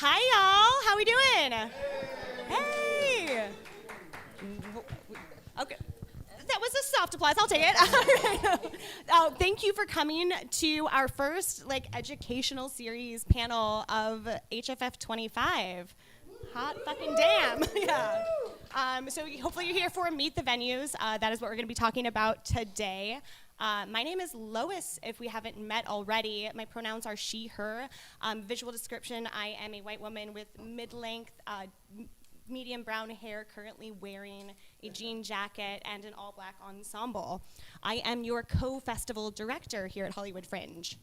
Hi, y'all. How we doing? Hey. Okay. That was a soft applause. I'll take it. Thank you for coming to our first educational series panel of HFF25. Hot fucking damn. Yeah. So hopefully you're here for Meet the Venues. That is what we're going to be talking about today. My name is Lois, if we haven't met already. My pronouns are she, her. Visual description, I am a white woman with mid-length, medium brown hair, currently wearing a jean jacket and an all-black ensemble. I am your co-festival director here at Hollywood Fringe.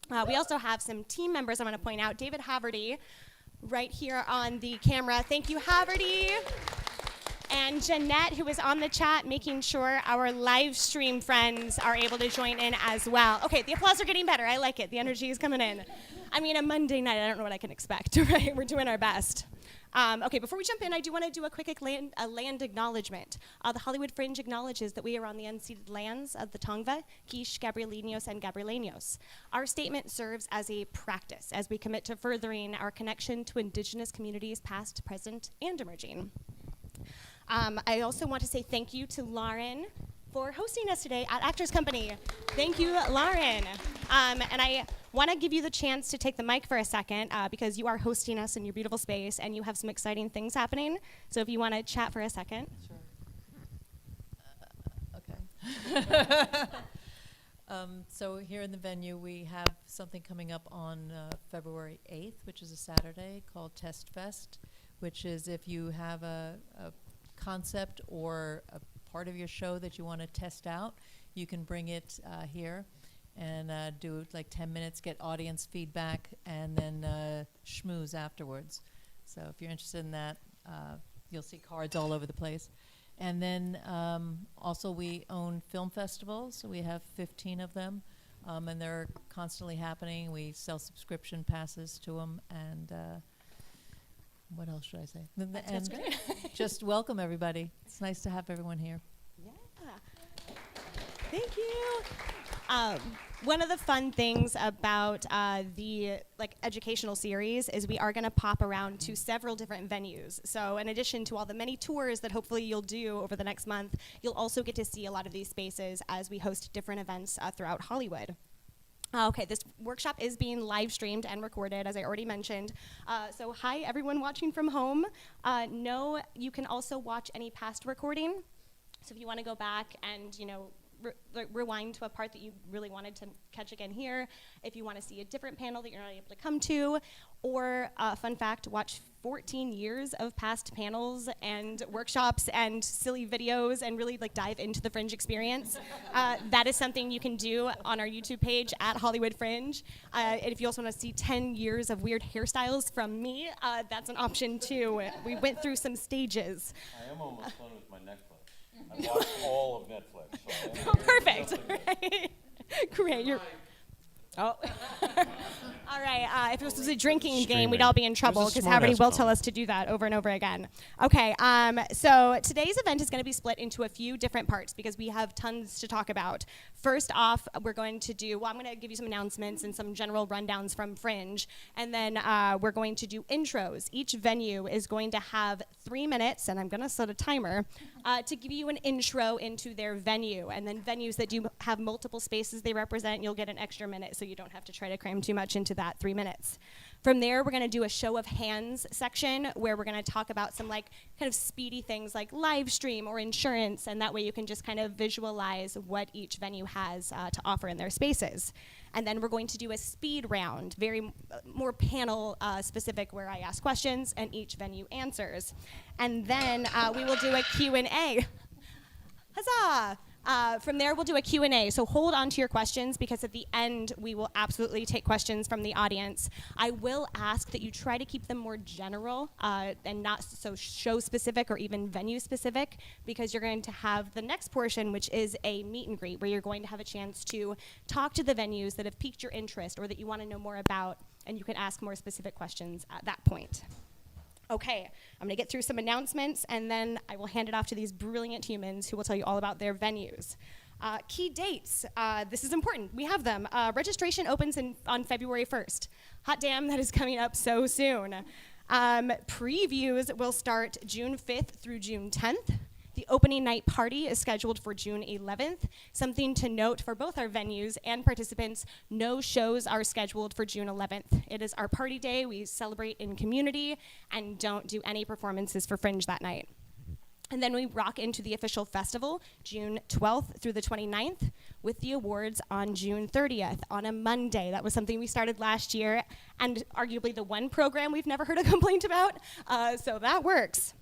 We also have some team members I want to point out. David Haverty, right here on the camera. Thank you, Haverty. And Jeanette, who is on the chat, making sure our live stream friends are able to join in as well. Okay, the applause are getting better. I like it. The energy is coming in. I mean, a Monday night, I don't know what I can expect, right? We're doing our best. Okay, before we jump in, I do want to do a quick land acknowledgement. The Hollywood Fringe acknowledges that we are on the unceded lands of the Tongva, Quiche, Gabrielinos, and Gabrieleños. Our statement serves as a practice as we commit to furthering our connection to Indigenous communities past, present, and emerging. I also want to say thank you to Lauren for hosting us today at Actors Company. Thank you, Lauren. And I want to give you the chance to take the mic for a second because you are hosting us in your beautiful space and you have some exciting things happening. So if you want to chat for a second. Sure. Okay. So here in the venue, we have something coming up on February 8th, which is a Saturday, called Test Fest, which is if you have a concept or a part of your show that you want to test out, you can bring it here and do 10 minutes, get audience feedback, and then schmooze afterwards. So if you're interested in that, you'll see cards all over the place. And then also we own film festivals, so we have 15 of them, and they're constantly happening. We sell subscription passes to them, and what else should I say? That's great. Just welcome everybody. It's nice to have everyone here. Yeah. Thank you. One of the fun things about the educational series is we are going to pop around to several different venues. So in addition to all the many tours that hopefully you'll do over the next month, you'll also get to see a lot of these spaces as we host different events throughout Hollywood. Okay, this workshop is being live streamed and recorded, as I already mentioned. So hi, everyone watching from home. No, you can also watch any past recording. So if you want to go back and, rewind to a part that you really wanted to catch again here, if you want to see a different panel that you're not able to come to, or fun fact, watch 14 years of past panels and workshops and silly videos and really dive into the Fringe experience. That is something you can do on our YouTube page at Hollywood Fringe. And if you also want to see 10 years of weird hairstyles from me, that's an option too. We went through some stages. I am almost done with my Netflix. I watched all of Netflix. So Perfect. Right. Great. Oh. All right. If it was a drinking game, we'd all be in trouble because Haverty will tell us to do that over and over again. Okay. So today's event is going to be split into a few different parts because we have tons to talk about. First off, we're going to do, I'm going to give you some announcements and some general rundowns from Fringe. And then we're going to do intros. Each venue is going to have 3 minutes, and I'm going to set a timer, to give you an intro into their venue. And then venues that do have multiple spaces they represent, you'll get an extra minute so you don't have to try to cram too much into that 3 minutes. From there, we're going to do a show of hands section where we're going to talk about some kind of speedy things like live stream or insurance, and that way you can just kind of visualize what each venue has to offer in their spaces. And then we're going to do a speed round, very more panel specific, where I ask questions and each venue answers. And then we will do a Q&A. Huzzah! From there, we'll do a Q&A, so hold on to your questions because at the end, we will absolutely take questions from the audience. I will ask that you try to keep them more general and not so show-specific or even venue-specific, because you're going to have the next portion, which is a meet and greet, where you're going to have a chance to talk to the venues that have piqued your interest or that you want to know more about, and you can ask more specific questions at that point. Okay, I'm going to get through some announcements, and then I will hand it off to these brilliant humans who will tell you all about their venues. Key dates, this is important, we have them. Registration opens on February 1st. Hot damn, that is coming up so soon. Previews will start June 5th through June 10th. The opening night party is scheduled for June 11th. Something to note for both our venues and participants, no shows are scheduled for June 11th. It is our party day, we celebrate in community, and don't do any performances for Fringe that night. And then we rock into the official festival, June 12th through the 29th, with the awards on June 30th, on a Monday. That was something we started last year, and arguably the one program we've never heard a complaint about, so that works.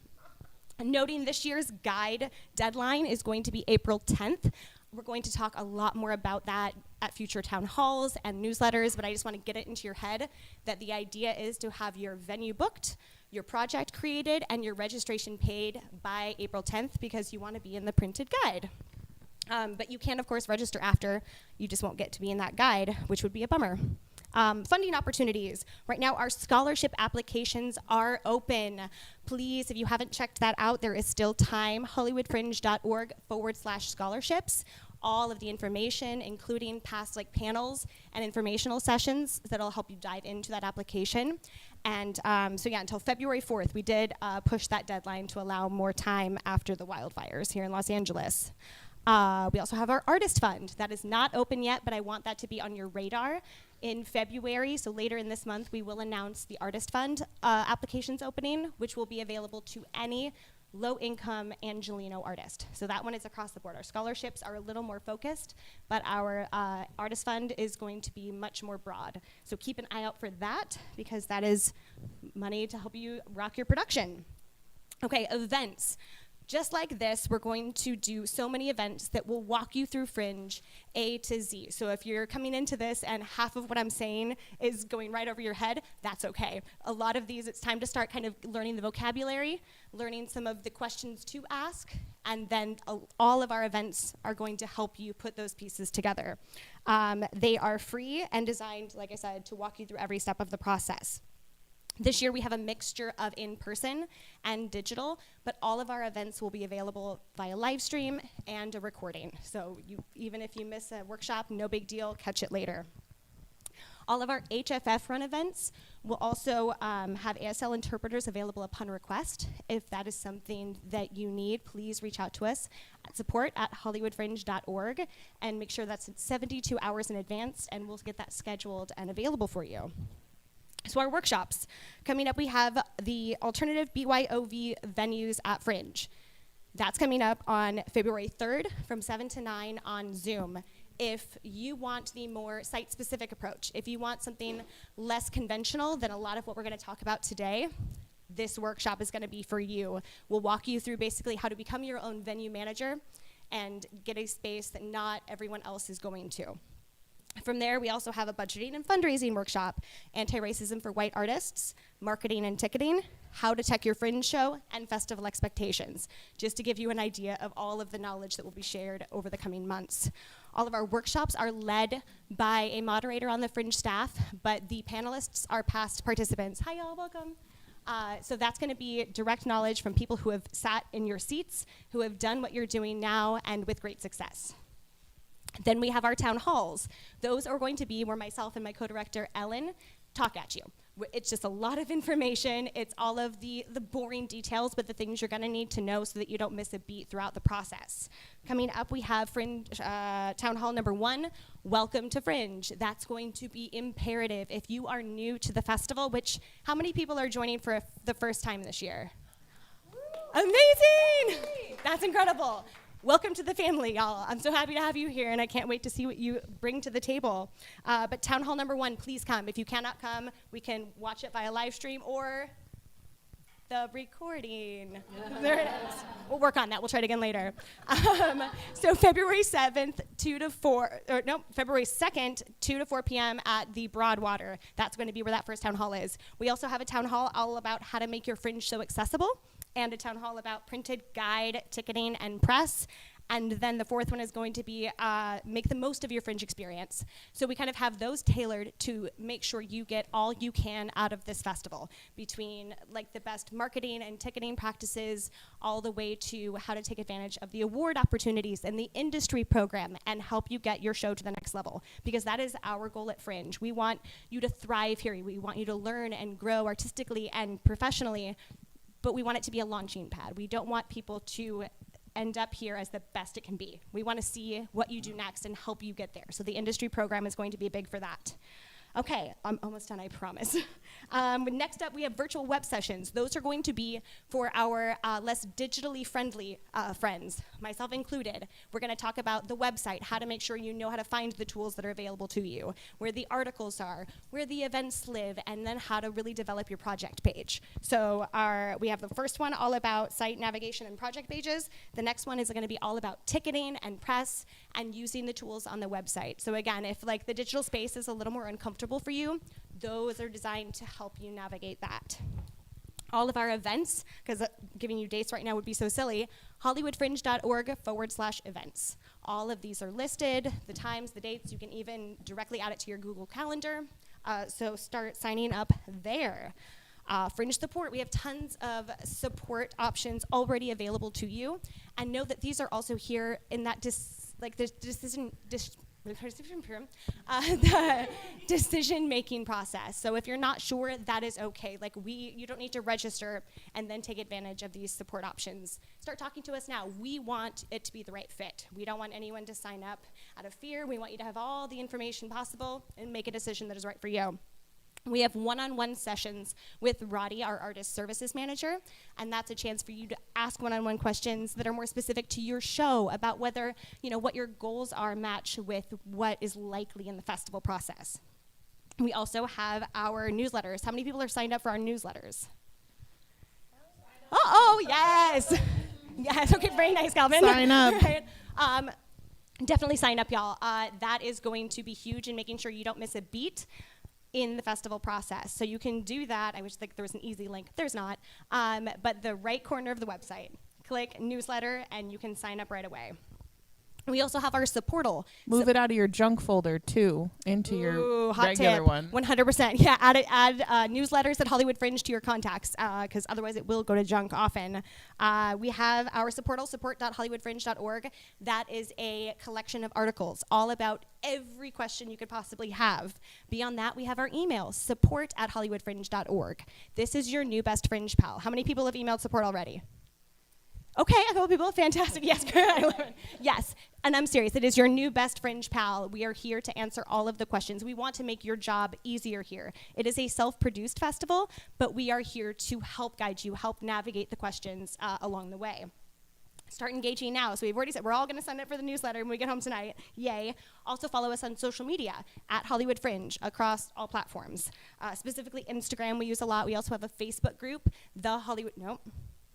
Noting this year's guide deadline is going to be April 10th. We're going to talk a lot more about that at future town halls and newsletters, but I just want to get it into your head that the idea is to have your venue booked, your project created, and your registration paid by April 10th because you want to be in the printed guide. But you can, of course, register after. You just won't get to be in that guide, which would be a bummer. Funding opportunities. Right now, our scholarship applications are open. Please, if you haven't checked that out, there is still time. hollywoodfringe.org/scholarships. All of the information, including past panels and informational sessions that'll help you dive into that application. And so yeah, until February 4th, we did push that deadline to allow more time after the wildfires here in Los Angeles. We also have our artist fund. That is not open yet, but I want that to be on your radar. In February, so later in this month, we will announce the artist fund applications opening, which will be available to any low-income Angelino artist. So that one is across the board. Our scholarships are a little more focused, but our artist fund is going to be much more broad. So keep an eye out for that, because that is money to help you rock your production. Okay, events. Just like this, we're going to do so many events that will walk you through Fringe A to Z. So if you're coming into this and half of what I'm saying is going right over your head, that's okay. A lot of these, it's time to start kind of learning the vocabulary, learning some of the questions to ask, and then all of our events are going to help you put those pieces together. They are free and designed, like I said, to walk you through every step of the process. This year we have a mixture of in-person and digital, but all of our events will be available via live stream and a recording. So even if you miss a workshop, no big deal, catch it later. All of our HFF run events will also have ASL interpreters available upon request. If that is something that you need, please reach out to us at support@hollywoodfringe.org and make sure that's 72 hours in advance, and we'll get that scheduled and available for you. So our workshops. Coming up, we have the alternative BYOV venues at Fringe. That's coming up on February 3rd from 7 to 9 on Zoom. If you want the more site-specific approach, if you want something less conventional than a lot of what we're going to talk about today, this workshop is going to be for you. We'll walk you through basically how to become your own venue manager and get a space that not everyone else is going to. From there, we also have a budgeting and fundraising workshop, anti-racism for white artists, marketing and ticketing, how to tech your Fringe show, and festival expectations, just to give you an idea of all of the knowledge that will be shared over the coming months. All of our workshops are led by a moderator on the Fringe staff, but the panelists are past participants. Hi, y'all, welcome. So that's going to be direct knowledge from people who have sat in your seats, who have done what you're doing now, and with great success. Then we have our town halls. Those are going to be where myself and my co-director, Ellen, talk at you. It's just a lot of information. It's all of the boring details, but the things you're gonna need to know so that you don't miss a beat throughout the process. Coming up, we have Fringe, Town Hall number 1, Welcome to Fringe. That's going to be imperative if you are new to the festival, which, how many people are joining for the first time this year? Amazing! That's incredible. Welcome to the family, y'all. I'm so happy to have you here, and I can't wait to see what you bring to the table. But Town Hall number 1, please come. If you cannot come, we can watch it via live stream or the recording. There it is. We'll work on that. We'll try it again later. So February 7th, February 2nd, 2 to 4 p.m. at the Broadwater. That's going to be where that first town hall is. We also have a town hall all about how to make your Fringe show accessible, and a town hall about printed guide, ticketing, and press. And then the fourth one is going to be make the most of your Fringe experience. So we kind of have those tailored to make sure you get all you can out of this festival, between like the best marketing and ticketing practices, all the way to how to take advantage of the award opportunities and the industry program and help you get your show to the next level. Because that is our goal at Fringe. We want you to thrive here. We want you to learn and grow artistically and professionally, but we want it to be a launching pad. We don't want people to end up here as the best it can be. We want to see what you do next and help you get there. So the industry program is going to be big for that. Okay, I'm almost done, I promise. Next up, we have virtual web sessions. Those are going to be for our less digitally friendly friends, myself included. We're going to talk about the website, how to make sure you know how to find the tools that are available to you, where the articles are, where the events live, and then how to really develop your project page. So we have the first one all about site navigation and project pages. The next one is going to be all about ticketing and press and using the tools on the website. So again, if like the digital space is a little more uncomfortable for you, those are designed to help you navigate that. All of our events, because giving you dates right now would be so silly, hollywoodfringe.org/events. All of these are listed, the times, the dates. You can even directly add it to your Google Calendar. So start signing up there. Fringe support, we have tons of support options already available to you. And know that these are also here in that the decision-making process. So if you're not sure, that is okay. Like you don't need to register and then take advantage of these support options. Start talking to us now. We want it to be the right fit. We don't want anyone to sign up out of fear. We want you to have all the information possible and make a decision that is right for you. We have one-on-one sessions with Roddy, our artist services manager, and that's a chance for you to ask one-on-one questions that are more specific to your show about whether, what your goals are match with what is likely in the festival process. We also have our newsletters. How many people are signed up for our newsletters? Oh, yes. Yes, okay, very nice, Calvin. Sign up. Right. Definitely sign up, y'all. That is going to be huge in making sure you don't miss a beat in the festival process. So you can do that. I wish there was an easy link. There's not. But the right corner of the website, click newsletter, and you can sign up right away. We also have our supportal. Move it out of your junk folder, too, into your regular one. 100%. Yeah, add newsletters at Hollywood Fringe to your contacts, because otherwise it will go to junk often. We have our supportal, support.hollywoodfringe.org. That is a collection of articles all about every question you could possibly have. Beyond that, we have our email, support@hollywoodfringe.org. This is your new best Fringe pal. How many people have emailed support already? Okay, a couple people, fantastic. Yes, I love it. Yes, and I'm serious. It is your new best Fringe pal. We are here to answer all of the questions. We want to make your job easier here. It is a self-produced festival, but we are here to help guide you, help navigate the questions along the way. Start engaging now. So we've already said we're all going to sign up for the newsletter when we get home tonight. Yay. Also follow us on social media at Hollywood Fringe across all platforms. Specifically Instagram we use a lot. We also have a Facebook group,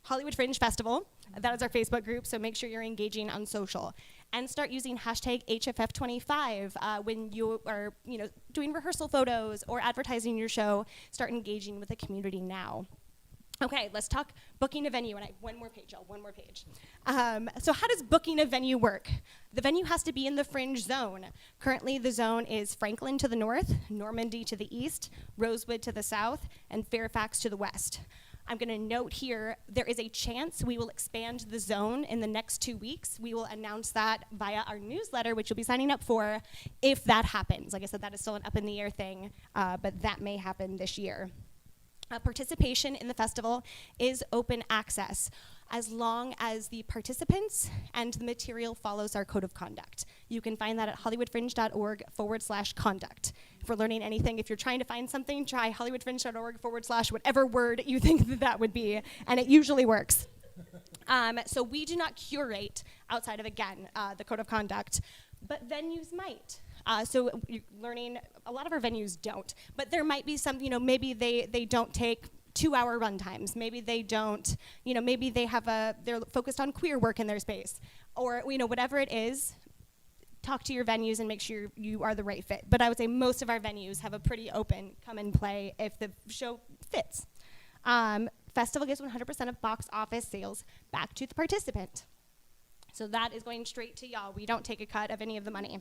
Hollywood Fringe Festival. That is our Facebook group, so make sure you're engaging on social. And start using hashtag HFF25 when you are doing rehearsal photos or advertising your show. Start engaging with the community now. Okay, let's talk booking a venue. And one more page. So how does booking a venue work? The venue has to be in the Fringe zone. Currently, the zone is Franklin to the north, Normandy to the east, Rosewood to the south, and Fairfax to the west. I'm going to note here, there is a chance we will expand the zone in the next 2 weeks. We will announce that via our newsletter, which you'll be signing up for, if that happens. Like I said, that is still an up-in-the-air thing, but that may happen this year. Participation in the festival is open access, as long as the participants and the material follows our code of conduct. You can find that at hollywoodfringe.org/conduct. If we're learning anything, if you're trying to find something, try hollywoodfringe.org/whatever word you think that would be, and it usually works. So we do not curate outside of, again, the code of conduct, but venues might. So you're learning, a lot of our venues don't, but there might be some, maybe they don't take 2-hour run times. Maybe they don't, maybe they're focused on queer work in their space, or, whatever it is. Talk to your venues and make sure you are the right fit. But I would say most of our venues have a pretty open come and play if the show fits. Festival gives 100% of box office sales back to the participant. So that is going straight to y'all. We don't take a cut of any of the money.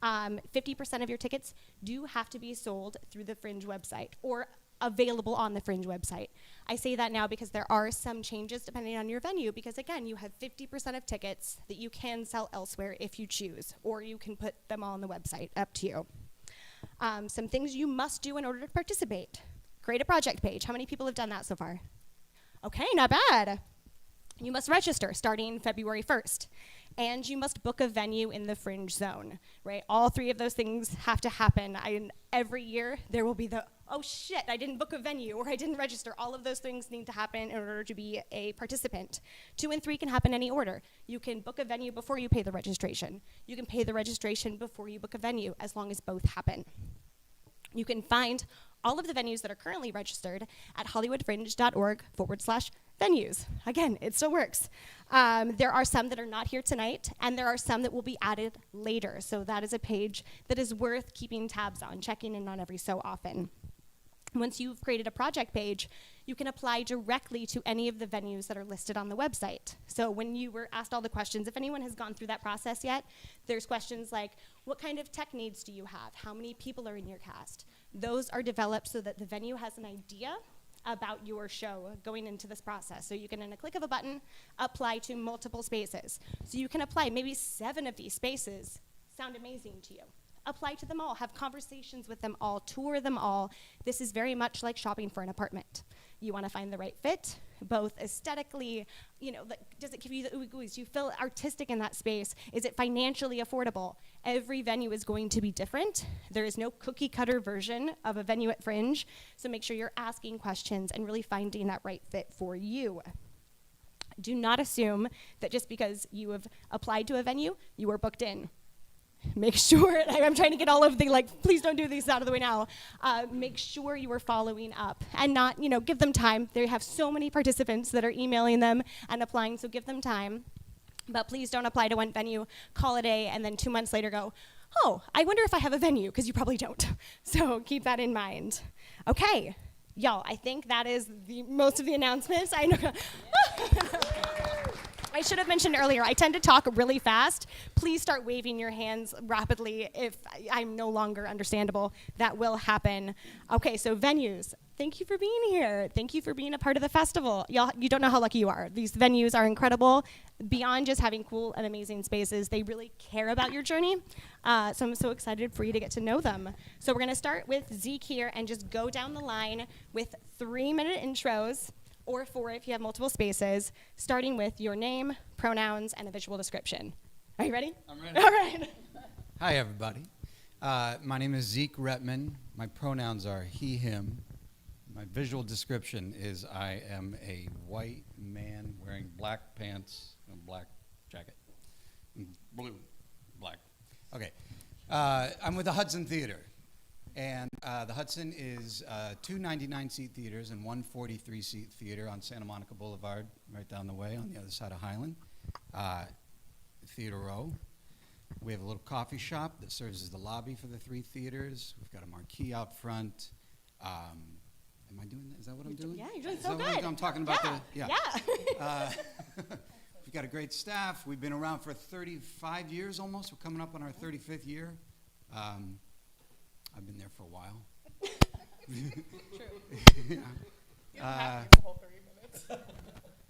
50% of your tickets do have to be sold through the Fringe website or available on the Fringe website. I say that now because there are some changes depending on your venue, because again, you have 50% of tickets that you can sell elsewhere if you choose, or you can put them all on the website, up to you. Some things you must do in order to participate. Create a project page. How many people have done that so far? Okay, not bad. You must register starting February 1st. And you must book a venue in the Fringe zone, right? All three of those things have to happen. Every year, there will be oh shit, I didn't book a venue or I didn't register. All of those things need to happen in order to be a participant. 2 and 3 can happen any order. You can book a venue before you pay the registration. You can pay the registration before you book a venue, as long as both happen. You can find all of the venues that are currently registered at hollywoodfringe.org/venues. Again, it still works. There are some that are not here tonight, and there are some that will be added later. So that is a page that is worth keeping tabs on, checking in on every so often. Once you've created a project page, you can apply directly to any of the venues that are listed on the website. So when you were asked all the questions, if anyone has gone through that process yet, there's questions like, what kind of tech needs do you have? How many people are in your cast? Those are developed so that the venue has an idea about your show going into this process. So you can, in a click of a button, apply to multiple spaces. So you can apply, maybe 7 of these spaces sound amazing to you. Apply to them all, have conversations with them all, tour them all. This is very much like shopping for an apartment. You want to find the right fit, both aesthetically, does it give you the ooey-gooeys? Do you feel artistic in that space? Is it financially affordable? Every venue is going to be different. There is no cookie cutter version of a venue at Fringe, so make sure you're asking questions and really finding that right fit for you. Do not assume that just because you have applied to a venue, you are booked in. Make sure, I'm trying to get all of the, please don't do these out of the way now. Make sure you are following up and not, give them time. They have so many participants that are emailing them and applying, so give them time. But please don't apply to one venue, call it and then 2 months later go, oh, I wonder if I have a venue, because you probably don't. So keep that in mind. Okay, y'all, I think that is most of the announcements. I know. I should have mentioned earlier, I tend to talk really fast. Please start waving your hands rapidly if I'm no longer understandable. That will happen. Okay, so venues. Thank you for being here. Thank you for being a part of the festival. Y'all, you don't know how lucky you are. These venues are incredible. Beyond just having cool and amazing spaces, they really care about your journey. So I'm so excited for you to get to know them. So we're gonna start with Zeke here and just go down the line with 3-minute intros, or 4 if you have multiple spaces, starting with your name, pronouns, and a visual description. Are you ready? I'm ready. All right. Hi, everybody. My name is Zeke Retman. My pronouns are he, him. My visual description is I am a white man wearing black pants and black jacket. Blue, black. Okay. I'm with the Hudson Theater. And the Hudson is 2 99-seat theaters and 1 43-seat theater on Santa Monica Boulevard, right down the way on the other side of Highland. Theater Row. We have a little coffee shop that serves as the lobby for the 3 theaters. We've got a marquee out front. Am I doing that? Is that what I'm doing? Yeah, you're doing Is so that what good. I'm talking about? Yeah. We've got a great staff. We've been around for 35 years almost. We're coming up on our 35th year. I've been there for a while. You don't have to give the whole 3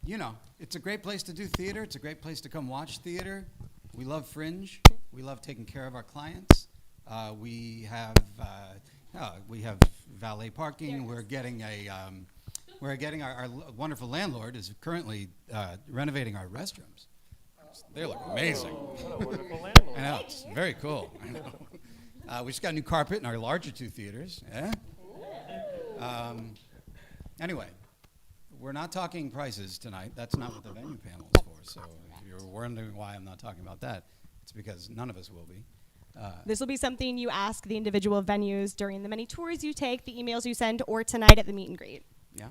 minutes. It's a great place to do theater. It's a great place to come watch theater. We love Fringe. We love taking care of our clients. We have valet parking. We're getting our wonderful landlord is currently renovating our restrooms. They look amazing. What a wonderful landlord. I know, it's very cool. I know. We just got new carpet in our larger 2 theaters. Yeah? Anyway, we're not talking prices tonight. That's not what the venue panel is for. So if you're wondering why I'm not talking about that, it's because none of us will be. This will be something you ask the individual venues during the many tours you take, the emails you send, or tonight at the meet and greet. Yeah.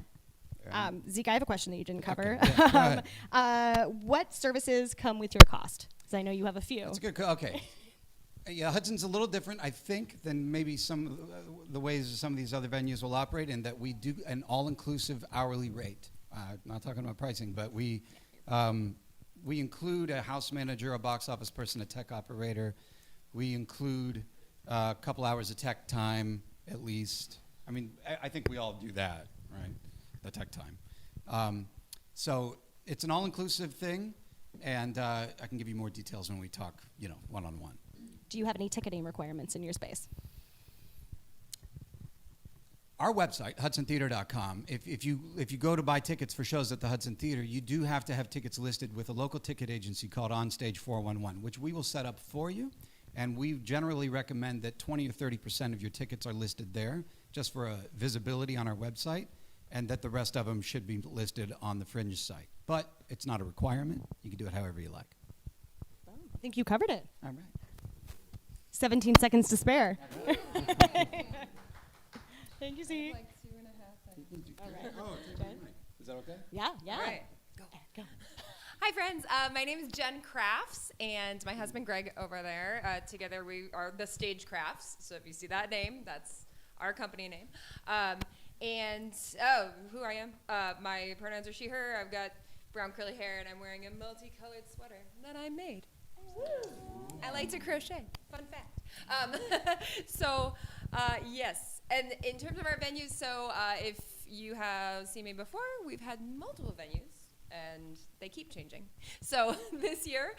Zeke, I have a question that you didn't cover. Okay, yeah, go ahead. What services come with your cost? Because I know you have a few. That's good. Okay. Yeah, Hudson's a little different, I think, than maybe some of the ways some of these other venues will operate, in that we do an all-inclusive hourly rate. Not talking about pricing, but we we include a house manager, a box office person, a tech operator. We include a couple hours of tech time at least. I mean, I think we all do that, right? The tech time. So it's an all-inclusive thing, and I can give you more details when we talk, one-on-one. Do you have any ticketing requirements in your space? Our website, hudsontheater.com, if you go to buy tickets for shows at the Hudson Theater, you do have to have tickets listed with a local ticket agency called Onstage 411, which we will set up for you. And we generally recommend that 20 or 30% of your tickets are listed there, just for a visibility on our website, and that the rest of them should be listed on the Fringe site. But it's not a requirement. You can do it however you like. I think you covered it. All right. 17 seconds to spare. Thank you, Z. Like 2.5. All right. Oh, is that okay? Yeah. All right. Go. Hi, friends. My name is Jen Crafts, and my husband Greg over there. Together, we are the Stage Crafts. So if you see that name, that's our company name. Who I am? My pronouns are she/her. I've got brown curly hair, and I'm wearing a multicolored sweater that I made. I like to crochet. Fun fact. Yes. And in terms of our venues, if you have seen me before, we've had multiple venues, and they keep changing. So this year,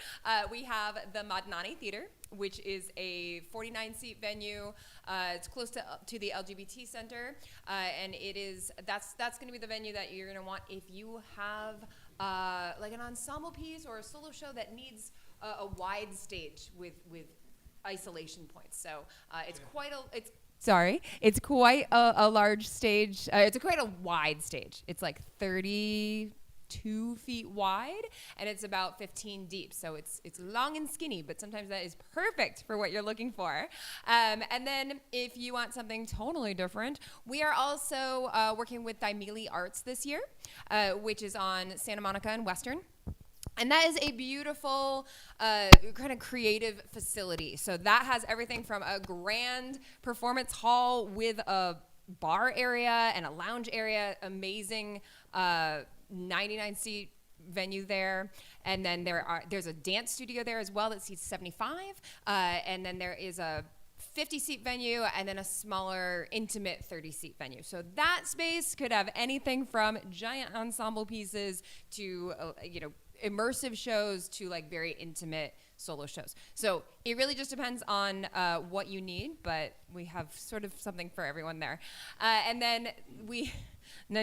we have the Madnani Theater, which is a 49-seat venue. It's close to the LGBT Center, and that's going to be the venue that you're going to want if you have like an ensemble piece or a solo show that needs a wide stage with isolation points. So it's quite a large stage. It's quite a wide stage. It's like 32 feet wide, and it's about 15 deep. So it's long and skinny, but sometimes that is perfect for what you're looking for. And then if you want something totally different, we are also working with Daimili Arts this year, which is on Santa Monica and Western. And that is a beautiful kind of creative facility. So that has everything from a grand performance hall with a bar area and a lounge area, amazing 99-seat venue there. And then there's a dance studio there as well that seats 75. And then there is a 50-seat venue and then a smaller, intimate 30-seat venue. So that space could have anything from giant ensemble pieces to, immersive shows to like very intimate solo shows. So it really just depends on what you need, but we have sort of something for everyone there. And then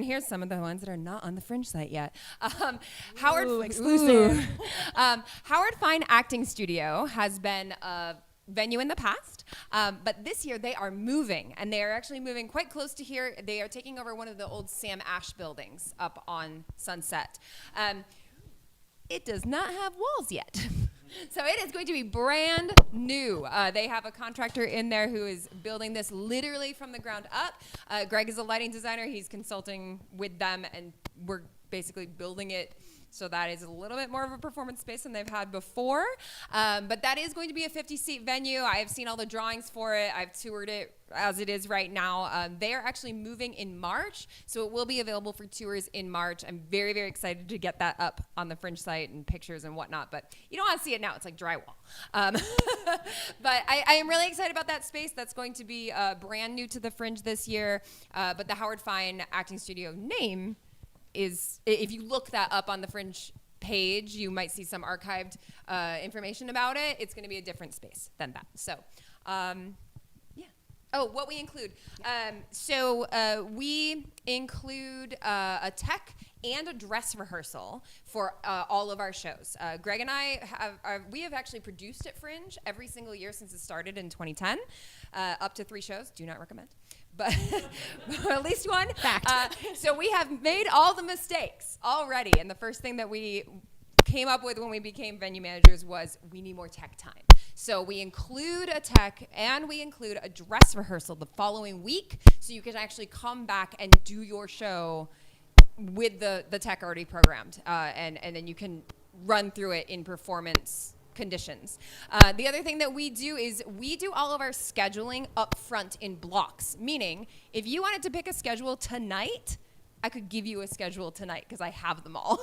here's some of the ones that are not on the Fringe site yet. Exclusive. Howard Fine Acting Studio has been a venue in the past, but this year they are moving, and they are actually moving quite close to here. They are taking over one of the old Sam Ash buildings up on Sunset. It does not have walls yet. So it is going to be brand new. They have a contractor in there who is building this literally from the ground up. Greg is a lighting designer. He's consulting with them, and we're basically building it so that is a little bit more of a performance space than they've had before. But that is going to be a 50-seat venue. I have seen all the drawings for it. I've toured it as it is right now. They are actually moving in March, so it will be available for tours in March. I'm very, very excited to get that up on the Fringe site and pictures and whatnot, but you don't want to see it now. It's like drywall. But I am really excited about that space. That's going to be brand new to the Fringe this year. But the Howard Fine Acting Studio name is, if you look that up on the Fringe page, you might see some archived information about it. It's going to be a different space than that. So, yeah. Oh, what we include. We include a tech and a dress rehearsal for all of our shows. Greg and I we have actually produced at Fringe every single year since it started in 2010, up to 3 shows. Do not recommend. But at least one. Fact. So we have made all the mistakes already. And the first thing that we came up with when we became venue managers was we need more tech time. So we include a tech and we include a dress rehearsal the following week so you can actually come back and do your show with the tech already programmed. And then you can run through it in performance conditions. The other thing that we do is we do all of our scheduling up front in blocks, meaning if you wanted to pick a schedule tonight, I could give you a schedule tonight because I have them all.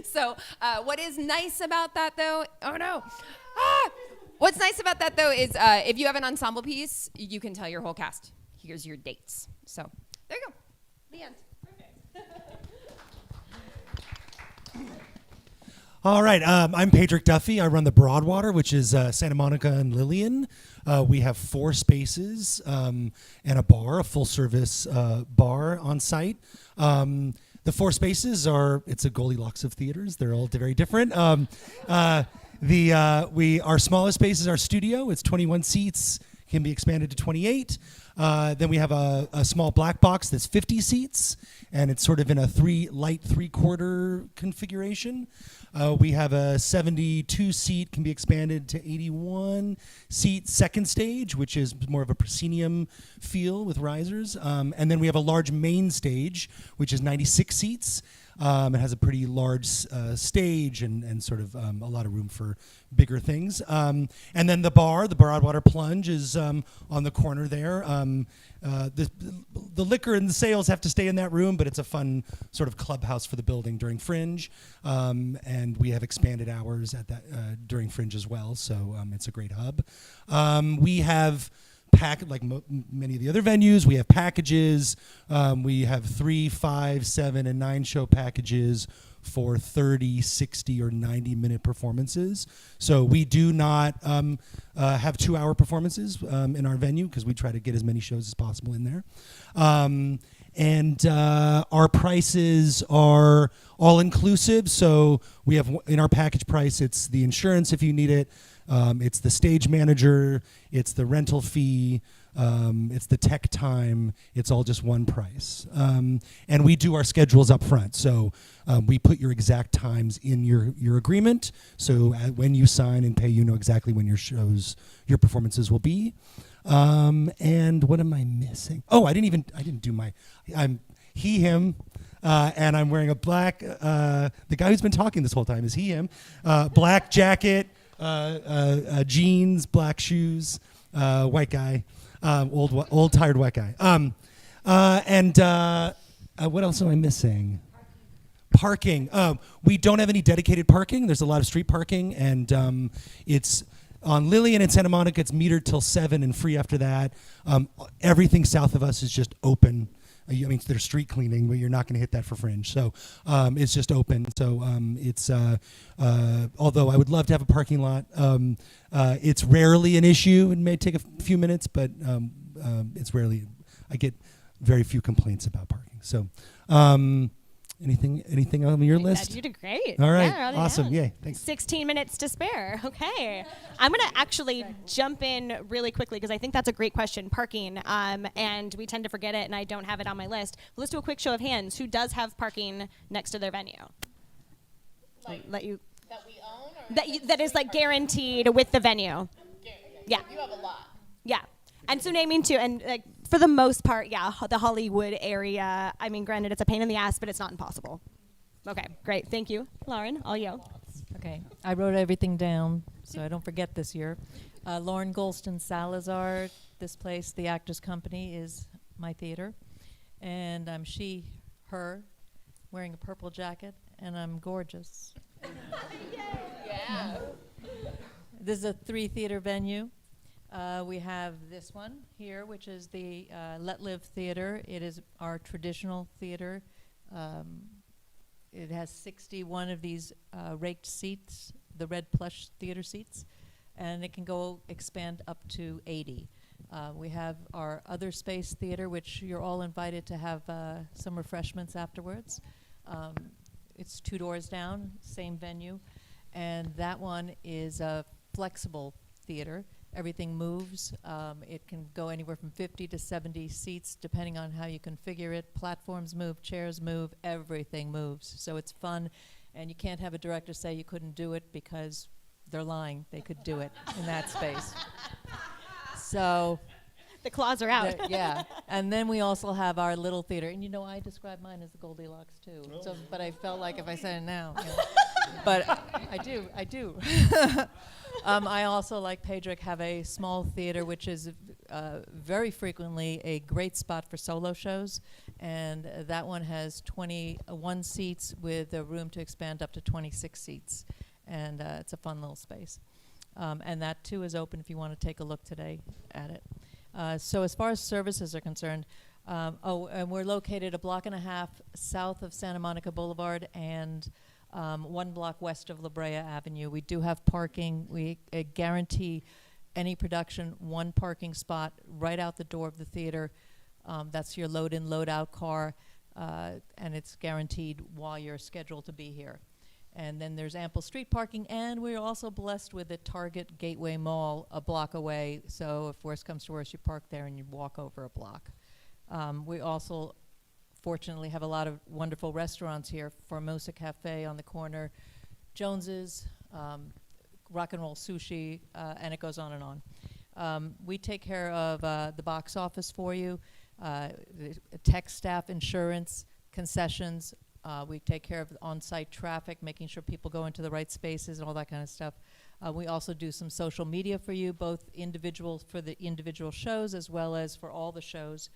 So what is nice about that, though? Oh, no. What's nice about that, though, is if you have an ensemble piece, you can tell your whole cast, here's your dates. So there you go. The end. All right, I'm Pedrick Duffy. I run the Broadwater, which is Santa Monica and Lillian. We have 4 spaces and a bar, a full-service bar on site. The 4 spaces it's a Goldilocks of theaters. They're all very different. Our smallest space is our studio. It's 21 seats, can be expanded to 28. Then we have a small black box that's 50 seats, and it's sort of in a light three-quarter configuration. We have a 72-seat, can be expanded to 81-seat second stage, which is more of a proscenium feel with risers. And then we have a large main stage, which is 96 seats. It has a pretty large stage and sort of a lot of room for bigger things. And then the Broadwater Plunge, is on the corner there. The liquor and the sales have to stay in that room, but it's a fun sort of clubhouse for the building during Fringe. And we have expanded hours at that during Fringe as well, so it's a great hub. We have many of the other venues, we have packages. We have 3, 5, 7, and 9 show packages for 30, 60, or 90-minute performances. So we do not have 2-hour performances in our venue because we try to get as many shows as possible in there. And our prices are all-inclusive. So we have, in our package price, it's the insurance if you need it. It's the stage manager, it's the rental fee, it's the tech time. It's all just one price. And we do our schedules up front. So we put your exact times in your agreement. So when you sign and pay, you know exactly when your performances will be. And what am I missing? Oh, I didn't do I'm he, him. And I'm wearing a black, the guy who's been talking this whole time is he, him. Black jacket. Jeans, black shoes, white guy, old tired white guy. And what else am I missing? Parking. We don't have any dedicated parking. There's a lot of street parking, and it's on Lillian and Santa Monica. It's metered till 7 and free after that. Everything south of us is just open. I mean, there's street cleaning, but you're not going to hit that for Fringe. So it's just open. So it's, although I would love to have a parking lot, it's rarely an issue. It may take a few minutes, but it's rarely, I get very few complaints about parking. So anything on your list? You did great. All right. Yeah, Awesome. Yay. Thanks. 16 minutes to spare. Okay. I'm going to actually jump in really quickly because I think that's a great question. Parking. And we tend to forget it, and I don't have it on my list. Let's do a quick show of hands. Who does have parking next to their venue? That we own? Or That is like guaranteed with the venue. Yeah. You have a lot. Yeah. And so naming too, and like for the most part, yeah, the Hollywood area. I mean, granted, it's a pain in the ass, but it's not impossible. Okay, great. Thank you. Lauren, all you. Okay, I wrote everything down so I don't forget this year. Lauren Golston Salazar, this place, the Actors Company, is my theater. And I'm her, wearing a purple jacket, and I'm gorgeous. Yeah. This is a 3-theater venue. We have this one here, which is the Let Live Theater. It is our traditional theater. It has 61 of these raked seats, the red plush theater seats, and it can expand up to 80. We have our other space theater, which you're all invited to have some refreshments afterwards. It's 2 doors down, same venue, and that one is a flexible theater. Everything moves. It can go anywhere from 50 to 70 seats, depending on how you configure it. Platforms move, chairs move, everything moves. So it's fun, and you can't have a director say you couldn't do it because they're lying. They could do it in that space. So The claws are out. yeah, and then we also have our little theater, and I describe mine as the Goldilocks too. So, but I felt like if I said it now, but I do. I also, like Pedrick, have a small theater, which is very frequently a great spot for solo shows, And that one has 21 seats with a room to expand up to 26 seats. And it's a fun little space. And that too is open if you want to take a look today at it. So as far as services are concerned, and we're located a block and a half south of Santa Monica Boulevard and 1 block west of La Brea Avenue. We do have parking. We guarantee any production 1 parking spot right out the door of the theater. That's your load-in, load-out car, and it's guaranteed while you're scheduled to be here. And then there's ample street parking, and we're also blessed with the Target Gateway Mall a block away, so if worse comes to worse, you park there and you walk over a block. We also fortunately have a lot of wonderful restaurants here. Formosa Cafe on the corner, Jones's, Rock and Roll Sushi, and it goes on and on. We take care of the box office for you, the tech staff, insurance, concessions. We take care of on-site traffic, making sure people go into the right spaces and all that kind of stuff. We also do some social media for you, both individual for the individual shows as well as for all the shows.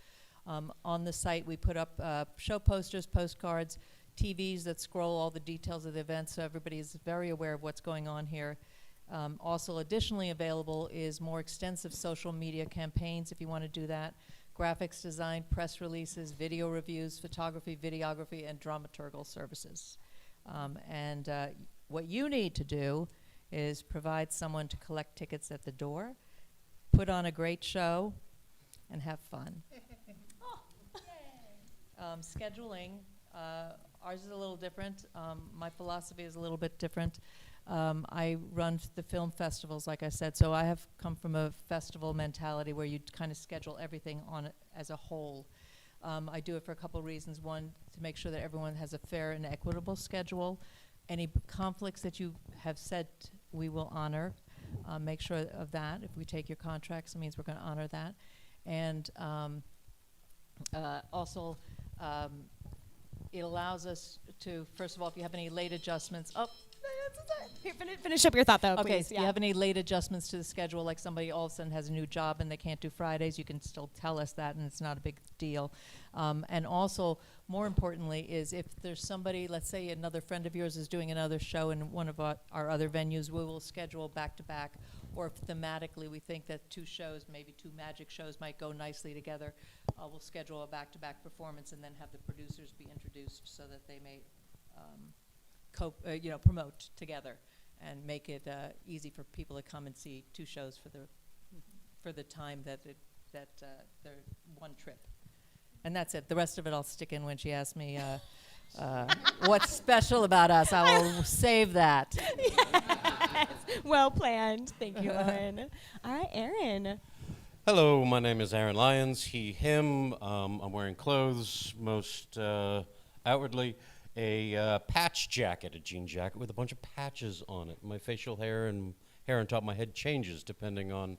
On the site, we put up show posters, postcards, TVs that scroll all the details of the event, so everybody is very aware of what's going on here. Also additionally available is more extensive social media campaigns if you want to do that. Graphics design, press releases, video reviews, photography, videography, and dramaturgical services. What you need to do is provide someone to collect tickets at the door, put on a great show, and have fun. Scheduling, ours is a little different. My philosophy is a little bit different. I run the film festivals, like I said, so I have come from a festival mentality where you kind of schedule everything on it as a whole. I do it for a couple of reasons. One, to make sure that everyone has a fair and equitable schedule. Any conflicts that you have said we will honor, make sure of that. If we take your contracts, it means we're going to honor that. And also, it allows us to, first of all, if you have any late adjustments, Here, finish up your thought, though, okay, please. so if you have any late adjustments to the schedule, like somebody all of a sudden has a new job and they can't do Fridays, you can still tell us that, and it's not a big deal. And also, more importantly, is if there's somebody, let's say another friend of yours is doing another show in one of our other venues, we will schedule back-to-back, or if thematically we think that 2 shows, maybe 2 magic shows might go nicely together, we'll schedule a back-to-back performance and then have the producers be introduced so that they may promote together and make it easy for people to come and see 2 shows for the time that they're one trip. And that's it. The rest of it I'll stick in when she asks me what's special about us. I will save that. Yes. Well planned. Thank you, Owen. All right, Aaron. Hello, my name is Aaron Lyons, he, him. I'm wearing clothes, most outwardly. A patch jacket, a jean jacket with a bunch of patches on it. My facial hair and hair on top of my head changes depending on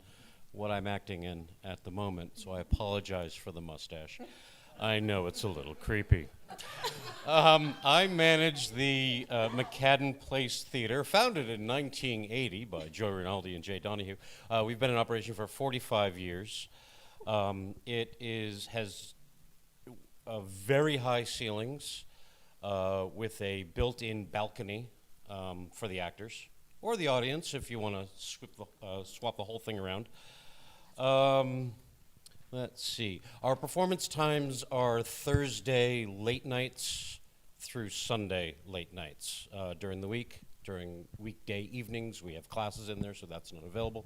what I'm acting in at the moment, so I apologize for the mustache. I know it's a little creepy. I manage the McCadden Place Theater, founded in 1980 by Joe Rinaldi and Jay Donahue. We've been in operation for 45 years. It has very high ceilings, with a built-in balcony for the actors or the audience if you want to swap the whole thing around. Let's see. Our performance times are Thursday late nights through Sunday late nights. During the week, during weekday evenings, we have classes in there, so that's not available.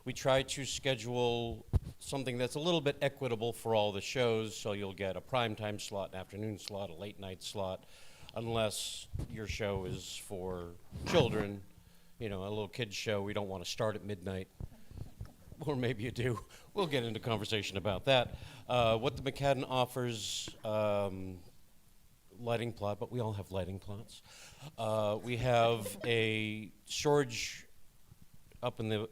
We try to schedule something that's a little bit equitable for all the shows, so you'll get a primetime slot, an afternoon slot, a late night slot, unless your show is for children, a little kid's show. We don't want to start at midnight, or maybe you do. We'll get into conversation about that. What the McCadden offers, lighting plot, but we all have lighting plots. We have a storage up in the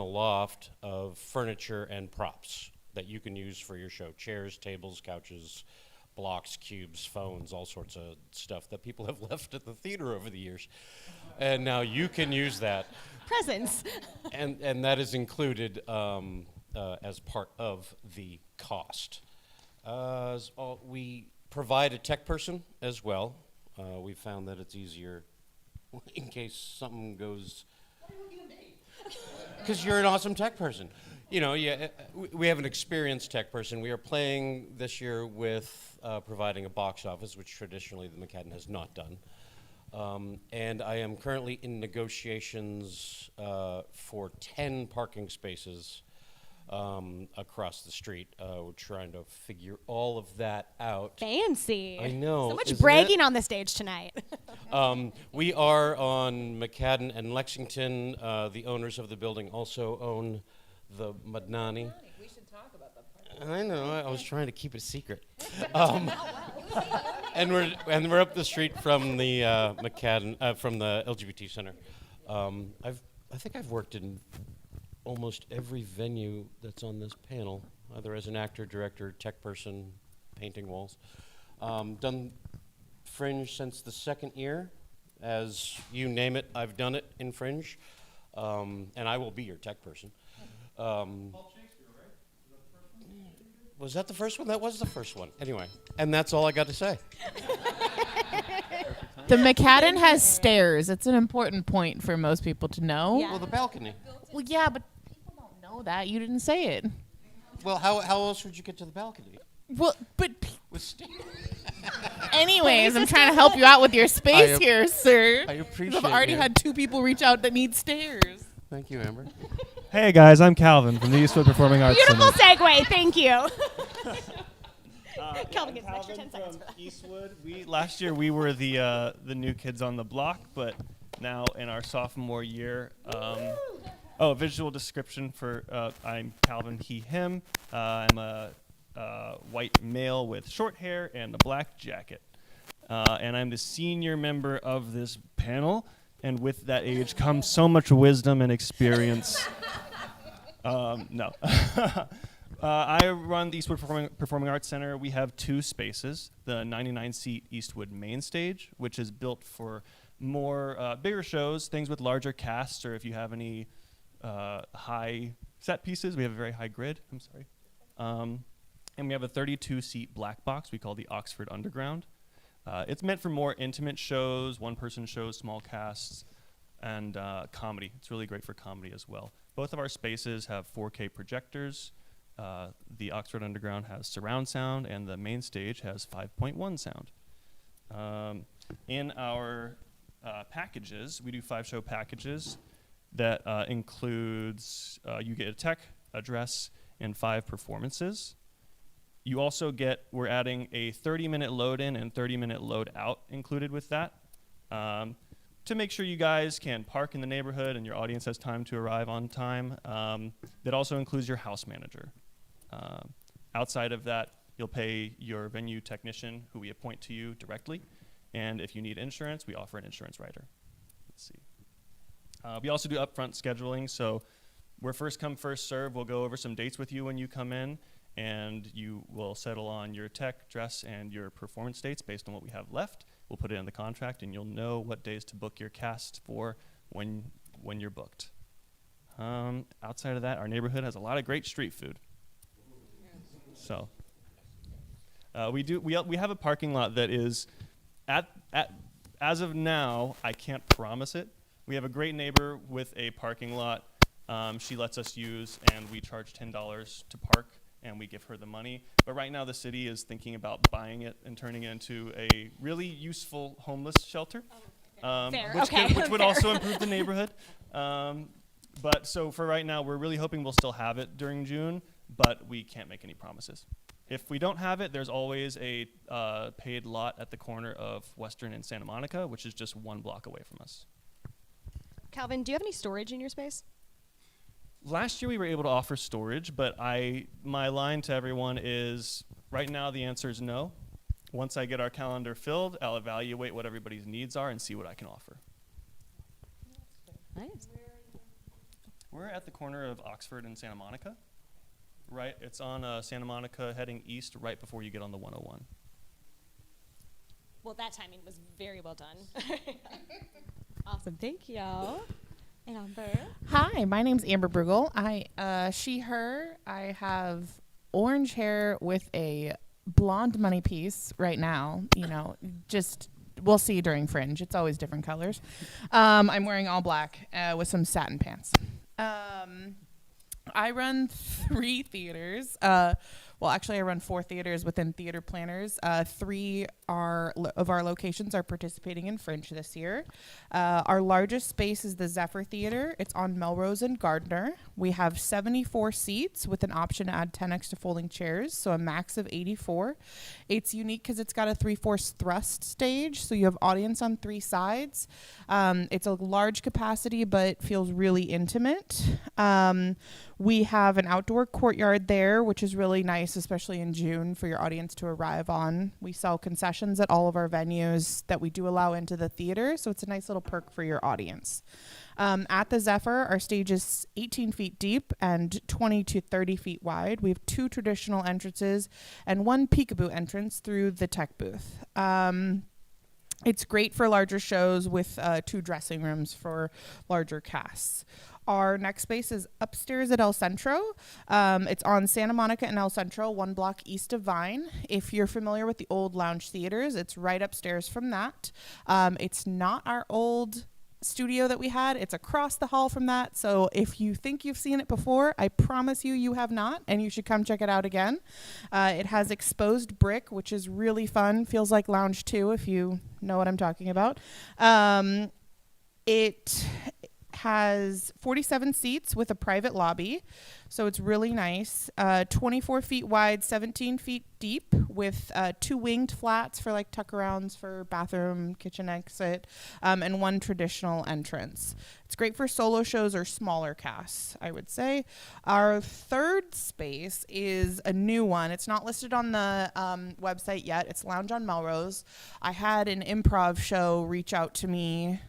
loft of furniture and props that you can use for your show. Chairs, tables, couches, blocks, cubes, phones, all sorts of stuff that people have left at the theater over the years. And now you can use that. Presents. And that is included as part of the cost. We provide a tech person as well. We found that it's easier in case something goes. Because you're an awesome tech person. You know, we have an experienced tech person. We are playing this year with providing a box office, which traditionally the McCadden has not done. And I am currently in negotiations for 10 parking spaces across the street. We're trying to figure all of that out. Fancy. I know. So much isn't bragging it? on the stage tonight. We are on McCadden and Lexington. The owners of the building also own the Madnani. We should talk about that. I know. I was trying to keep it a secret. And we're up the street from the McCadden from the LGBT Center. I think I've worked in almost every venue that's on this panel, either as an actor, director, tech person, painting walls. Done Fringe since the second year. As you name it, I've done it in Fringe. And I will be your tech person. Was that the first one? That was the first one. Anyway, and that's all I got to say. The McCadden has stairs. It's an important point for most people to know. Yeah. Well, the balcony. Well, yeah, but people don't know that. You didn't say it. Well, how else would you get to the balcony? Well, but With stairs. anyways, I'm trying to help you out with your space ap- here, sir. I appreciate I've already you. had 2 people reach out that need stairs. Thank you, Amber. Hey guys, I'm Calvin from the Eastwood Performing Arts Beautiful Center. segue. Thank you. Calvin gets an I'm extra 10 Calvin seconds from for that. Eastwood. Last year we were the new kids on the block, but now in our sophomore year, visual description for I'm Calvin, he, him. I'm a white male with short hair and a black jacket, and I'm the senior member of this panel. And with that age comes so much wisdom and experience. No. I run the Eastwood Performing Arts Center. We have 2 spaces, the 99-seat Eastwood main stage, which is built for more bigger shows, things with larger casts, or if you have any high set pieces. We have a very high grid. I'm sorry. And we have a 32-seat black box we call the Oxford Underground. It's meant for more intimate shows, one-person shows, small casts, and comedy. It's really great for comedy as well. Both of our spaces have 4K projectors. The Oxford Underground has surround sound, and the main stage has 5.1 sound. In our packages, we do 5-show packages that includes you get a tech, a dress, and 5 performances. You also we're adding a 30-minute load-in and 30-minute load-out included with that to make sure you guys can park in the neighborhood and your audience has time to arrive on time. That also includes your house manager. Outside of that, you'll pay your venue technician who we appoint to you directly. And if you need insurance, we offer an insurance writer. Let's see. We also do upfront scheduling. So we're first come, first serve. We'll go over some dates with you when you come in. And you will settle on your tech, dress, and your performance dates based on what we have left. We'll put it in the contract, and you'll know what days to book your cast for when you're booked. Outside of that, our neighborhood has a lot of great street food. So we have a parking lot that is as of now, I can't promise it. We have a great neighbor with a parking lot she lets us use, and we charge $10 to park. And we give her the money. But right now the city is thinking about buying it and turning it into a really useful homeless shelter, which would also improve the neighborhood. But so for right now, we're really hoping we'll still have it during June, but we can't make any promises. If we don't have it, there's always a paid lot at the corner of Western and Santa Monica, which is just 1 block away from us. Calvin, do you have any storage in your space? Last year we were able to offer storage, but my line to everyone is right now the answer is no. Once I get our calendar filled, I'll evaluate what everybody's needs are and see what I can offer. Nice. We're at the corner of Oxford and Santa Monica. Right, it's on Santa Monica heading east right before you get on the 101. Well, that timing was very well done. Awesome. Thank you. And Amber. Hi, my name's Amber Bruegel. She, her. I have orange hair with a blonde money piece right now. You know, just we'll see during Fringe. It's always different colors. I'm wearing all black with some satin pants. I run 3 theaters. Well, actually, I run 4 theaters within Theater Planners. 3 of our locations are participating in Fringe this year. Our largest space is the Zephyr Theater. It's on Melrose and Gardner. We have 74 seats with an option to add 10 extra folding chairs, so a max of 84. It's unique because it's got a 3/4 thrust stage, so you have audience on 3 sides. It's a large capacity, but feels really intimate. We have an outdoor courtyard there, which is really nice, especially in June, for your audience to arrive on. We sell concessions at all of our venues that we do allow into the theater, so it's a nice little perk for your audience. At the Zephyr, our stage is 18 feet deep and 20 to 30 feet wide. We have 2 traditional entrances and 1 peekaboo entrance through the tech booth. It's great for larger shows with 2 dressing rooms for larger casts. Our next space is upstairs at El Centro. It's on Santa Monica and El Centro, 1 block east of Vine. If you're familiar with the old lounge theaters, it's right upstairs from that. It's not our old studio that we had. It's across the hall from that. So if you think you've seen it before, I promise you have not, and you should come check it out again. It has exposed brick, which is really fun. Feels like Lounge 2, if you know what I'm talking about. It has 47 seats with a private lobby, so it's really nice. 24 feet wide, 17 feet deep, with 2 winged flats for like tuck-arounds for bathroom, kitchen exit, and 1 traditional entrance. It's great for solo shows or smaller casts, I would say. Our 3rd space is a new one. It's not listed on the website yet. It's Lounge on Melrose. I had an improv show reach out to me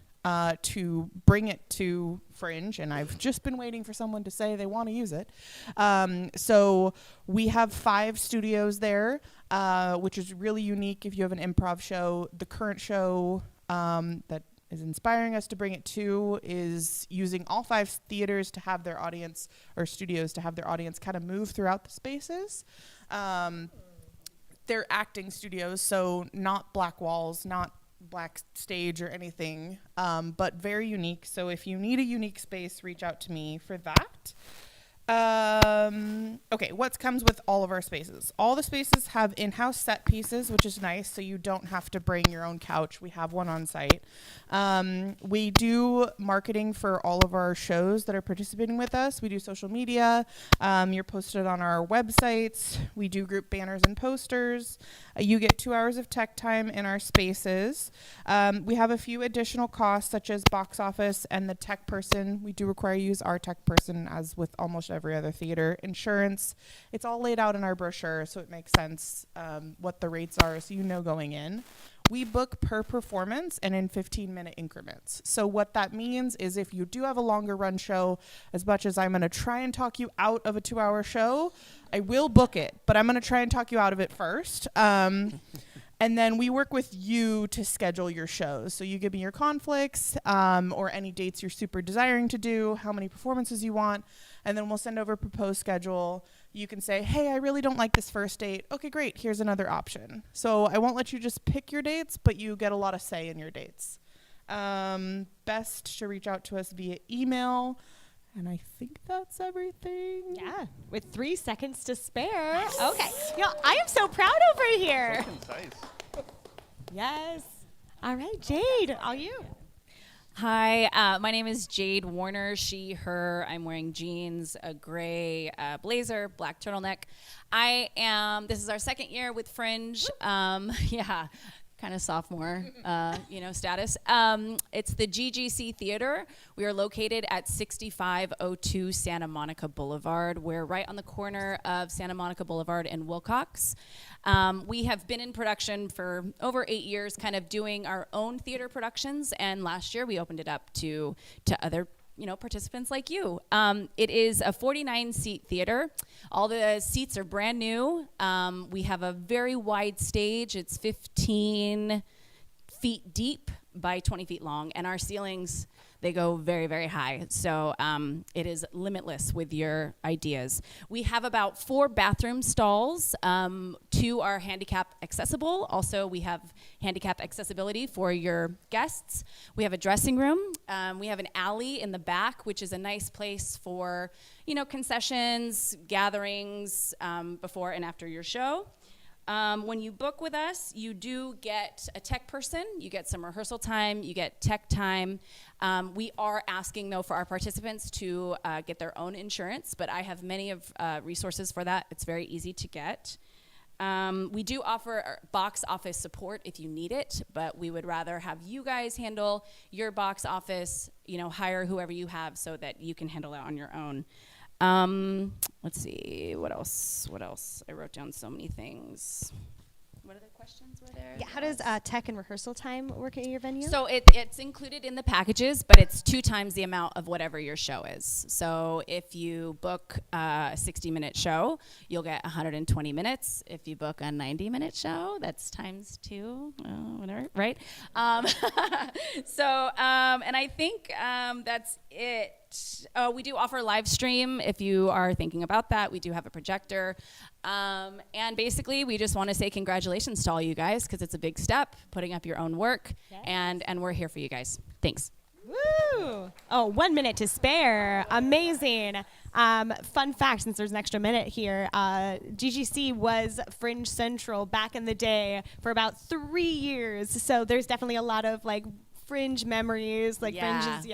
to bring it to Fringe, and I've just been waiting for someone to say they want to use it. So we have 5 studios there, which is really unique if you have an improv show. The current show that is inspiring us to bring it to is using all 5 theaters to have their audience, or studios to have their audience kind of move throughout the spaces. They're acting studios, so not black walls, not black stage or anything, but very unique. So if you need a unique space, reach out to me for that. Okay, what comes with all of our spaces? All the spaces have in-house set pieces, which is nice, so you don't have to bring your own couch. We have one on site. We do marketing for all of our shows that are participating with us. We do social media. You're posted on our websites. We do group banners and posters. You get 2 hours of tech time in our spaces. We have a few additional costs, such as box office and the tech person. We do require you use our tech person, as with almost every other theater. Insurance, it's all laid out in our brochure, so it makes sense what the rates are, so you know going in. We book per performance and in 15-minute increments. So what that means is if you do have a longer run show, as much as I'm going to try and talk you out of a 2-hour show, I will book it, but I'm going to try and talk you out of it first. And then we work with you to schedule your shows. So you give me your conflicts or any dates you're super desiring to do, how many performances you want, and then we'll send over a proposed schedule. You can say, hey, I really don't like this first date. Okay, great, here's another option. So I won't let you just pick your dates, but you get a lot of say in your dates. Best to reach out to us via email. And I think that's everything. Yeah, with 3 seconds to spare. Okay. I am so proud over here. Yes. All right, Jade, all you. Hi, my name is Jade Warner, she, her. I'm wearing jeans, a gray blazer, black turtleneck. This is our 2nd year with Fringe. Yeah, kind of sophomore, status. It's the GGC Theater. We are located at 6502 Santa Monica Boulevard. We're right on the corner of Santa Monica Boulevard and Wilcox. We have been in production for over 8 years, kind of doing our own theater productions, and last year we opened it up to other participants like you. It is a 49-seat theater. All the seats are brand new. We have a very wide stage. It's 15 feet deep by 20 feet long, and our ceilings, they go very, very high. So it is limitless with your ideas. We have about 4 bathroom stalls. 2 are handicap accessible. Also, we have handicap accessibility for your guests. We have a dressing room. We have an alley in the back, which is a nice place for, concessions, gatherings before and after your show. When you book with us, you do get a tech person, you get some rehearsal time, you get tech time. We are asking, though, for our participants to get their own insurance, but I have many of resources for that. It's very easy to get. We do offer box office support if you need it, but we would rather have you guys handle your box office, hire whoever you have so that you can handle it on your own. Let's see, what else? I wrote down so many things. What other questions were there? Yeah, how does tech and rehearsal time work at your venue? So it's included in the packages, but it's 2 times the amount of whatever your show is. So if you book a 60-minute show, you'll get 120 minutes. If you book a 90-minute show, that's times 2, whatever, right? And I think that's it. We do offer live stream if you are thinking about that. We do have a projector. And basically, we just want to say congratulations to all you guys because it's a big step, putting up your own work. Yes. And we're here for you guys. Thanks. Woo! Oh, 1 minute to spare. Amazing. Fun fact, since there's an extra minute here, GGC was Fringe Central back in the day for about 3 years. So there's definitely a lot of Fringe memories, Fringe is,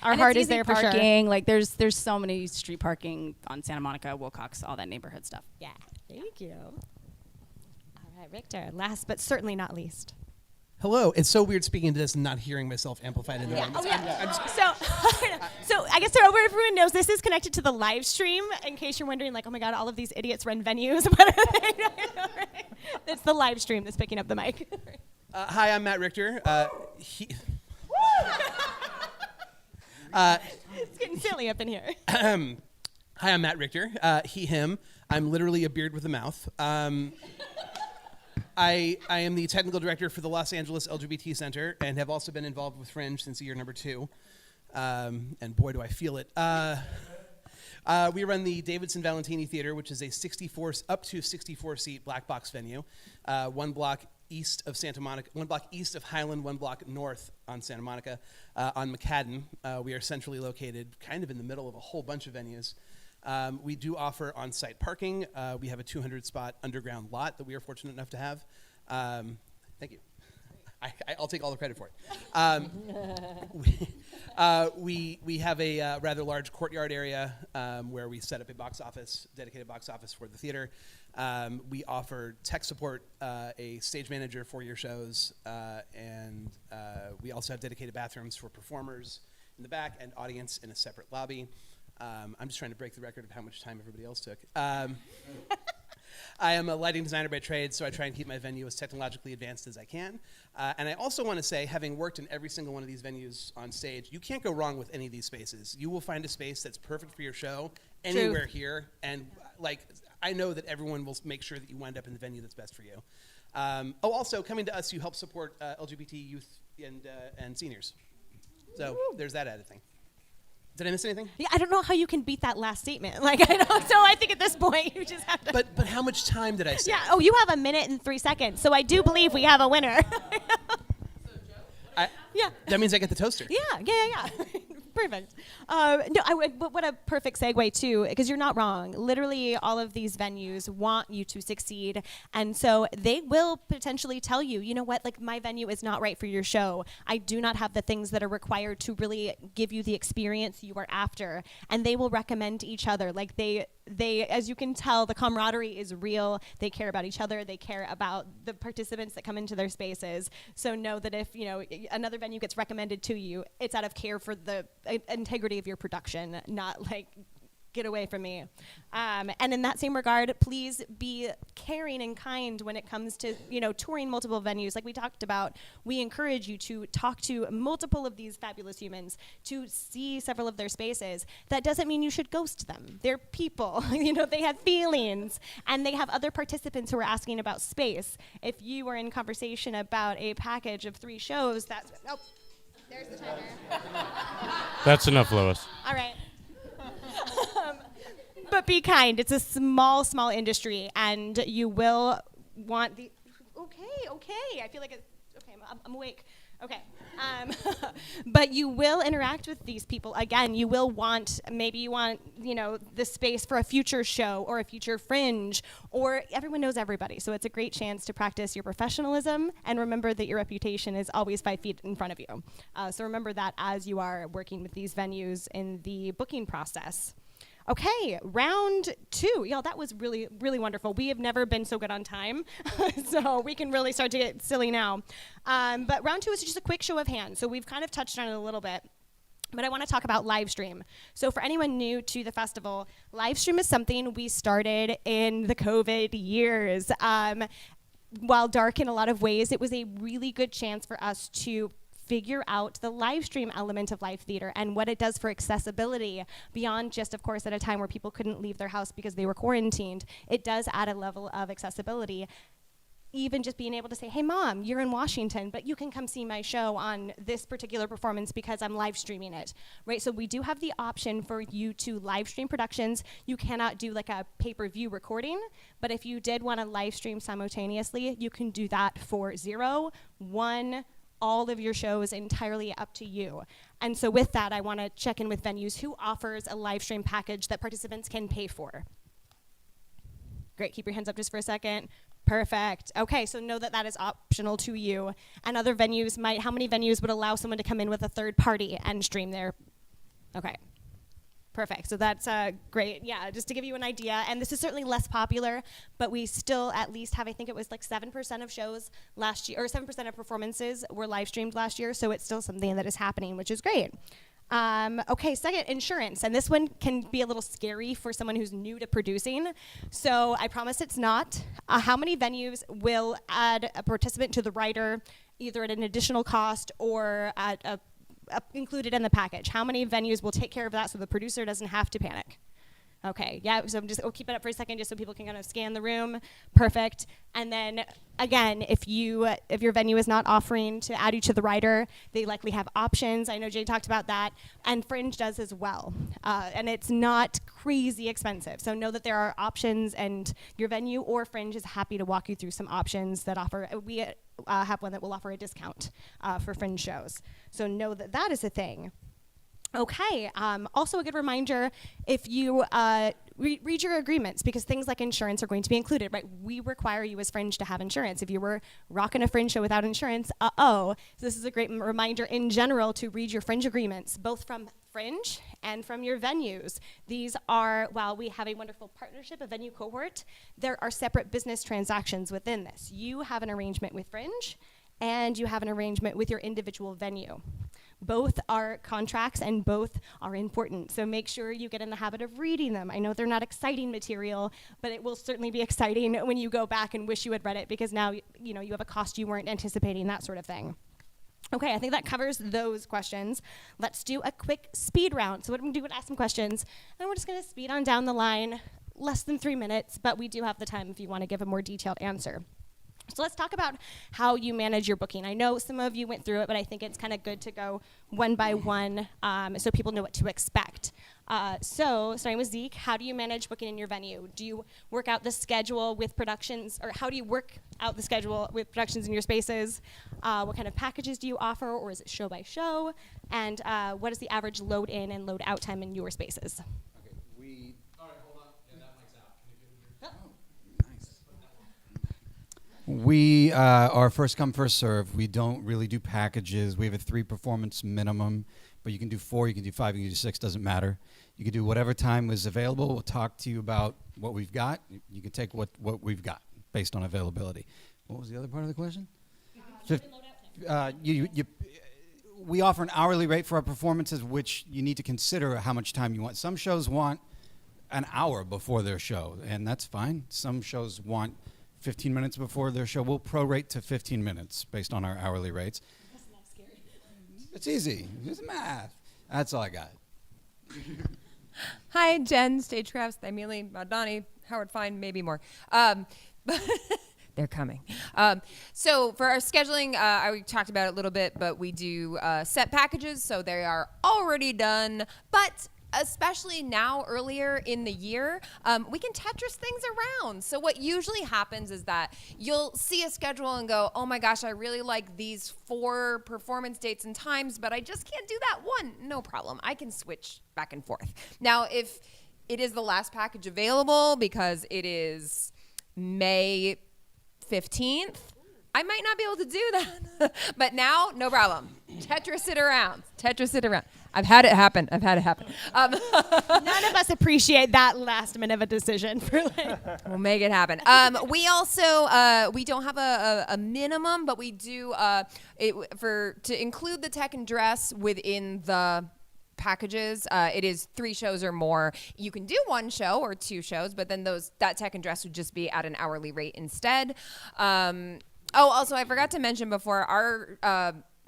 our and heart it's is there for parking. sure. There's so many street parking on Santa Monica, Wilcox, all that neighborhood stuff. Yeah, thank you. All right, Richter, last but certainly not least. Hello. It's so weird speaking to this and not hearing myself amplified in the room. So I guess so everyone knows this is connected to the live stream. In case you're wondering, oh my God, all of these idiots run venues. What are they? It's the live stream that's picking up the mic. Hi, I'm Matt Richter. It's getting silly up in here. Hi, I'm Matt Richter. He, him. I'm literally a beard with a mouth. I am the technical director for the Los Angeles LGBT Center and have also been involved with Fringe since year number 2. And boy, do I feel it. We run the Davidson Valentini Theater, which is a up to 64 seat black box venue, 1 block east of Santa Monica, 1 block east of Highland, 1 block north on Santa Monica, on McCadden. We are centrally located, kind of in the middle of a whole bunch of venues. We do offer on-site parking. We have a 200-spot underground lot that we are fortunate enough to have. Thank you. I'll take all the credit for it. We have a rather large courtyard area where we set up a dedicated box office for the theater. We offer tech support, a stage manager for your shows, and we also have dedicated bathrooms for performers in the back and audience in a separate lobby. I'm just trying to break the record of how much time everybody else took. I am a lighting designer by trade, so I try and keep my venue as technologically advanced as I can. And I also want to say, having worked in every single one of these venues on stage, you can't go wrong with any of these spaces. You will find a space that's perfect for your show anywhere here. And I know that everyone will make sure that you wind up in the venue that's best for you. Also, coming to us, you help support LGBT youth and seniors. So there's that added thing. Did I miss anything? Yeah, I don't know how you can beat that last statement. So I think at this point you just have to. But how much time did I say? Yeah. Oh, you have 1 minute and 3 seconds. So I do believe we have a winner. Yeah. That means I get the toaster. Yeah. Perfect. But what a perfect segue too, because you're not wrong. Literally, all of these venues want you to succeed, and so they will potentially tell you, you know what, my venue is not right for your show. I do not have the things that are required to really give you the experience you are after, and they will recommend each other. They, as you can tell, the camaraderie is real. They care about each other. They care about the participants that come into their spaces. So know that if another venue gets recommended to you, it's out of care for the integrity of your production, not get away from me. And in that same regard, please be caring and kind when it comes to, touring multiple venues. Like we talked about, we encourage you to talk to multiple of these fabulous humans, to see several of their spaces. That doesn't mean you should ghost them. They're people, they have feelings, and they have other participants who are asking about space. If you are in conversation about a package of 3 shows, there's the timer. That's enough, Lois. All right. But be kind. It's a small industry, and you will want the. Okay. I feel like I'm awake. Okay. But you will interact with these people. Again, you will want, maybe you want, the space for a future show or a future Fringe, or everyone knows everybody. So it's a great chance to practice your professionalism and remember that your reputation is always 5 feet in front of you. So remember that as you are working with these venues in the booking process. Okay, round 2. Y'all, that was really, really wonderful. We have never been so good on time, so we can really start to get silly now. But round 2 is just a quick show of hands. So we've kind of touched on it a little bit. But I want to talk about live stream. So for anyone new to the festival, live stream is something we started in the COVID years. While dark in a lot of ways, it was a really good chance for us to figure out the live stream element of live theater and what it does for accessibility beyond just, of course, at a time where people couldn't leave their house because they were quarantined. It does add a level of accessibility. Even just being able to say, hey, Mom, you're in Washington, but you can come see my show on this particular performance because I'm live streaming it, right? So we do have the option for you to live stream productions. You cannot do like a pay-per-view recording, but if you did want to live stream simultaneously, you can do that for 0, 1, all of your shows, entirely up to you. And so with that, I want to check in with venues. Who offers a live stream package that participants can pay for? Great, keep your hands up just for a second. Perfect. Okay, so know that that is optional to you. And other venues might, how many venues would allow someone to come in with a third party and stream their, okay. Perfect, so that's great. Yeah, just to give you an idea, and this is certainly less popular, but we still at least have, I think it was like 7% of shows last year, or 7% of performances were live streamed last year, so it's still something that is happening, which is great. Okay, second, insurance, and this one can be a little scary for someone who's new to producing, so I promise it's not. How many venues will add a participant to the rider, either at an additional cost or at a included in the package? How many venues will take care of that so the producer doesn't have to panic? Okay, yeah, so I'll keep it up for a second just so people can kind of scan the room. Perfect. And then again, if your venue is not offering to add you to the rider, they likely have options. I know Jay talked about that, and Fringe does as well. And it's not crazy expensive. So know that there are options, and your venue or Fringe is happy to walk you through some options that offer, we have one that will offer a discount for Fringe shows. So know that that is a thing. Okay, also a good reminder, if you read your agreements, because things like insurance are going to be included, right? We require you as Fringe to have insurance. If you were rocking a Fringe show without insurance, So this is a great reminder in general to read your Fringe agreements, both from Fringe and from your venues. These are, while we have a wonderful partnership, a venue cohort, there are separate business transactions within this. You have an arrangement with Fringe, and you have an arrangement with your individual venue. Both are contracts and both are important. So make sure you get in the habit of reading them. I know they're not exciting material, but it will certainly be exciting when you go back and wish you had read it, because now you have a cost you weren't anticipating, that sort of thing. Okay, I think that covers those questions. Let's do a quick speed round. So what I'm gonna do is ask some questions, and we're just gonna speed on down the line, less than 3 minutes, but we do have the time if you wanna give a more detailed answer. So let's talk about how you manage your booking. I know some of you went through it, but I think it's kind of good to go one by one so people know what to expect. So starting with Zeke, how do you manage booking in your venue? Do you work out the schedule with productions, or how do you work out the schedule with productions in your spaces? What kind of packages do you offer, or is it show by show? And what is the average load in and load out time in your spaces? We are first come, first serve. We don't really do packages. We have a 3 performance minimum, but you can do 4, you can do 5, you can do 6, doesn't matter. You can do whatever time is available. We'll talk to you about what we've got. You can take what we've got based on availability. What was the other part of the question? We offer an hourly rate for our performances, which you need to consider how much time you want. Some shows want an hour before their show, and that's fine. Some shows want 15 minutes before their show. We'll prorate to 15 minutes based on our hourly rates. That's not scary. It's easy. It's math. That's all I got. Hi, Jen, Stagecrafts, Emily, Donnie, Howard Fine, maybe more. They're coming. So for our scheduling, I talked about it a little bit, but we do set packages, so they are already done. But especially now, earlier in the year, we can Tetris things around. So what usually happens is that you'll see a schedule and go, oh my gosh, I really like these 4 performance dates and times, but I just can't do that one. No problem. I can switch back and forth. Now, if it is the last package available because it is May 15th, I might not be able to do that. But now, no problem. Tetris it around. Tetris it around. I've had it happen. None of us appreciate that last minute of a decision. We'll make it happen. We also, we don't have a minimum, but we do, to include the tech and dress within the packages, it is 3 shows or more. You can do 1 show or 2 shows, but then that tech and dress would just be at an hourly rate instead. Also, I forgot to mention before,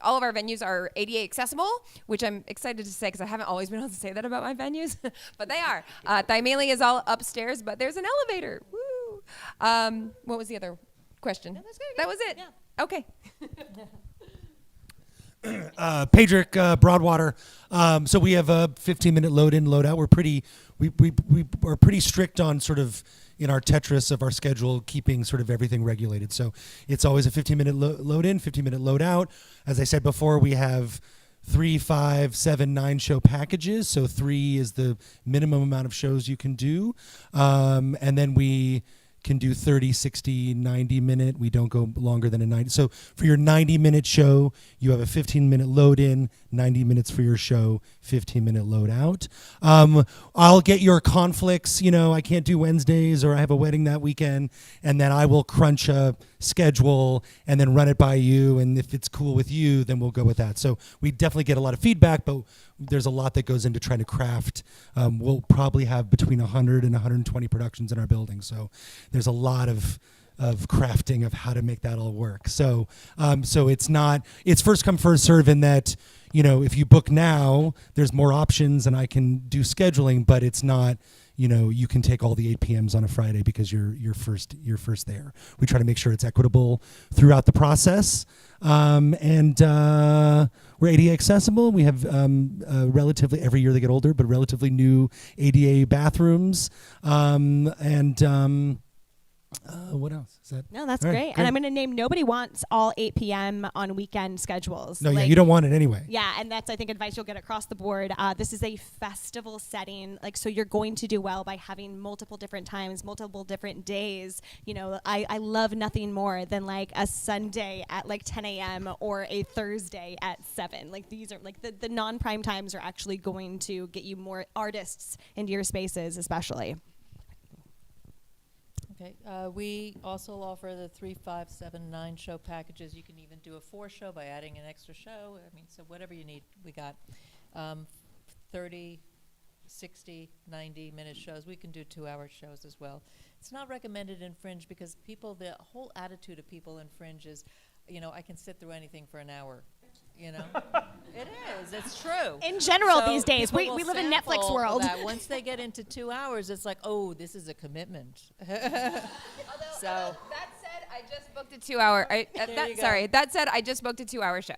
all of our venues are ADA accessible, which I'm excited to say because I haven't always been able to say that about my venues, but they are. Thymele is all upstairs, but there's an elevator. Woo! What was the other question? No, that was it. Yeah. Okay. Pedrick Broadwater. So we have a 15-minute load in, load out. We are pretty strict on sort of in our Tetris of our schedule, keeping sort of everything regulated. So it's always a 15-minute load in, 15-minute load out. As I said before, we have 3, 5, 7, 9 show packages. So 3 is the minimum amount of shows you can do. And then we can do 30, 60, 90 minute. We don't go longer than a 90. So for your 90-minute show, you have a 15-minute load in, 90 minutes for your show, 15-minute load out. I'll get your conflicts. I can't do Wednesdays or I have a wedding that weekend, and then I will crunch a schedule and then run it by you. And if it's cool with you, then we'll go with that. So we definitely get a lot of feedback, but there's a lot that goes into trying to craft. We'll probably have between 100 and 120 productions in our building. So there's a lot of crafting of how to make that all work. So it's first come, first serve in that, if you book now, there's more options and I can do scheduling, but it's not, you can take all the 8 p.m.s on a Friday because you're first there. We try to make sure it's equitable throughout the process. And we're ADA accessible. We have relatively, every year they get older, but relatively new ADA bathrooms. What else? Is that? No, that's all right, great. And I'm going to name nobody wants all 8 p.m. on weekend schedules. No, you don't want it anyway. Yeah, and that's, I think, advice you'll get across the board. This is a festival setting. So you're going to do well by having multiple different times, multiple different days. I love nothing more than a Sunday at 10 a.m. or a Thursday at 7. These are the non-prime times are actually going to get you more artists into your spaces, especially. Okay. We also offer the 3, 5, 7, 9 show packages. You can even do a 4 show by adding an extra show. So whatever you need, we got 30, 60, 90-minute shows. We can do 2-hour shows as well. It's not recommended in Fringe because the whole attitude of people in Fringe is, I can sit through anything for an hour. It is. It's true. In general, So these days, we people will live in Netflix sample world. that. Once they get into 2 hours, it's like, oh, this is a commitment. That said, I just booked a 2-hour. That said, I just booked a 2-hour show.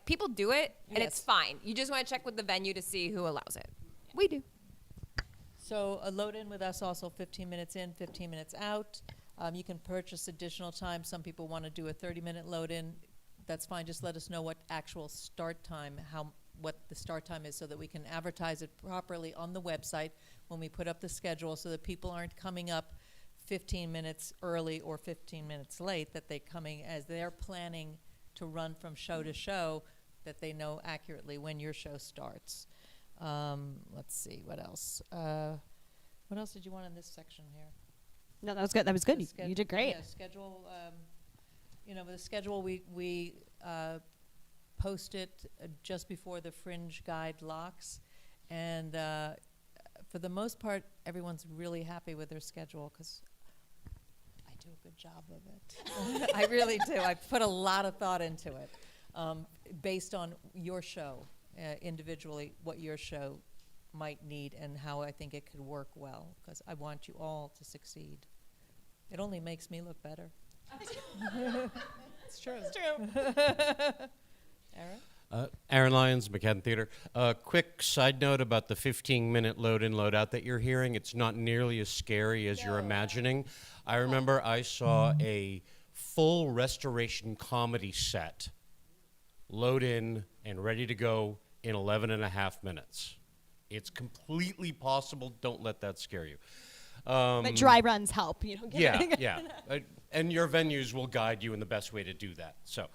People do it, and it's fine. You just want to check with the venue to see who allows it. We do. So a load in with us also 15 minutes in, 15 minutes out. You can purchase additional time. Some people want to do a 30-minute load in. That's fine. Just let us know what actual start time, what the start time is so that we can advertise it properly on the website when we put up the schedule so that people aren't coming up 15 minutes early or 15 minutes late, that they're coming as they're planning to run from show to show, that they know accurately when your show starts. Let's see, what else? What else did you want in this section here? No, that was good. That was good. You did great. Yeah, schedule. The schedule we post it just before the Fringe guide locks, and for the most part, everyone's really happy with their schedule because I do a good job of it. I really do. I put a lot of thought into it, based on your show, individually, what your show might need and how I think it could work well, because I want you all to succeed. It only makes me look better. It's true. It's true. Aaron? Aaron Lyons, McCadden Theater. Quick side note about the 15-minute load-in, load-out that you're hearing. It's not nearly as scary as you're imagining. I remember I saw a full restoration comedy set load in and ready to go in 11 and a half minutes. It's completely possible. Don't let that scare you. But dry runs help. You know. Yeah. And your venues will guide you in the best way to do that. So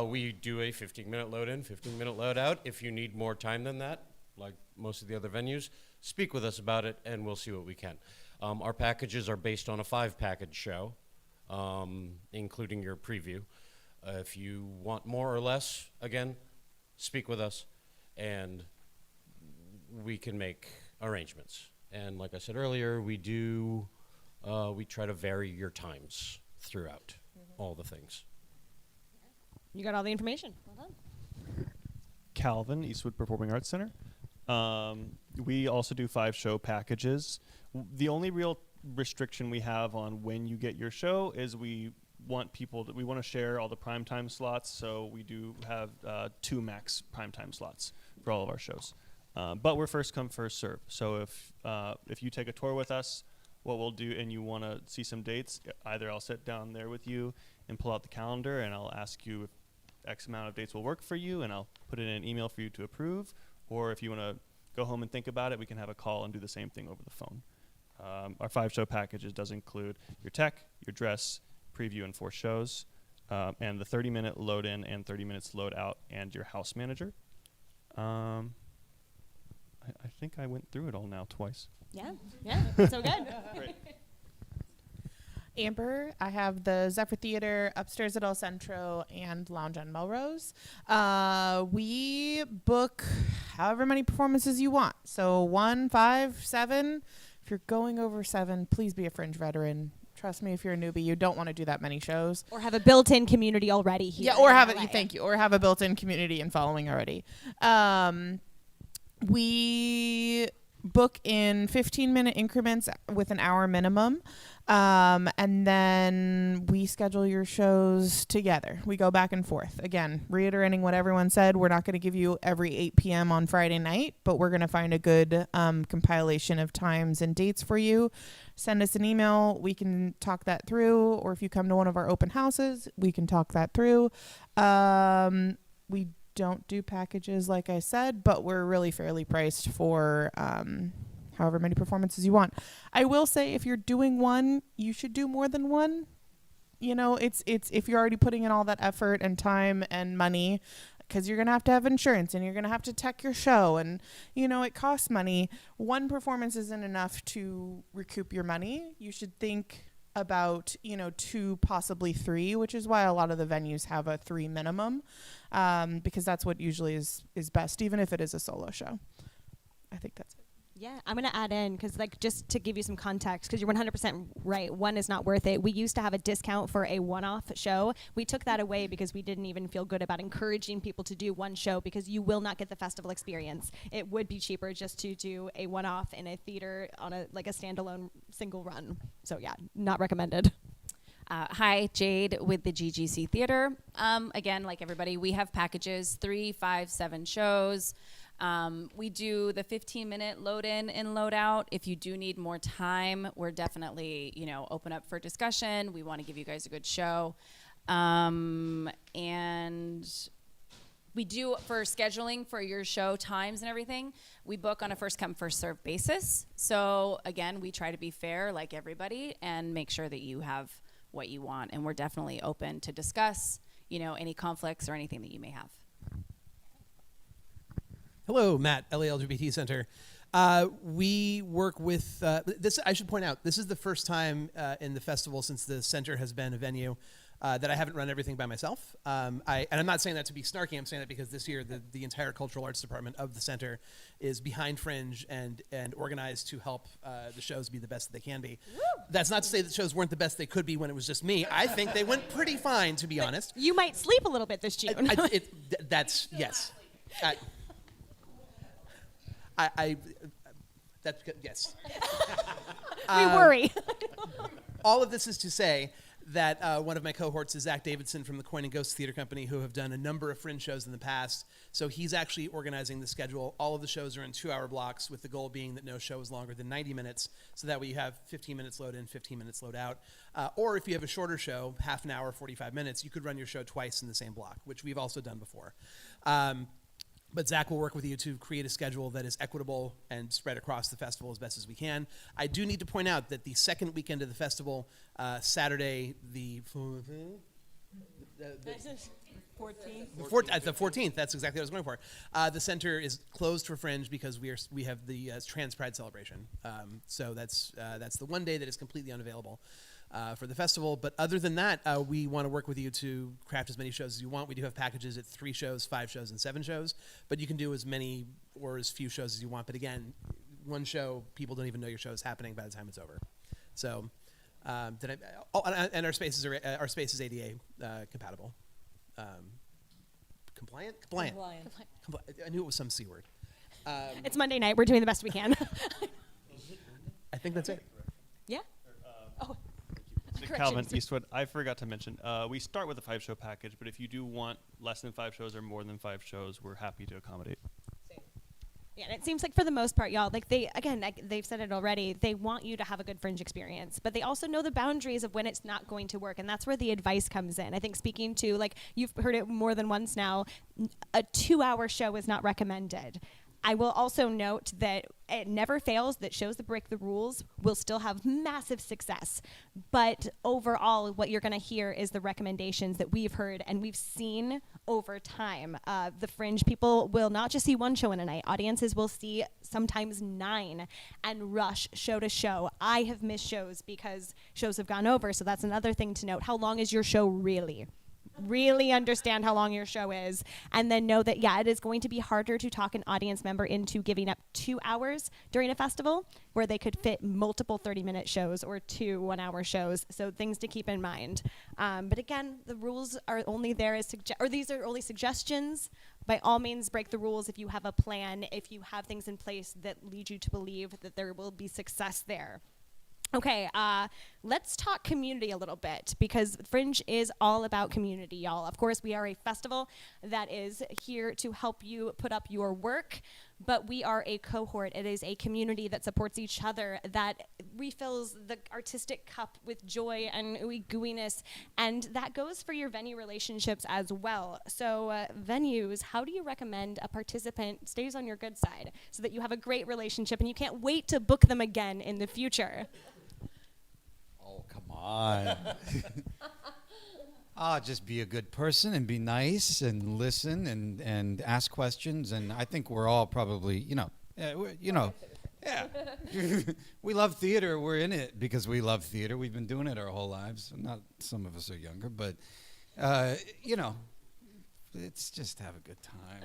we do a 15-minute load-in, 15-minute load-out. If you need more time than that, like most of the other venues, speak with us about it, and we'll see what we can. Our packages are based on a 5-package show, including your preview. If you want more or less, again, speak with us, and we can make arrangements. And like I said earlier, we try to vary your times throughout all the things. You got all the information. Well done. Calvin, Eastwood Performing Arts Center. We also do 5-show packages. The only real restriction we have on when you get your show is we want to share all the primetime slots, so we do have 2 max primetime slots for all of our shows. But we're first come, first serve. So if you take a tour with us, what we'll do, and you want to see some dates, either I'll sit down there with you and pull out the calendar, and I'll ask you if X amount of dates will work for you, and I'll put it in an email for you to approve. Or if you want to go home and think about it, we can have a call and do the same thing over the phone. Our 5-show packages does include your tech, your dress, preview, and 4 shows, and the 30-minute load-in and 30 minutes load-out, and your house manager. I think I went through it all now twice. Yeah, so good. Great. Amber, I have the Zephyr Theater upstairs at El Centro and Lounge on Melrose. We book however many performances you want. So 1, 5, 7. If you're going over 7, please be a Fringe veteran. Trust me, if you're a newbie, you don't want to do that many shows. Or have a built-in community already here. Yeah, or have it. Thank you. Or have a built-in community and following already. We book in 15-minute increments with an hour minimum. And then we schedule your shows together. We go back and forth. Again, reiterating what everyone said, we're not going to give you every 8 p.m. on Friday night, but we're going to find a good compilation of times and dates for you. Send us an email. We can talk that through. Or if you come to one of our open houses, we can talk that through. We don't do packages, like I said, but we're really fairly priced for however many performances you want. I will say, if you're doing one, you should do more than one. You know, it's if you're already putting in all that effort and time and money, because you're going to have insurance and you're going to have to tech your show, and, you know, it costs money. One performance isn't enough to recoup your money. You should think about, 2, possibly 3, which is why a lot of the venues have a 3 minimum, because that's what usually is best, even if it is a solo show. I think that's it. Yeah, I'm going to add in, because just to give you some context, because you're 100% right, 1 is not worth it. We used to have a discount for a one-off show. We took that away because we didn't even feel good about encouraging people to do one show, because you will not get the festival experience. It would be cheaper just to do a one-off in a theater on a standalone single run. So yeah, not recommended. Hi, Jade with the GGC Theater. Again, like everybody, we have packages, 3, 5, 7 shows. We do the 15-minute load-in and load-out. If you do need more time, we're definitely, open up for discussion. We want to give you guys a good show. And we do, for scheduling for your show times and everything, we book on a first-come, first-served basis. So, again, we try to be fair like everybody and make sure that you have what you want. And we're definitely open to discuss, any conflicts or anything that you may have. Hello, Matt, LA LGBT Center. We work with this. I should point out, this is the first time in the festival since the center has been a venue that I haven't run everything by myself. And I'm not saying that to be snarky. I'm saying that because this year the entire cultural arts department of the center is behind Fringe and organized to help the shows be the best that they can be. Woo! That's not to say that shows weren't the best they could be when it was just me. I think they went pretty fine, to be honest. You might sleep a little bit this June. That's yes. That's yes. We worry. All of this is to say that one of my cohorts is Zach Davidson from the Coin and Ghost Theater Company, who have done a number of Fringe shows in the past. So he's actually organizing the schedule. All of the shows are in 2-hour blocks, with the goal being that no show is longer than 90 minutes, so that way you have 15 minutes load in, 15 minutes load out. Or if you have a shorter show, half an hour, 45 minutes, you could run your show twice in the same block, which we've also done before. But Zach will work with you to create a schedule that is equitable and spread across the festival as best as we can. I do need to point out that the second weekend of the festival, Saturday, the 14th, that's exactly what I was going for. The center is closed for Fringe because we have the Trans Pride celebration. So that's the one day that is completely unavailable for the festival. But other than that, we want to work with you to craft as many shows as you want. We do have packages at 3 shows, 5 shows, and 7 shows. But you can do as many or as few shows as you want. But again, one show, people don't even know your show is happening by the time it's over. So, and our space is ADA compatible. Compliant? Compliant. I knew it was some C word. It's Monday night. We're doing the best we can. I think that's it. Yeah. Oh. Calvin Eastwood, I forgot to mention, we start with a 5-show package, but if you do want less than 5 shows or more than 5 shows, we're happy to accommodate. Yeah, and it seems like for the most part, y'all, like they've said it already, they want you to have a good Fringe experience, but they also know the boundaries of when it's not going to work, and that's where the advice comes in. I think speaking to, like, you've heard it more than once now, a 2-hour show is not recommended. I will also note that it never fails that shows that break the rules will still have massive success. But overall, what you're going to hear is the recommendations that we've heard and we've seen over time. The Fringe people will not just see one show in a night. Audiences will see sometimes 9 and rush show to show. I have missed shows because shows have gone over. So that's another thing to note. How long is your show really? Really understand how long your show is, and then know that, yeah, it is going to be harder to talk an audience member into giving up 2 hours during a festival where they could fit multiple 30-minute shows or 2 one-hour shows. So things to keep in mind. But again, the rules are only there as these are only suggestions. By all means, break the rules if you have a plan, if you have things in place that lead you to believe that there will be success there. Okay, let's talk community a little bit, because Fringe is all about community, y'all. Of course, we are a festival that is here to help you put up your work, but we are a cohort. It is a community that supports each other, that refills the artistic cup with joy and ooey gooiness, and that goes for your venue relationships as well. So venues, how do you recommend a participant stays on your good side so that you have a great relationship and you can't wait to book them again in the future? Oh, come on. Just be a good person and be nice and listen and ask questions. And I think we're all probably, yeah. We love theater. We're in it because we love theater. We've been doing it our whole lives. Not some of us are younger, but, let's just have a good time.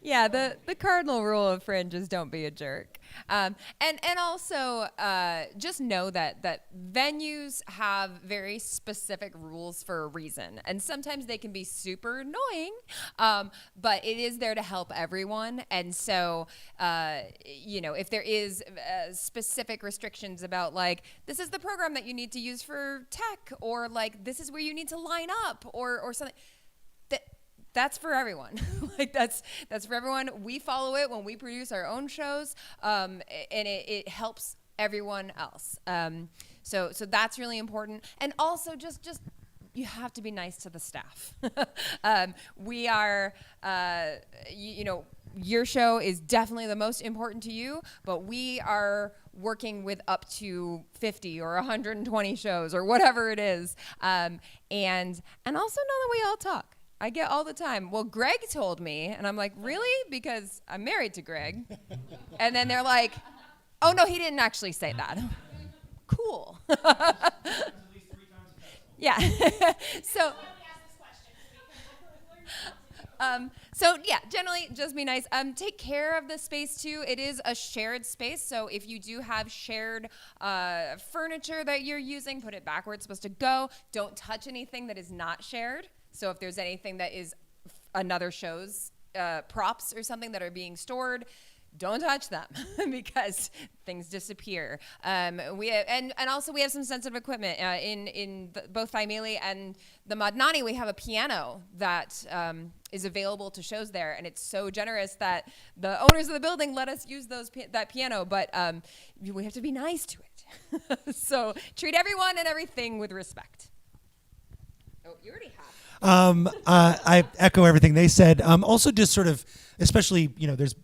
Yeah, the cardinal rule of Fringe is don't be a jerk. And also just know that venues have very specific rules for a reason. And sometimes they can be super annoying, but it is there to help everyone. And so, if there is specific restrictions about, like, this is the program that you need to use for tech, or, like, this is where you need to line up, or something, that's for everyone. Like, that's for everyone. We follow it when we produce our own shows, and it helps everyone else. So that's really important. And also just you have to be nice to the staff. We are, your show is definitely the most important to you, but we are working with up to 50 or 120 shows or whatever it is. And also know that we all talk. I get all the time, well, Greg told me, and I'm like, really? Because I'm married to Greg. And then they're like, oh, no, he didn't actually say that. Cool. Yeah. so. So yeah, generally just be nice. Take care of the space too. It is a shared space, so if you do have shared furniture that you're using, put it back where it's supposed to go. Don't touch anything that is not shared. So if there's anything that is another show's props or something that are being stored, don't touch them because things disappear. We have, and also we have some sensitive equipment in both Faimili and the Madnani. We have a piano that is available to shows there, and it's so generous that the owners of the building let us use that piano. But we have to be nice to it. So treat everyone and everything with respect. Oh, you already have. I echo everything they said. Also, just sort of, especially, there's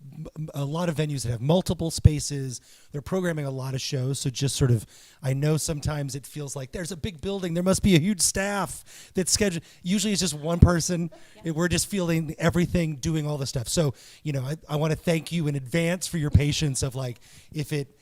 a lot of venues that have multiple spaces. They're programming a lot of shows. So just sort of, I know sometimes it feels like there's a big building. There must be a huge staff that's scheduled. Usually it's just one person. We're just fielding everything, doing all the stuff. So, I want to thank you in advance for your patience of like, if it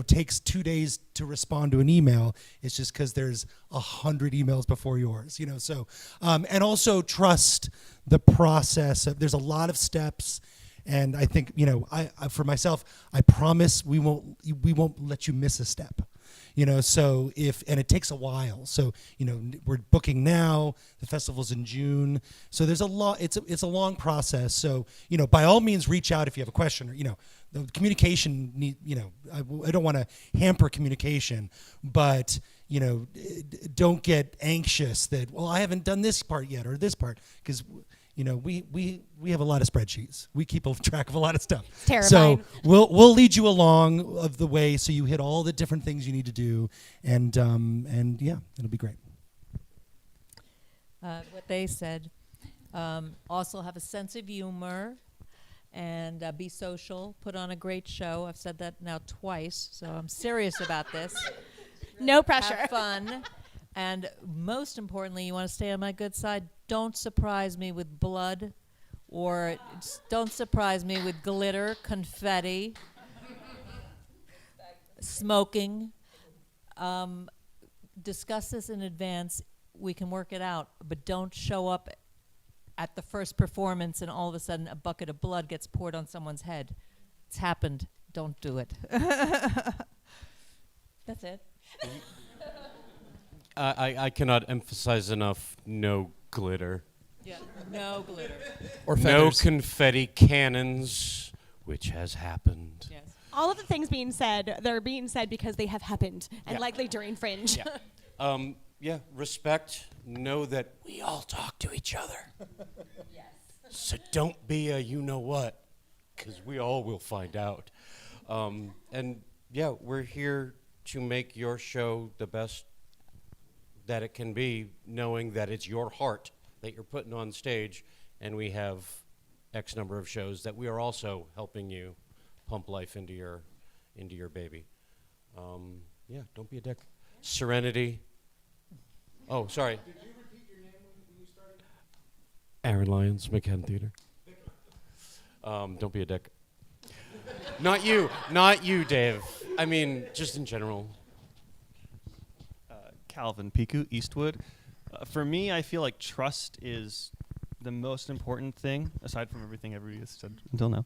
takes 2 days to respond to an email, it's just because there's 100 emails before yours, so, and also trust the process. There's a lot of steps, and I think, I for myself, I promise we won't let you miss a step, so and it takes a while. So, we're booking now, the festival's in June. So there's a lot, it's a long process. So, by all means reach out if you have a question or, the communication I don't want to hamper communication, but, don't get anxious that, well, I haven't done this part yet or this part, because we have a lot of spreadsheets. We keep track of a lot of stuff. It's terrifying. So we'll lead you along of the way so you hit all the different things you need to do, and yeah, it'll be great. What they said. Also have a sense of humor and be social. Put on a great show. I've said that now twice, so I'm serious about this. No pressure. Have fun. And most importantly, you want to stay on my good side. Don't surprise me with blood, or don't surprise me with glitter, confetti, smoking. Discuss this in advance. We can work it out, but don't show up at the first performance and all of a sudden a bucket of blood gets poured on someone's head. It's happened. Don't do it. That's it. I cannot emphasize enough, no glitter. Yeah, no glitter. Or No feathers. confetti cannons, which has happened. Yes. All of the things being said, they're being said because they have happened, and Yeah. likely during Fringe. Yeah, respect. Know that we all talk to each other. Yes. So don't be a you-know-what, because we all will find out. And yeah, we're here to make your show the best that it can be, knowing that it's your heart that you're putting on stage, and we have X number of shows that we are also helping you pump life into your baby. Yeah, don't be a dick. Serenity. Oh, sorry. Did you repeat your name when you started? Aaron Lyons, McCann Theater. Don't be a dick. Not you, Dave. I mean, just in general. Calvin Piku, Eastwood. For me, I feel like trust is the most important thing, aside from everything everybody has said until now.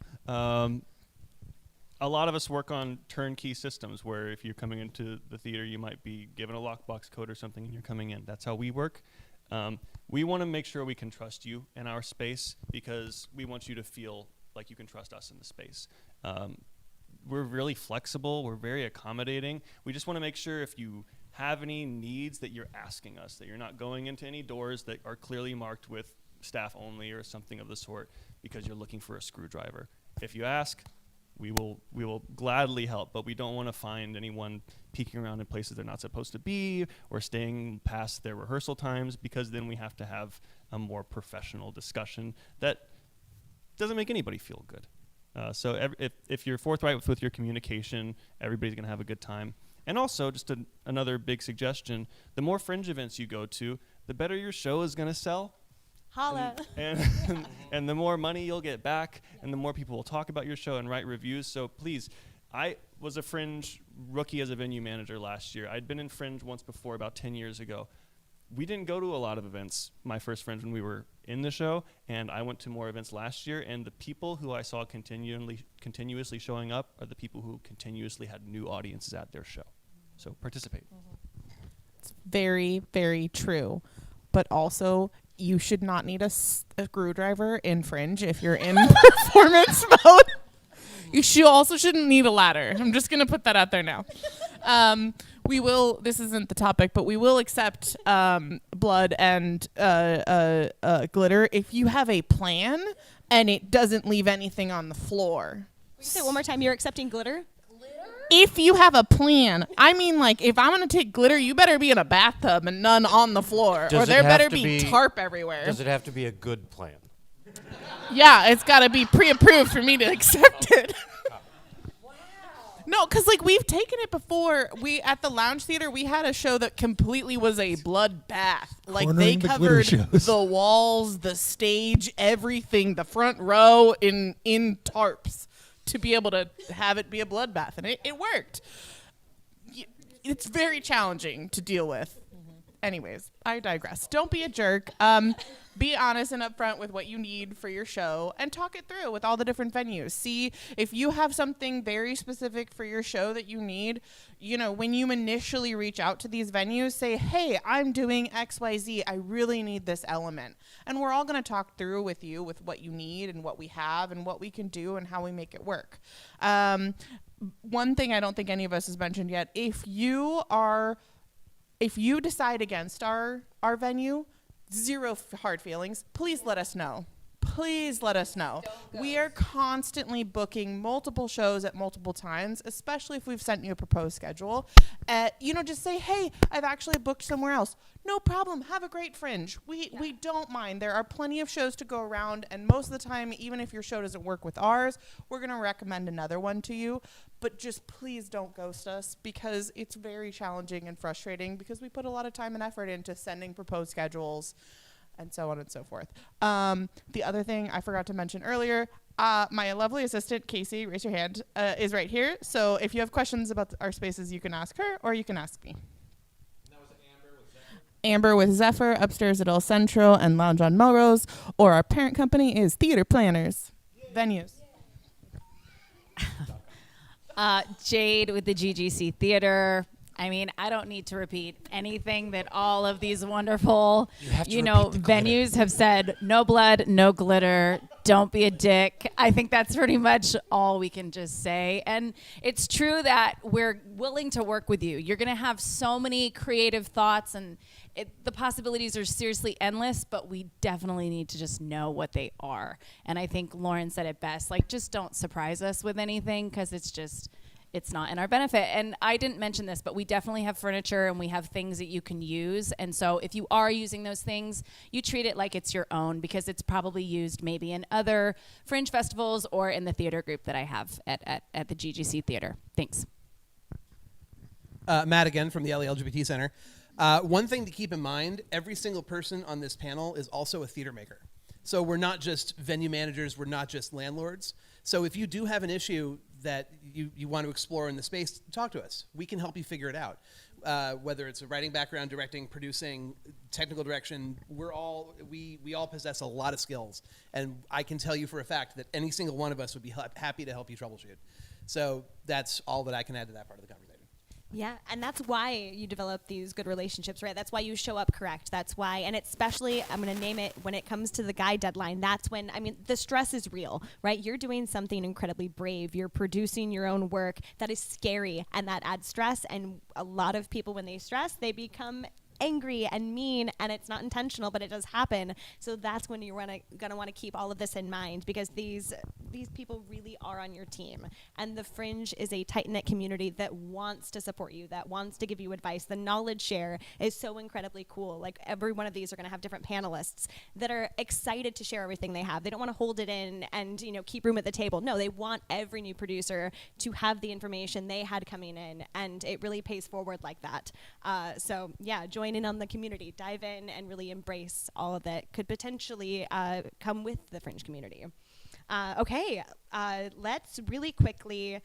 A lot of us work on turnkey systems where if you're coming into the theater, you might be given a lockbox code or something and you're coming in. That's how we work. We want to make sure we can trust you in our space because we want you to feel like you can trust us in the space. We're really flexible. We're very accommodating. We just want to make sure if you have any needs that you're asking us, that you're not going into any doors that are clearly marked with staff only or something of the sort because you're looking for a screwdriver. If you ask, we will gladly help, but we don't want to find anyone peeking around in places they're not supposed to be or staying past their rehearsal times, because then we have to have a more professional discussion that doesn't make anybody feel good. So if you're forthright with your communication, everybody's going to have a good time. And also, just another big suggestion, the more Fringe events you go to, the better your show is going to sell. Holla. And the more money you'll get back, and the more people will talk about your show and write reviews. So please, I was a Fringe rookie as a venue manager last year. I'd been in Fringe once before, about 10 years ago. we didn't go to a lot of events my first Fringe when we were in the show, and I went to more events last year, and the people who I saw continuously showing up are the people who continuously had new audiences at their show. So participate. It's very, very true. But also, you should not need a screwdriver in Fringe if you're in performance mode. You also shouldn't need a ladder. I'm just going to put that out there now. We will, this isn't the topic, but we will accept blood and glitter if you have a plan and it doesn't leave anything on the floor. Will you say it one more time? You're accepting glitter? If you have a plan, I mean, like, if I'm going to take glitter, you better be in a bathtub and none on the floor. Does or there it have better to be tarp everywhere. Does it have to be a good plan? Yeah, it's got to be pre-approved for me to accept it. No, because, like, we've taken it before. At the Lounge Theater, we had a show that completely was a blood bath. Like, they Cornering the covered glitter shows. the walls, the stage, everything, the front row in tarps to be able to have it be a bloodbath. And it worked. It's very challenging to deal with. Anyways, I digress. Don't be a jerk. Be honest and upfront with what you need for your show and talk it through with all the different venues. See if you have something very specific for your show that you need. You know, when you initially reach out to these venues, say, hey, I'm doing XYZ. I really need this element. And we're all going to talk through with you with what you need and what we have and what we can do and how we make it work. One thing I don't think any of us has mentioned yet, if you decide against our venue, zero hard feelings, please let us know. Please let us know. We are constantly booking multiple shows at multiple times, especially if we've sent you a proposed schedule. Just say, hey, I've actually booked somewhere else. No problem. Have a great Fringe. We don't mind. There are plenty of shows to go around, and most of the time, even if your show doesn't work with ours, we're going to recommend another one to you. But just please don't ghost us, because it's very challenging and frustrating because we put a lot of time and effort into sending proposed schedules and so on and so forth. The other thing I forgot to mention earlier, my lovely assistant, Casey, raise your hand, is right here. So if you have questions about our spaces, you can ask her or you can ask me. That was Amber with Zephyr upstairs at El Centro and Lounge on Melrose, or our parent company is Theater Planners. Venues. Jade with the GGC Theater. I mean, I don't need to repeat anything that all of these wonderful, venues have said. No blood, no glitter. Don't be a dick. I think that's pretty much all we can just say. And it's true that we're willing to work with you. You're going to have so many creative thoughts, and the possibilities are seriously endless, but we definitely need to just know what they are. And I think Lauren said it best. Like, just don't surprise us with anything, because it's not in our benefit. And I didn't mention this, but we definitely have furniture and we have things that you can use. And so if you are using those things, you treat it like it's your own, because it's probably used maybe in other Fringe festivals or in the theater group that I have at the GGC Theater. Thanks. Matt again from the LA LGBT Center. One thing to keep in mind, every single person on this panel is also a theater maker. So we're not just venue managers, we're not just landlords. So if you do have an issue that you want to explore in the space, talk to us. We can help you figure it out. Whether it's a writing background, directing, producing, technical direction, we all possess a lot of skills. And I can tell you for a fact that any single one of us would be happy to help you troubleshoot. So that's all that I can add to that part of the conversation. Yeah, and that's why you develop these good relationships, right? That's why you show up correct. That's why, and especially, I'm going to name it, when it comes to the guide deadline, that's when, the stress is real, right? You're doing something incredibly brave. You're producing your own work that is scary, and that adds stress. And a lot of people, when they stress, they become angry and mean, and it's not intentional, but it does happen. So that's when you're gonna want to keep all of this in mind, because these people really are on your team. And the Fringe is a tight-knit community that wants to support you, that wants to give you advice. The knowledge share is so incredibly cool. Like, every one of these are going to have different panelists that are excited to share everything they have. They don't want to hold it in and keep room at the table. No, they want every new producer to have the information they had coming in, and it really pays forward like that. So yeah, join in on the community, dive in, and really embrace all of that could potentially come with the Fringe community. Okay, let's really quickly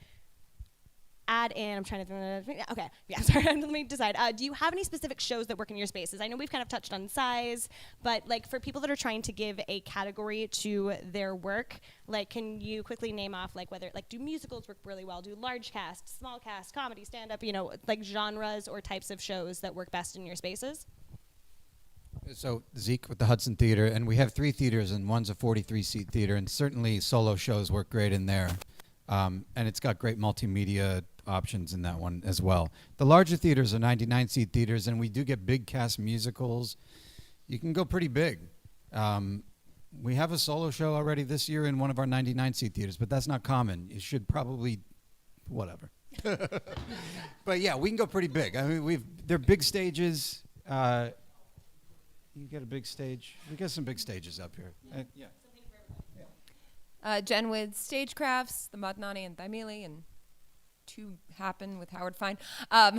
add in, I'm trying to, okay, yeah, sorry, let me decide. Do you have any specific shows that work in your spaces? I know we've kind of touched on size, but like for people that are trying to give a category to their work, like can you quickly name off like whether, like do musicals work really well? Do large cast, small cast, comedy, stand-up, you know, like genres or types of shows that work best in your spaces? So Zeke with the Hudson Theater, and we have 3 theaters, and one's a 43-seat theater, and certainly solo shows work great in there. And it's got great multimedia options in that one as well. The larger theaters are 99-seat theaters, and we do get big cast musicals. You can go pretty big. We have a solo show already this year in one of our 99-seat theaters, but that's not common. You should probably, whatever. But yeah, we can go pretty big. I mean, they're big stages. You get a big stage. We got some big stages up here. Jen with Stagecrafts, the Madnani and Thaimili, and Two Happen with Howard Fine.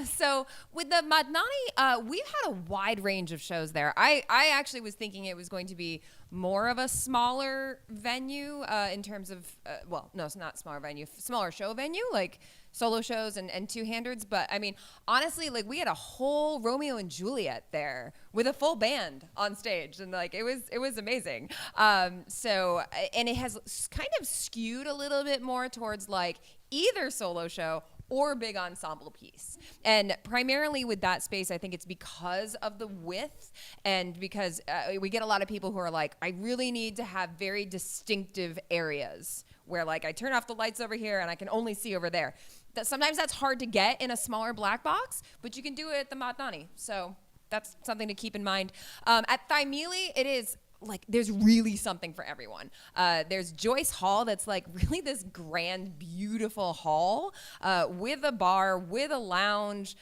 So with the Madnani, we've had a wide range of shows there. I actually was thinking it was going to be more of a smaller venue in terms of, well, no, it's not smaller venue, smaller show venue, like solo shows and two-handers. But I mean, honestly, like we had a whole Romeo and Juliet there with a full band on stage, and like it was amazing. So, and it has kind of skewed a little bit more towards like either solo show or big ensemble piece. And primarily with that space, I think it's because of the width and because we get a lot of people who are like, I really need to have very distinctive areas where like I turn off the lights over here and I can only see over there. Sometimes that's hard to get in a smaller black box, but you can do it at the Madnani. So that's something to keep in mind. At Thaimili, it is like there's really something for everyone. There's Joyce Hall that's like really this grand, beautiful hall with a bar, with a lounge,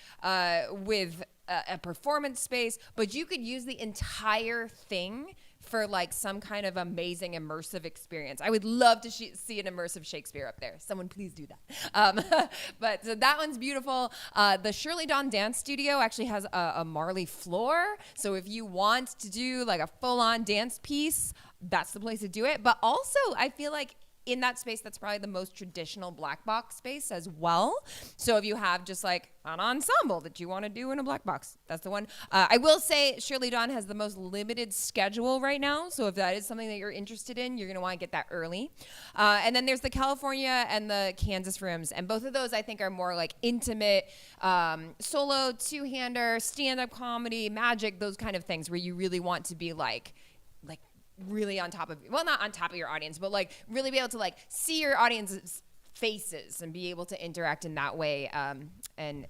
with a performance space, but you could use the entire thing for like some kind of amazing immersive experience. I would love to see an immersive Shakespeare up there. Someone please do that. But so that one's beautiful. The Shirley Dawn Dance Studio actually has a Marley floor. So if you want to do like a full-on dance piece, that's the place to do it. But also I feel like in that space, that's probably the most traditional black box space as well. So if you have just like an ensemble that you want to do in a black box, that's the one. I will say Shirley Dawn has the most limited schedule right now. So if that is something that you're interested in, you're going to want to get that early. And then there's the California and the Kansas rooms. And both of those I think are more like intimate, solo, two-hander, stand-up comedy, magic, those kind of things where you really want to be like really on top of, well, not on top of your audience, but like really be able to like see your audience's faces and be able to interact in that way. And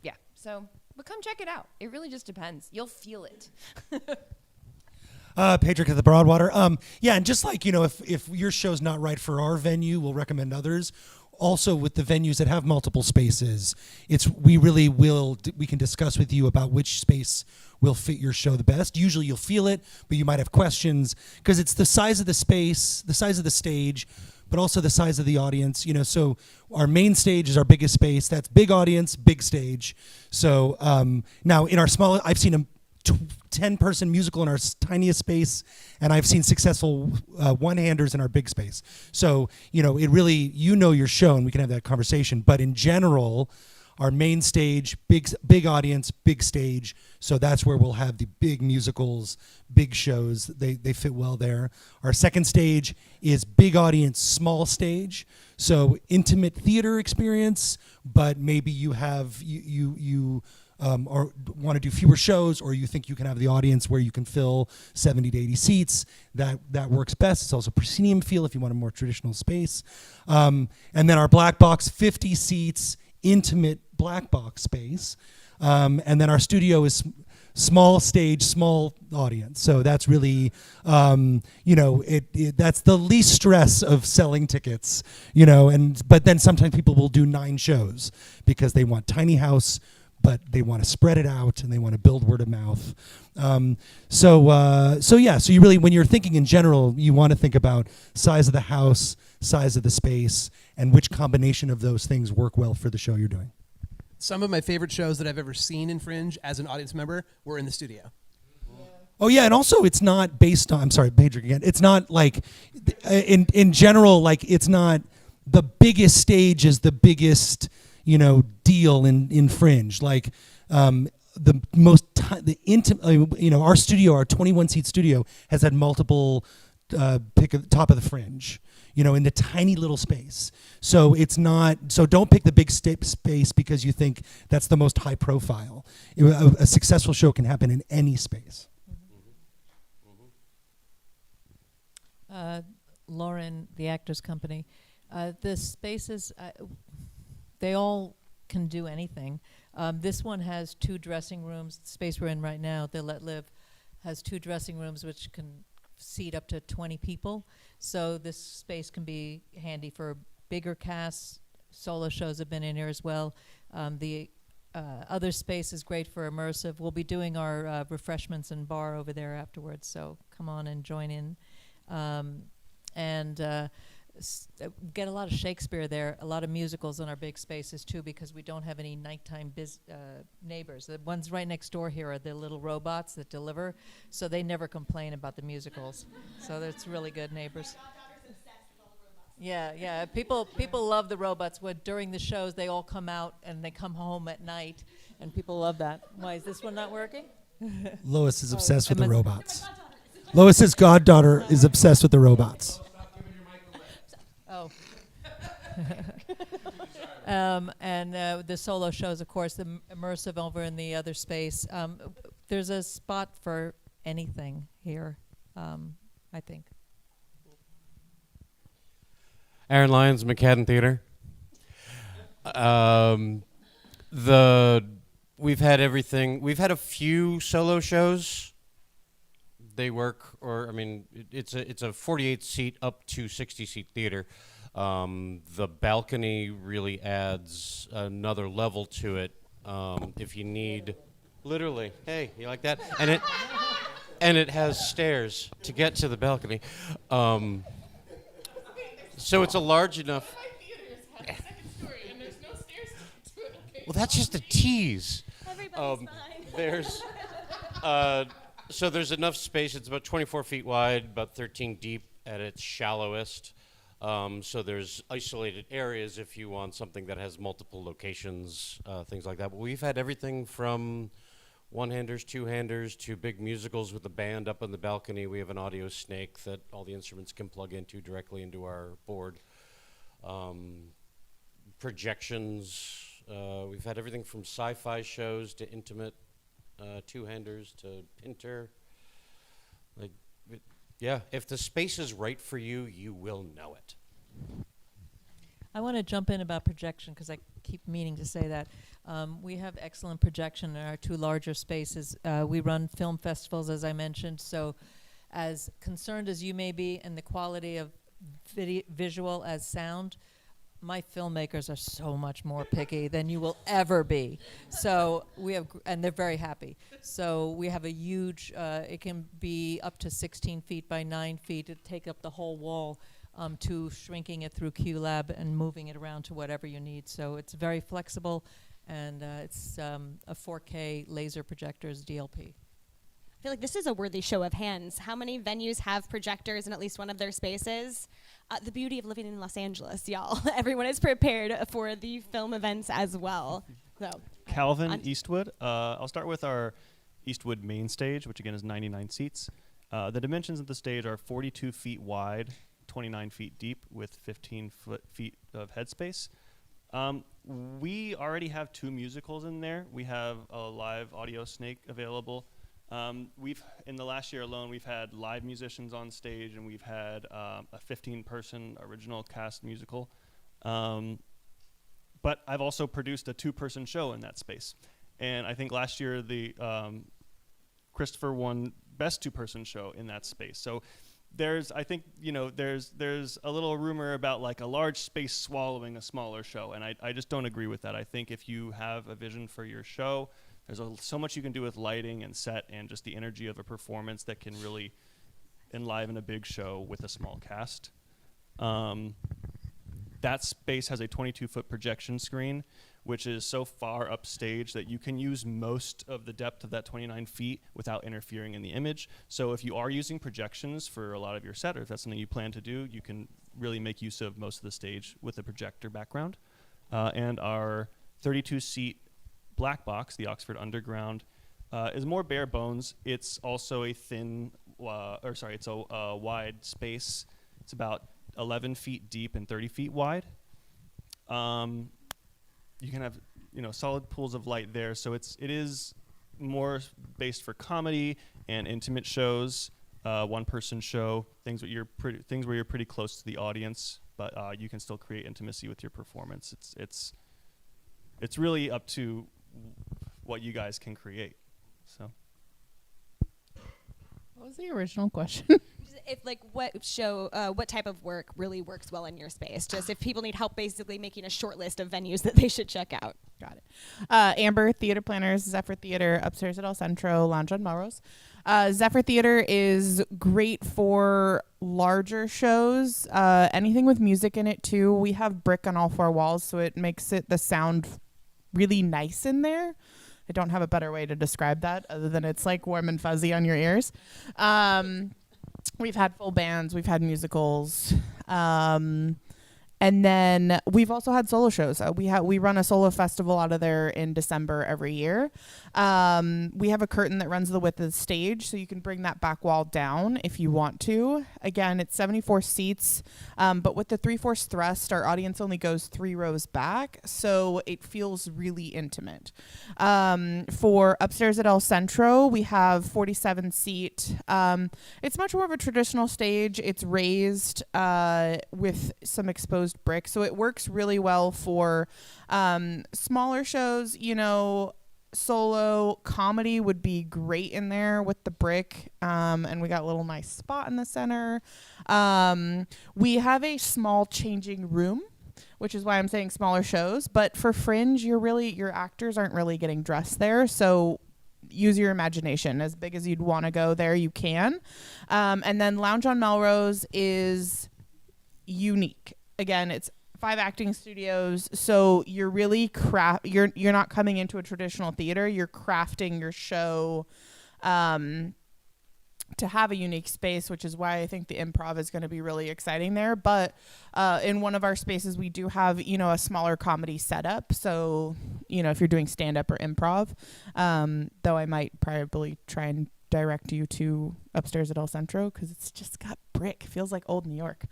yeah, so, but come check it out. It really just depends. You'll feel it. Patrick at the Broadwater. Yeah, and just like, you know, if your show's not right for our venue, we'll recommend others. Also with the venues that have multiple spaces, we can discuss with you about which space will fit your show the best. Usually you'll feel it, but you might have questions because it's the size of the space, the size of the stage, but also the size of the audience. You know, so our main stage is our biggest space. That's big audience, big stage. So now in our small, I've seen a 10-person musical in our tiniest space, and I've seen successful one-handers in our big space. So, you know, it really, you know your show, and we can have that conversation. But in general, our main stage, big audience, big stage. So that's where we'll have the big musicals, big shows. They fit well there. Our second stage is big audience, small stage. So intimate theater experience, but maybe you have you or want to do fewer shows, or you think you can have the audience where you can fill 70 to 80 seats. That works best. It's also proscenium feel if you want a more traditional space. And then our black box, 50 seats, intimate black box space. And then our studio is small stage, small audience. So that's really, you know, that's the least stress of selling tickets, you know, but then sometimes people will do 9 shows because they want tiny house, but they want to spread it out and they want to build word of mouth. So you really, when you're thinking in general, you want to think about size of the house, size of the space, and which combination of those things work well for the show you're doing. Some of my favorite shows that I've ever seen in Fringe as an audience member were in the studio. Oh yeah, and also it's not based on, I'm sorry, Patrick again, it's not like, in general, like it's not the biggest stage is the biggest, deal in Fringe. Like the the intimate, our studio, our 21 seat studio, has had multiple pick at the top of the Fringe, in the tiny little space. So it's not. So don't pick the big space because you think that's the most high profile. A successful show can happen in any space. Lauren, the Actors Company, the spaces, they all can do anything. This one has 2 dressing rooms. The space we're in right now, the Let Live, has 2 dressing rooms which can seat up to 20 people. So this space can be handy for bigger casts. Solo shows have been in here as well. The other space is great for immersive. We'll be doing our refreshments and bar over there afterwards, so come on and join in. Get a lot of Shakespeare there, a lot of musicals in our big spaces too, because we don't have any nighttime neighbors. The ones right next door here are the little robots that deliver, so they never complain about the musicals. So that's really good neighbors. Yeah. People love the robots. During the shows, they all come out and they come home at night, and people love that. Why is this one not working? Lois is obsessed with the robots. Lois's goddaughter is obsessed with the robots. Oh. The solo shows, of course, the immersive over in the other space. There's a spot for anything here, I think. Aaron Lyons, McCadden Theater. We've had everything. We've had a few solo shows. They work, it's a 48 seat up to 60 seat theater. The balcony really adds another level to it. If you need, literally, hey, you like that? And it has stairs to get to the balcony. So it's a large enough. Well, that's just a tease. Everybody's fine. So there's enough space. It's about 24 feet wide, about 13 deep at its shallowest. So there's isolated areas if you want something that has multiple locations, things like that. But we've had everything from one-handers, two-handers, to big musicals with the band up on the balcony. We have an audio snake that all the instruments can plug into directly into our board. Projections. We've had everything from sci-fi shows to intimate two-handers to Pinter. If the space is right for you, you will know it. I want to jump in about projection because I keep meaning to say that. We have excellent projection in our 2 larger spaces. We run film festivals, as I mentioned, so as concerned as you may be in the quality of visual as sound, my filmmakers are so much more picky than you will ever be. So we have, and they're very happy. So we have a huge, it can be up to 16 feet by 9 feet to take up the whole wall, to shrinking it through QLab and moving it around to whatever you need. So it's very flexible, and it's a 4K laser projectors DLP. I feel like this is a worthy show of hands. How many venues have projectors in at least one of their spaces? The beauty of living in Los Angeles, y'all. Everyone is prepared for the film events as well. So, Calvin, Eastwood. I'll start with our Eastwood main stage, which again is 99 seats. The dimensions of the stage are 42 feet wide, 29 feet deep, with 15 feet of headspace. We already have 2 musicals in there. We have a live audio snake available. In the last year alone, we've had live musicians on stage, and we've had a 15-person original cast musical. But I've also produced a 2-person show in that space. And I think last year the Christopher won best 2-person show in that space. So there's a little rumor about like a large space swallowing a smaller show, and I just don't agree with that. I think if you have a vision for your show, there's so much you can do with lighting and set and just the energy of a performance that can really enliven a big show with a small cast. That space has a 22-foot projection screen, which is so far upstage that you can use most of the depth of that 29 feet without interfering in the image. So if you are using projections for a lot of your set, or if that's something you plan to do, you can really make use of most of the stage with a projector background. And our 32-seat black box, the Oxford Underground, is more bare bones. It's also a it's a wide space. It's about 11 feet deep and 30 feet wide. You can have solid pools of light there. So it is more based for comedy and intimate shows, one-person show, things where you're pretty close to the audience, but you can still create intimacy with your performance. It's really up to what you guys can create. So, What was the original question? If what type of work really works well in your space? Just if people need help, basically making a short list of venues that they should check out. Got it. Amber, theater planners, Zephyr Theater, upstairs at El Centro, Lounge on Melrose. Zephyr Theater is great for larger shows, anything with music in it too. We have brick on all 4 walls, so it makes the sound really nice in there. I don't have a better way to describe that other than it's like warm and fuzzy on your ears. We've had full bands, we've had musicals, and then we've also had solo shows. We run a solo festival out of there in December every year. We have a curtain that runs the width of the stage, so you can bring that back wall down if you want to. Again, it's 74 seats, but with the 3/4 thrust, our audience only goes 3 rows back, so it feels really intimate. For upstairs at El Centro, we have 47 seat. It's much more of a traditional stage. It's raised with some exposed brick, so it works really well for smaller shows. Solo comedy would be great in there with the brick, and we got a little nice spot in the center. We have a small changing room, which is why I'm saying smaller shows, but for Fringe, your actors aren't really getting dressed there, so use your imagination. As big as you'd want to go there, you can. And then Lounge on Melrose is unique. Again, it's 5 acting studios, so you're really you're not coming into a traditional theater. You're crafting your show to have a unique space, which is why I think the improv is going to be really exciting there. But in one of our spaces, we do have a smaller comedy setup. So if you're doing stand up or improv, though I might probably try and direct you to upstairs at El Centro because it's just got brick. It feels like old New York.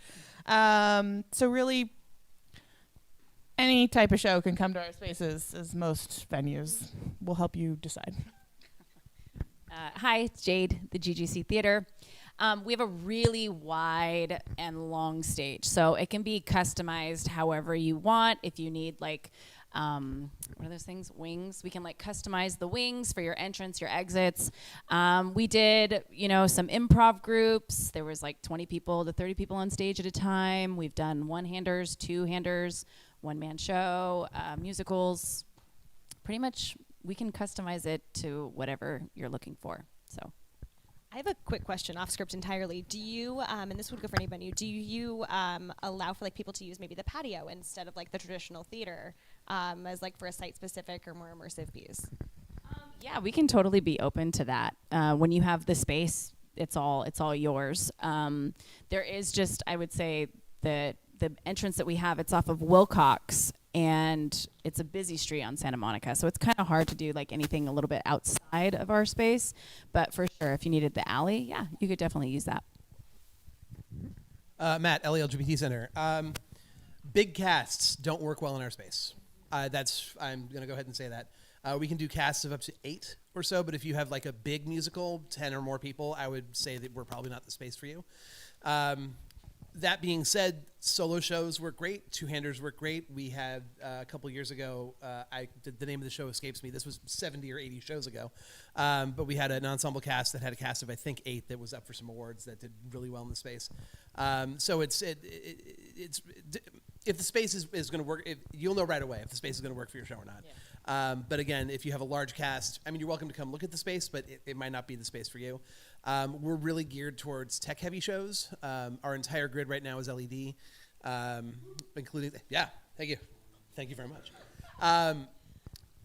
So really, any type of show can come to our spaces, as most venues will help you decide. Hi, it's Jade, the GGC Theater. We have a really wide and long stage, so it can be customized however you want. If you need what are those things? Wings. We can customize the wings for your entrance, your exits. We did, some improv groups. There was 20 people to 30 people on stage at a time. We've done one-handers, two-handers, one-man show, musicals. Pretty much we can customize it to whatever you're looking for. So. I have a quick question off script entirely. Do you, and this would go for anybody, do you allow for people to use maybe the patio instead of the traditional theater as for a site-specific or more immersive piece? Yeah, we can totally be open to that. When you have the space, it's all yours. There is just, I would say, the entrance that we have, it's off of Wilcox, and it's a busy street on Santa Monica, so it's kind of hard to do anything a little bit outside of our space. But for sure, if you needed the alley, yeah, you could definitely use that. Matt, LA LGBT Center. Big casts don't work well in our space. I'm going to go ahead and say that. We can do casts of up to 8 or so, but if you have a big musical, 10 or more people, I would say that we're probably not the space for you. That being said, solo shows work great. Two-handers work great. We had a couple years ago, the name of the show escapes me. This was 70 or 80 shows ago. But we had an ensemble cast that had a cast of, I think, 8 that was up for some awards that did really well in the space. So it's if the space is going to work, you'll know right away if the space is going to work for your show or not. Yeah. But again, if you have a large cast, you're welcome to come look at the space, but it might not be the space for you. We're really geared towards tech-heavy shows. Our entire grid right now is LED, including thank you very much.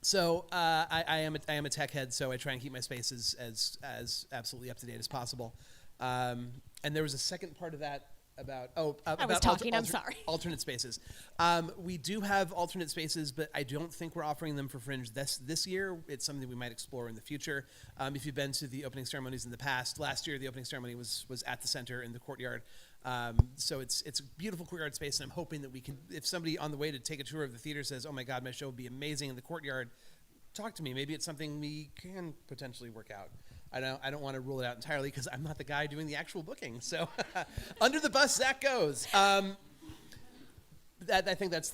So I am a tech head, so I try and keep my spaces as absolutely up to date as possible. And there was a second part of that was talking, I'm sorry. Alternate spaces. We do have alternate spaces, but I don't think we're offering them for Fringe this year. It's something that we might explore in the future. If you've been to the opening ceremonies in the past, last year the opening ceremony was at the center in the courtyard. So it's a beautiful courtyard space, and I'm hoping that we can, if somebody on the way to take a tour of the theater says, "Oh my God, my show would be amazing in the courtyard," talk to me. Maybe it's something we can potentially work out. I don't want to rule it out entirely because I'm not the guy doing the actual booking. So under the bus, Zach goes. I think that's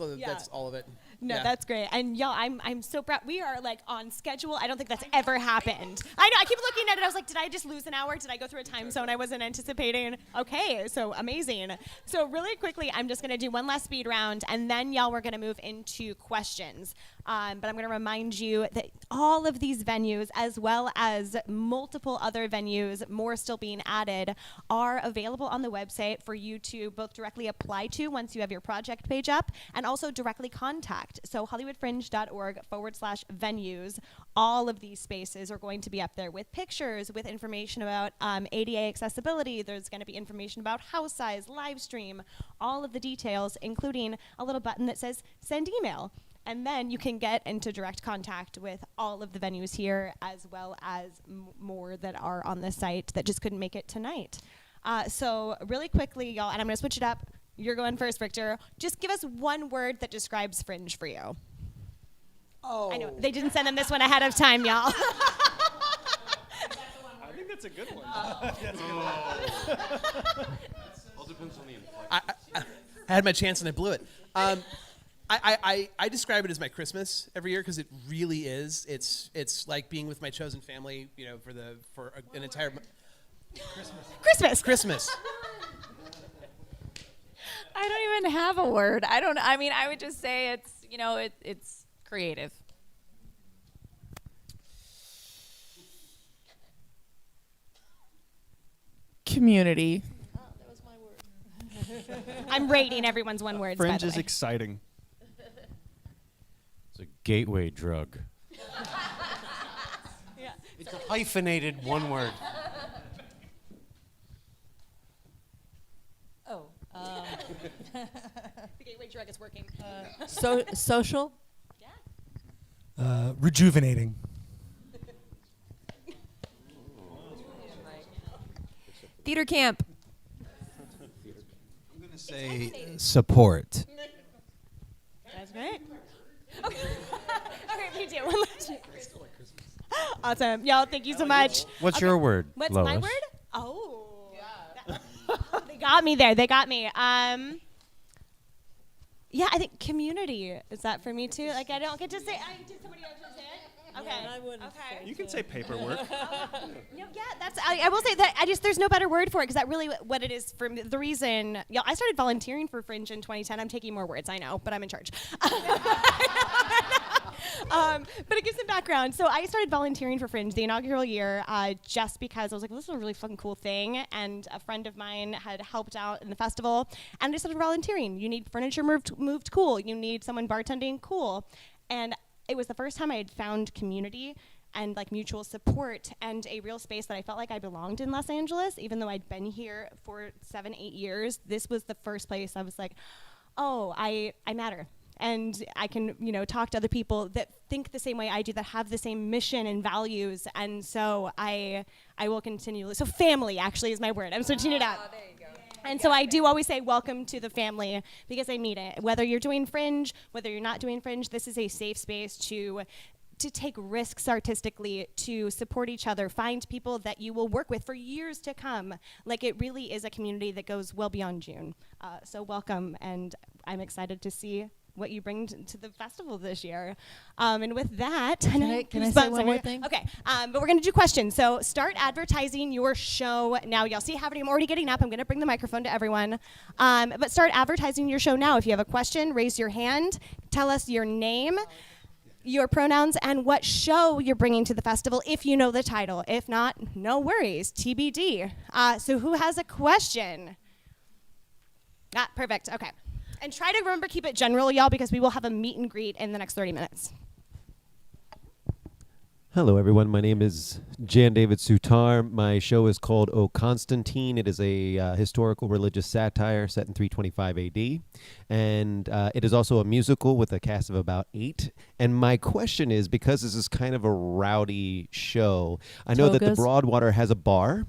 all of it. No, Yeah. that's great. And y'all, I'm so proud. We are like on schedule. I don't think that's ever happened. I know. I keep looking at it. I was like, did I just lose an hour? Did I go through a time zone I wasn't anticipating? Okay, so amazing. So really quickly, I'm just going to do one last speed round, and then y'all, we're going to move into questions. But I'm going to remind you that all of these venues, as well as multiple other venues, more still being added, are available on the website for you to both directly apply to once you have your project page up, and also directly contact. So hollywoodfringe.org/venues. All of these spaces are going to be up there with pictures, with information about ADA accessibility. There's going to be information about house size, live stream, all of the details, including a little button that says send email. And then you can get into direct contact with all of the venues here, as well as more that are on the site that just couldn't make it tonight. So really quickly, y'all, and I'm going to switch it up. You're going first, Victor. Just give us one word that describes Fringe for you. Oh. I know. They didn't send them this one ahead of time, y'all. I think that's a good one. That's a good one. All depends on the inflection. I had my chance and I blew it. I describe it as my Christmas every year because it really is. It's like being with my chosen family, for an entire Christmas. I don't even have a word. I would just say it's creative. Community. Oh, that was my word. I'm rating everyone's one words, by Fringe the is way. exciting. It's a gateway drug. Yeah. It's a hyphenated one word. Oh. The gateway drug is working. Social. Rejuvenating. Theater camp. I'm going to say support. That's great. Okay, okay, me too. One last one. Awesome. Y'all, thank you so much. What's your word, What's Lois? my word? Oh. They got me there. They got me. Yeah, I think community. Is that for me too? Like, I don't get to say. Did somebody else just say it? Okay. I wouldn't Okay. You can say paperwork. Yeah, that's. I will say that there's no better word for it because that really what it is for me. The reason, I started volunteering for Fringe in 2010. I'm taking more words, I know, but I'm in charge. But it gives some background. So I started volunteering for Fringe the inaugural year just because I was like, well, this is a really fucking cool thing. And a friend of mine had helped out in the festival, and I started volunteering. You need furniture moved, cool. You need someone bartending, cool. And it was the first time I had found community and like mutual support and a real space that I felt like I belonged in Los Angeles, even though I'd been here for 7-8 years. This was the first place I was like, oh, I matter. And I can, talk to other people that think the same way I do, that have the same mission and values. And so I will continually. So family actually is my word. I'm switching it up. There you go. And so I do always say welcome to the family because I mean it. Whether you're doing Fringe, whether you're not doing Fringe, this is a safe space to take risks artistically, to support each other, find people that you will work with for years to come. Like, it really is a community that goes well beyond June. So welcome, and I'm excited to see what you bring to the festival this year. And with that, Can I say one more thing? Okay, but we're gonna do questions. So start advertising your show now. Y'all see how I'm already getting up. I'm gonna bring the microphone to everyone. But start advertising your show now. If you have a question, raise your hand. Tell us your name, your pronouns, and what show you're bringing to the festival if you know the title. If not, no worries, TBD. So who has a question? Perfect, okay. And try to remember, keep it general, y'all, because we will have a meet and greet in the next 30 minutes. Hello, everyone. My name is Jan David Sutar. My show is called O Constantine. It is a historical religious satire set in 325 AD. And it is also a musical with a cast of about 8. And my question is, because this is kind of a rowdy show, I know that the Togas. Broadwater has a bar.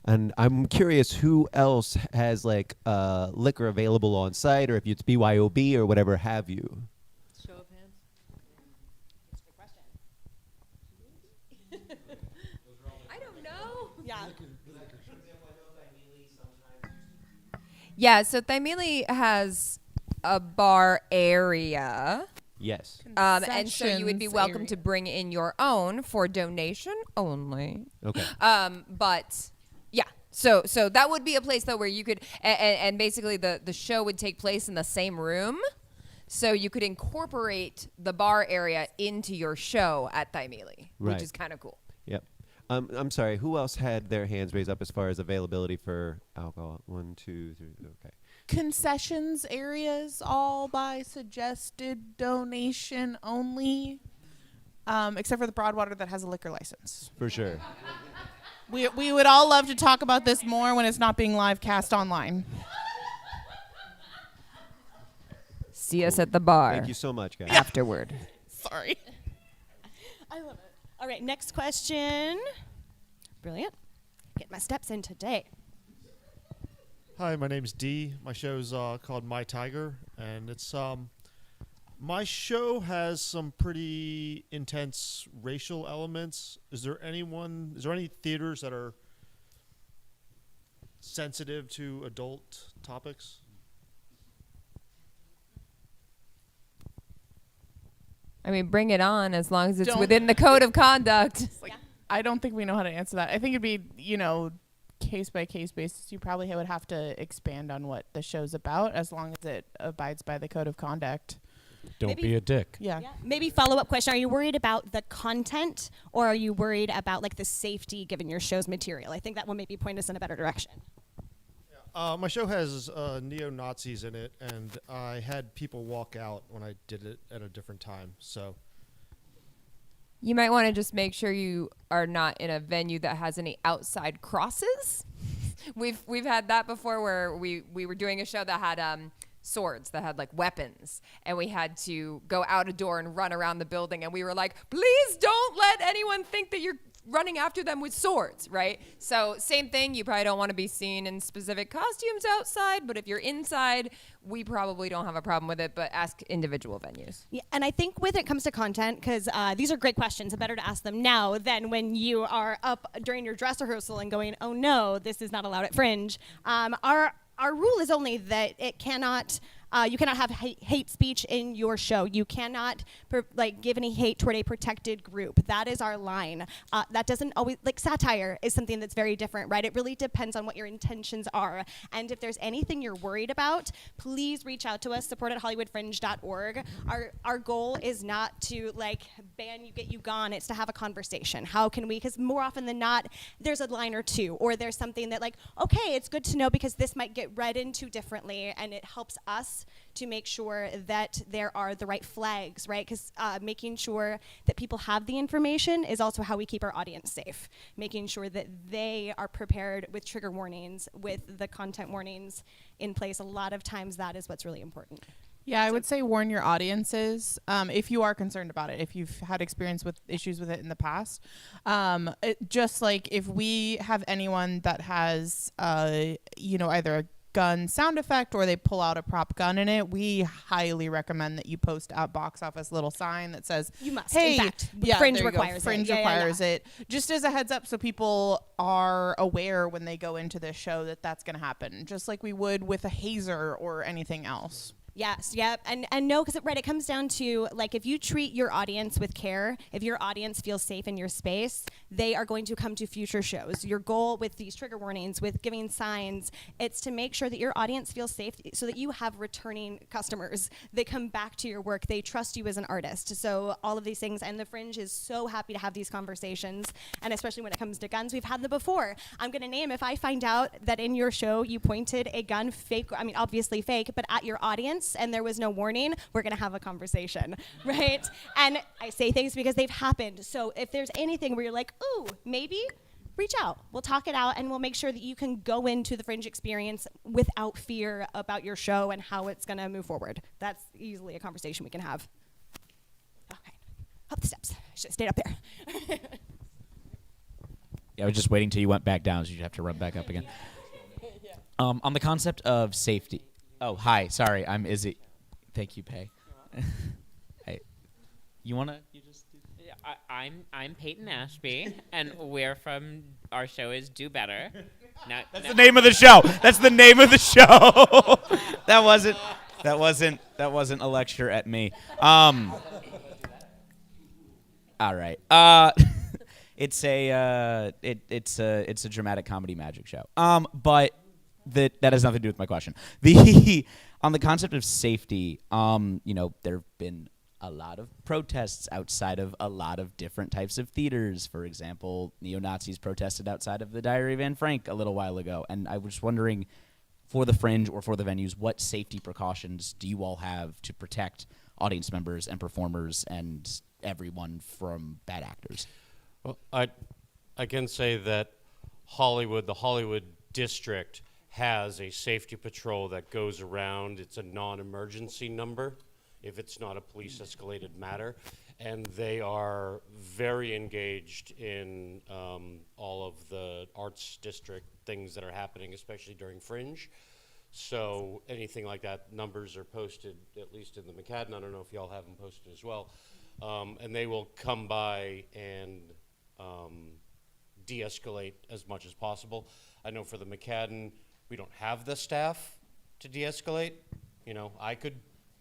And I'm curious who else has like liquor available on site, or if it's BYOB or whatever have you. Show of hands. I don't know. Yeah. Yeah, so Thymele has a bar area. Yes. And so you would be Concessions welcome area. to bring in your own for donation only. Okay. But yeah, so that would be a place though where you could, and basically the show would take place in the same room, so you could incorporate the bar area into your show at Thymele, Right. which is kind of cool. Yep. I'm sorry. Who else had their hands raised up as far as availability for alcohol? 1, 2, 3. Okay. Concessions areas all by suggested donation only, except for the Broadwater that has a liquor license. For sure. We would all love to talk about this more when it's not being live cast online. See us at the bar. Thank you so much, guys. Afterward. Sorry. I love it. All right, next question. Brilliant. Get my steps in today. Hi, my name's Dee. My show's called My Tiger, and it's my show has some pretty intense racial elements. Is there any theaters that are sensitive to adult topics? I mean, bring it on as long as it's Don't- within the code of conduct. I don't think we know how to answer that. I think it'd be, case by case basis. You probably would have to expand on what the show's about as long as it abides by the code of conduct. Don't Maybe- be a dick. Yeah. Maybe follow-up question. Are you worried about the content, or are you worried about like the safety given your show's material? I think that will maybe point us in a better direction. My show has neo-Nazis in it, and I had people walk out when I did it at a different time. So You might want to just make sure you are not in a venue that has any outside crosses. We've had that before where we were doing a show that had swords, that had like weapons, and we had to go out a door and run around the building, and we were like, please don't let anyone think that you're running after them with swords, right? So same thing, you probably don't want to be seen in specific costumes outside, but if you're inside, we probably don't have a problem with it, but ask individual venues. Yeah, and I think when it comes to content, because these are great questions, better to ask them now than when you are up during your dress rehearsal and going, oh no, this is not allowed at Fringe. Our rule is only that it cannot. You cannot have hate speech in your show. You cannot give any hate toward a protected group. That is our line. That doesn't always, satire is something that's very different, right? It really depends on what your intentions are. And if there's anything you're worried about, please reach out to us, support@hollywoodfringe.org. Our goal is not to ban you, get you gone. It's to have a conversation. How can we, because more often than not, there's a line or two, or there's something that okay, it's good to know because this might get read into differently, and it helps us to make sure that there are the right flags, right? Because making sure that people have the information is also how we keep our audience safe. Making sure that they are prepared with trigger warnings, with the content warnings in place. A lot of times that is what's really important. Yeah, I would say warn your audiences if you are concerned about it, if you've had experience with issues with it in the past. Just like if we have anyone that has, either a gun sound effect or they pull out a prop gun in it, we highly recommend that you post at box office little sign that says, You must. hey, In fact, yeah, Fringe there you go. requires it. Fringe Yeah, yeah, requires yeah. it. Just as a heads up so people are aware when they go into this show that that's going to happen, just like we would with a hazer or anything else. Yes, yep, and no, because it comes down to if you treat your audience with care, if your audience feels safe in your space, they are going to come to future shows. Your goal with these trigger warnings, with giving signs, it's to make sure that your audience feels safe so that you have returning customers. They come back to your work. They trust you as an artist. So all of these things, and the Fringe is so happy to have these conversations, and especially when it comes to guns, we've had them before. I'm going to name, if I find out that in your show you pointed a gun, fake, obviously fake, but at your audience, experience and there was no warning, we're going to have a conversation, right? And I say things because they've happened. So if there's anything where you're like, ooh, maybe, reach out. We'll talk it out, and we'll make sure that you can go into the Fringe experience without fear about your show and how it's going to move forward. That's easily a conversation we can have. Okay. Up the steps. I should have stayed up there. I was just waiting till you went back down, so you have to run back up again. On the concept of safety. Oh, hi. Sorry, I'm Izzy. Thank you, Pay. Hey, you wanna? You just. Yeah, I'm Peyton Ashby, and we're from. Our show is Do Better. That's the name of the show. That's the name of the show. That wasn't a lecture at me. All right. It's a dramatic comedy magic show. But that has nothing to do with my question. On the concept of safety, there've been a lot of protests outside of a lot of different types of theaters. For example, neo-Nazis protested outside of the Diary of Anne Frank a little while ago. And I was wondering, for the Fringe or for the venues, what safety precautions do you all have to protect audience members and performers and everyone from bad actors? Well, I can say that the Hollywood district has a safety patrol that goes around. It's a non-emergency number if it's not a police escalated matter, and they are very engaged in all of the arts district things that are happening, especially during Fringe. So anything like that, numbers are posted, at least in the McCadden. I don't know if y'all have them posted as well. And they will come by and de-escalate as much as possible. I know for the McCadden, we don't have the staff to de-escalate. I could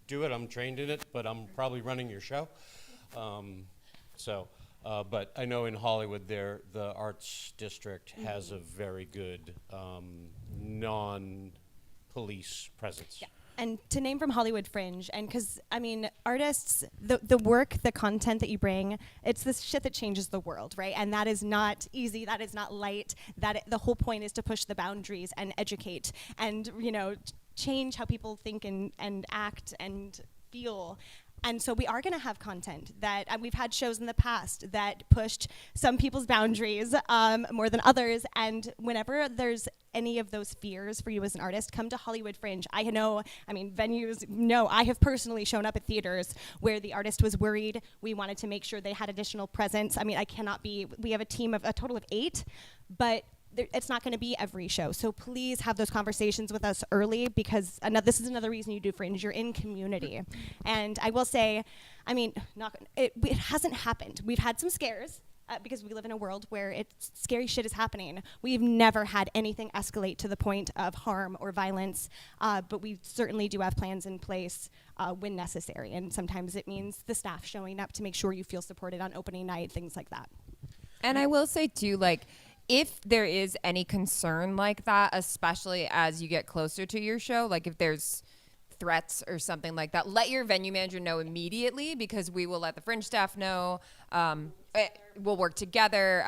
do it. I'm trained in it, but I'm probably running your show. But I know in Hollywood, the arts district has a very good non-police presence. Yeah. And to name from Hollywood Fringe, and because, artists, the work, the content that you bring, it's this shit that changes the world, right? And that is not easy, that is not light, the whole point is to push the boundaries and educate and, change how people think and act and feel. And so we are going to have content that we've had shows in the past that pushed some people's boundaries more than others. And whenever there's any of those fears for you as an artist, come to Hollywood Fringe. Venues know I have personally shown up at theaters where the artist was worried. We wanted to make sure they had additional presence. We have a team of a total of 8, but it's not going to be every show. So please have those conversations with us early, because this is another reason you do Fringe. You're in community. And I will say, it hasn't happened. We've had some scares because we live in a world where scary shit is happening. We've never had anything escalate to the point of harm or violence, but we certainly do have plans in place when necessary. And sometimes it means the staff showing up to make sure you feel supported on opening night, things like that. And I will say too, if there is any concern like that, especially as you get closer to your show, if there's threats or something like that, let your venue manager know immediately, because we will let the Fringe staff know. We'll work together.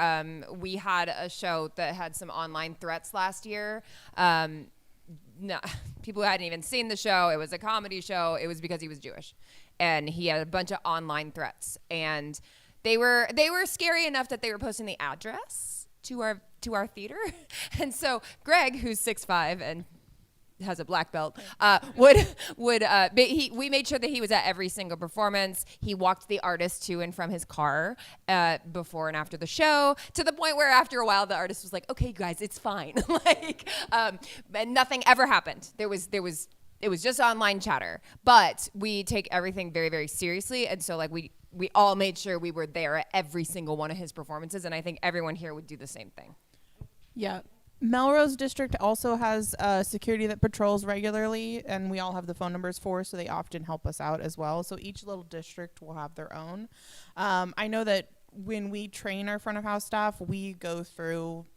We had a show that had some online threats last year. No, people hadn't even seen the show. It was a comedy show. It was because he was Jewish, and he had a bunch of online threats, and they were scary enough that they were posting the address to our theater. And so Greg, who's 6'5" and has a black belt, we made sure that he was at every single performance. He walked the artist to and from his car before and after the show, to the point where after a while the artist was like, okay guys, it's fine. And nothing ever happened. It was just online chatter, but we take everything very, very seriously. And so we all made sure we were there at every single one of his performances, and I think everyone here would do the same thing. Yeah. Melrose District also has security that patrols regularly, and we all have the phone numbers so they often help us out as well. So each little district will have their own. I know that when we train our front of house staff, we go through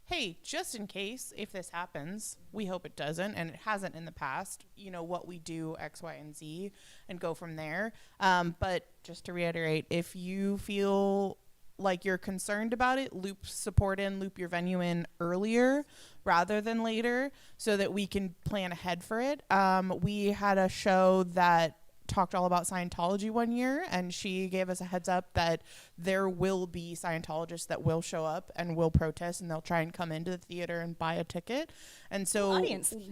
hey, just in case, if this happens, we hope it doesn't, and it hasn't in the past, what we do, X, Y, and Z, and go from there. But just to reiterate, if you feel like you're concerned about it, loop your venue in earlier rather than later so that we can plan ahead for it. We had a show that talked all about Scientology one year, and she gave us a heads up that there will be Scientologists that will show up and will protest, and they'll try and come into the theater and buy a ticket. And so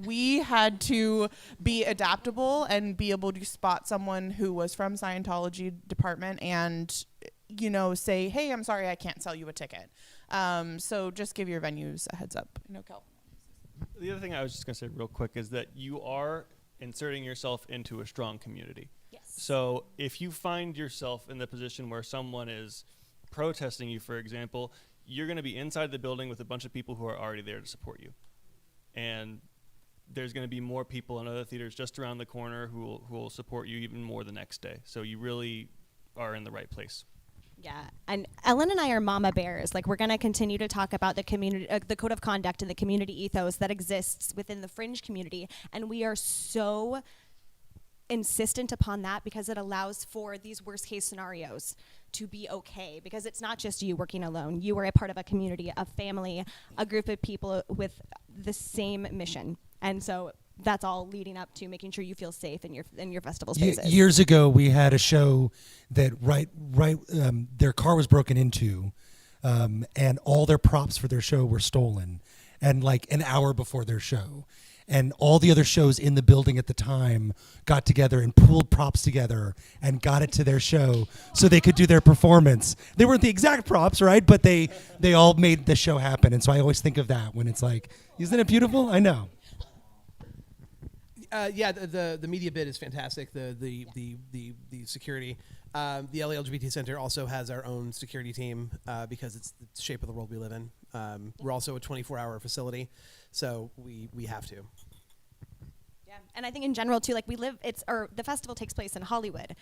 we had to be adaptable and be able to spot someone who was from Scientology department and, you know, say, hey, I'm sorry, I can't sell you a ticket. So just give your venues a heads up. No, Cal. The other thing I was just going to say real quick is that you are inserting yourself into a strong community. Yes. So if you find yourself in the position where someone is protesting you, for example, you're going to be inside the building with a bunch of people who are already there to support you. And there's going to be more people in other theaters just around the corner who will support you even more the next day. So you really are in the right place. Yeah, and Ellen and I are mama bears. Like, we're going to continue to talk about the community, the code of conduct and the community ethos that exists within the Fringe community. And we are so insistent upon that because it allows for these worst case scenarios to be okay, because it's not just you working alone. You are a part of a community, a family, a group of people with the same mission. And so that's all leading up to making sure you feel safe in your festival spaces. Years ago, we had a show that their car was broken into, and all their props for their show were stolen, and like an hour before their show. And all the other shows in the building at the time got together and pooled props together and got it to their show so they could do their performance. They weren't the exact props, right? But they all made the show happen. And so I always think of that when it's like, isn't it beautiful? I know. The media bit is fantastic. The security. The LA LGBT Center also has our own security team because it's the shape of the world we live in. We're also a 24-hour facility, so we have to. Yeah, and I think in general too, like the festival takes place in Hollywood.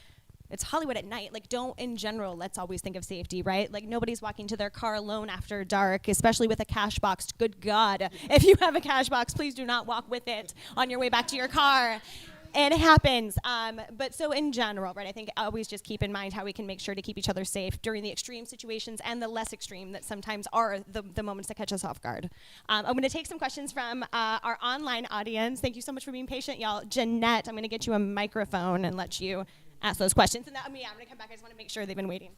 It's Hollywood at night. Like, in general, let's always think of safety, right? Like, nobody's walking to their car alone after dark, especially with a cash box. Good God. If you have a cash box, please do not walk with it on your way back to your car. It happens. But so in general, right, I think always just keep in mind how we can make sure to keep each other safe during the extreme situations and the less extreme that sometimes are the moments that catch us off guard. I'm going to take some questions from our online audience. Thank you so much for being patient, y'all. Jeanette, I'm going to get you a microphone and let you ask those questions. And I'm going to come back. I just want to make sure they've been waiting.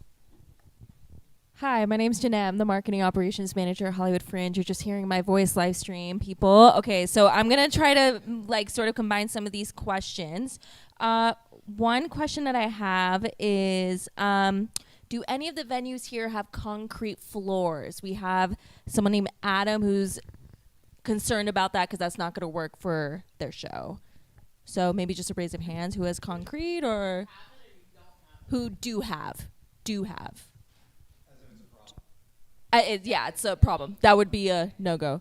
Hi, my name's Janelle. I'm the Marketing Operations Manager at Hollywood Fringe. You're just hearing my voice live stream, people. Okay, so I'm going to try to sort of combine some of these questions. One question that I have is, do any of the venues here have concrete floors? We have someone named Adam who's concerned about that because that's not going to work for their show. So maybe just a raise of hands who has concrete or who do have. It's a problem. That would be a no-go.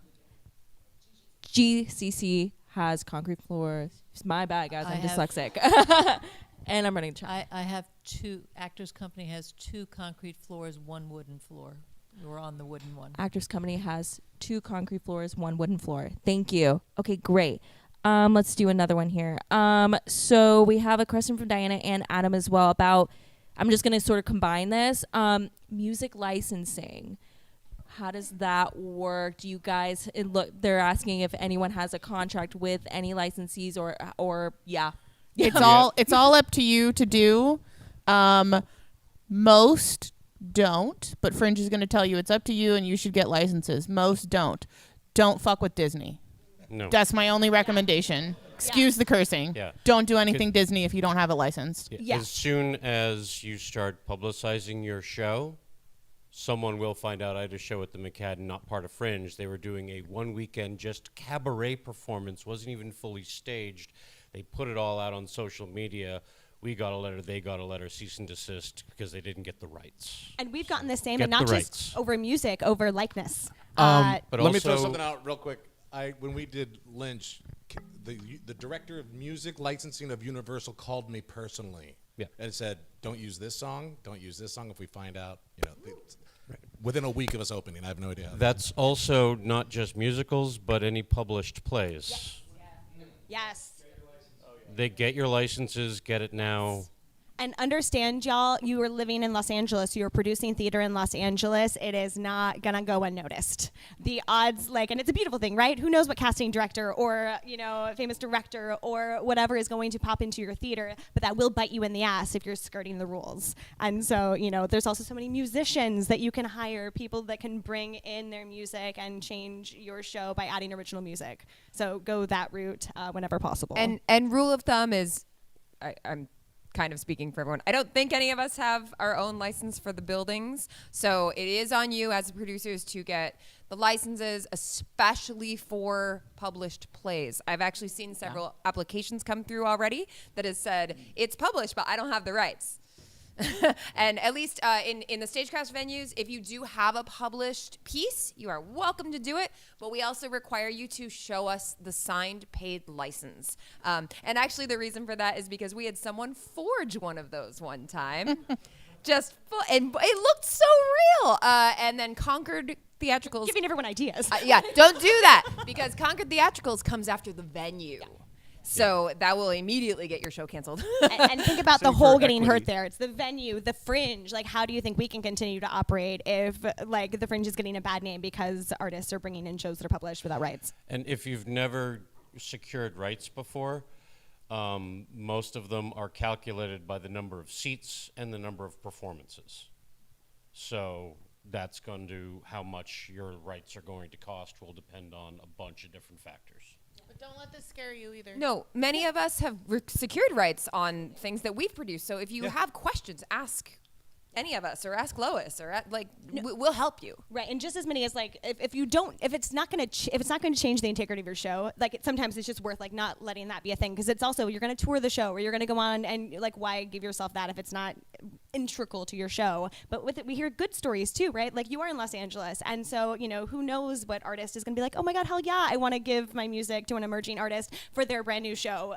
GCC has concrete floors. It's my bad, guys. I'm dyslexic. And I'm running track. I have two. Actors Company has 2 concrete floors, 1 wooden floor. We're on the wooden one. Actors Company has 2 concrete floors, 1 wooden floor. Thank you. Okay, great. Let's do another one here. So we have a question from Diana and Adam as well about, I'm just going to sort of combine this, music licensing. How does that work? Do you guys they're asking if anyone has a contract with any licensees or yeah. It's all up to you to do. Most don't, but Fringe is going to tell you it's up to you and you should get licenses. Most don't. Don't fuck with Disney. No. That's my only recommendation. Excuse the cursing. Yeah. Don't do anything Disney if you don't have it licensed. Yeah. As soon as you start publicizing your show, someone will find out I had a show at the McCadden, not part of Fringe. They were doing a one weekend just cabaret performance, wasn't even fully staged. They put it all out on social media. We got a letter, they got a letter, cease and desist, because they didn't get the rights. And we've gotten the same, Get and not the just rights. over music, over likeness. But let me throw also- something out real quick. When we did Lynch, the director of music licensing of Universal called me personally and said, "Don't use this song. Don't use this song. If we find out, within a week of us opening, I have no idea." That's also not just musicals, but any published plays. Yes. They get your licenses, get it now. And understand, y'all, you are living in Los Angeles. You're producing theater in Los Angeles. It is not going to go unnoticed. The odds, and it's a beautiful thing, right? Who knows what casting director or, a famous director or whatever is going to pop into your theater, but that will bite you in the ass if you're skirting the rules. And so, there's also so many musicians that you can hire, people that can bring in their music and change your show by adding original music. So go that route whenever possible. And rule of thumb is, I'm kind of speaking for everyone, I don't think any of us have our own license for the buildings. So it is on you as the producers to get the licenses, especially for published plays. I've actually seen several applications come through already that has said, it's published, but I don't have the rights. And at least in the Stagecraft venues, if you do have a published piece, you are welcome to do it, but we also require you to show us the signed paid license. And actually the reason for that is because we had someone forge one of those one time. And it looked so real. And then Concord Theatricals. Giving everyone ideas. Yeah, don't do that, because Concord Theatricals comes after the venue. Yeah. So that will immediately get your show canceled. And think about the whole getting hurt there. It's the venue, the Fringe. How do you think we can continue to operate if, the Fringe is getting a bad name because artists are bringing in shows that are published without rights? And if you've never secured rights before, most of them are calculated by the number of seats and the number of performances. So that's going to, how much your rights are going to cost will depend on a bunch of different factors. But don't let this scare you either. No, many of us have secured rights on things that we've produced. So if you have questions, ask any of us, or ask Lois, or we'll help you. Right, and just as many as if it's not going to change the integrity of your show, sometimes it's just worth not letting that be a thing, because it's also, you're going to tour the show, or you're going to go on, and why give yourself that if it's not integral to your show? But with it, we hear good stories too, right? You are in Los Angeles, and so who knows what artist is going to be like, oh my God, hell yeah, I want to give my music to an emerging artist for their brand new show,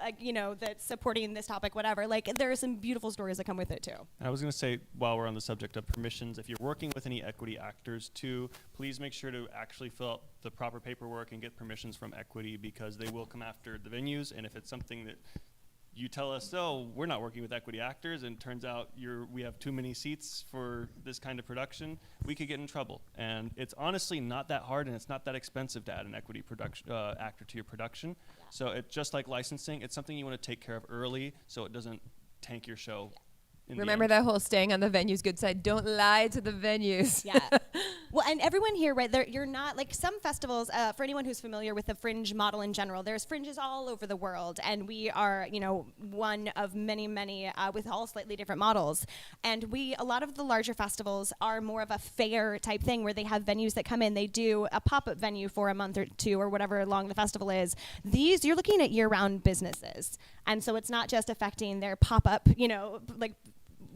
that's supporting this topic, whatever. There are some beautiful stories that come with it too. I was going to say, while we're on the subject of permissions, if you're working with any equity actors too, please make sure to actually fill out the proper paperwork and get permissions from equity, because they will come after the venues. And if it's something that you tell us, oh, we're not working with equity actors, and it turns out we have too many seats for this kind of production, we could get in trouble. And it's honestly not that hard, and it's not that expensive to add an equity actor to your production. Yeah. So it's just like licensing. It's something you want to take care of early so it doesn't tank your show. Remember that whole staying on the venue's good side. Don't lie to the venues. Yeah. Well, and everyone here, right, you're not, some festivals, for anyone who's familiar with the Fringe model in general, there's Fringes all over the world, and we are, one of many, many with all slightly different models. And a lot of the larger festivals are more of a fair type thing, where they have venues that come in, they do a pop-up venue for a month or two, or whatever long the festival is. These, you're looking at year-round businesses. And so it's not just affecting their pop-up,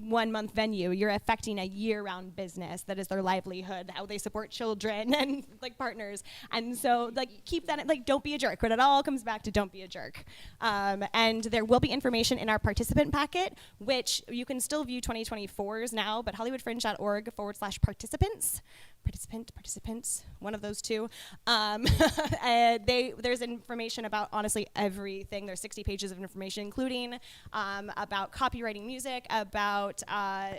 1 month venue. You're affecting a year-round business that is their livelihood, how they support children and partners. And so keep that, don't be a jerk. But it all comes back to don't be a jerk. And there will be information in our participant packet, which you can still view 2024's now, but hollywoodfringe.org/participants. Participants, one of those two. There's information about honestly everything. There's 60 pages of information, including about copywriting music, about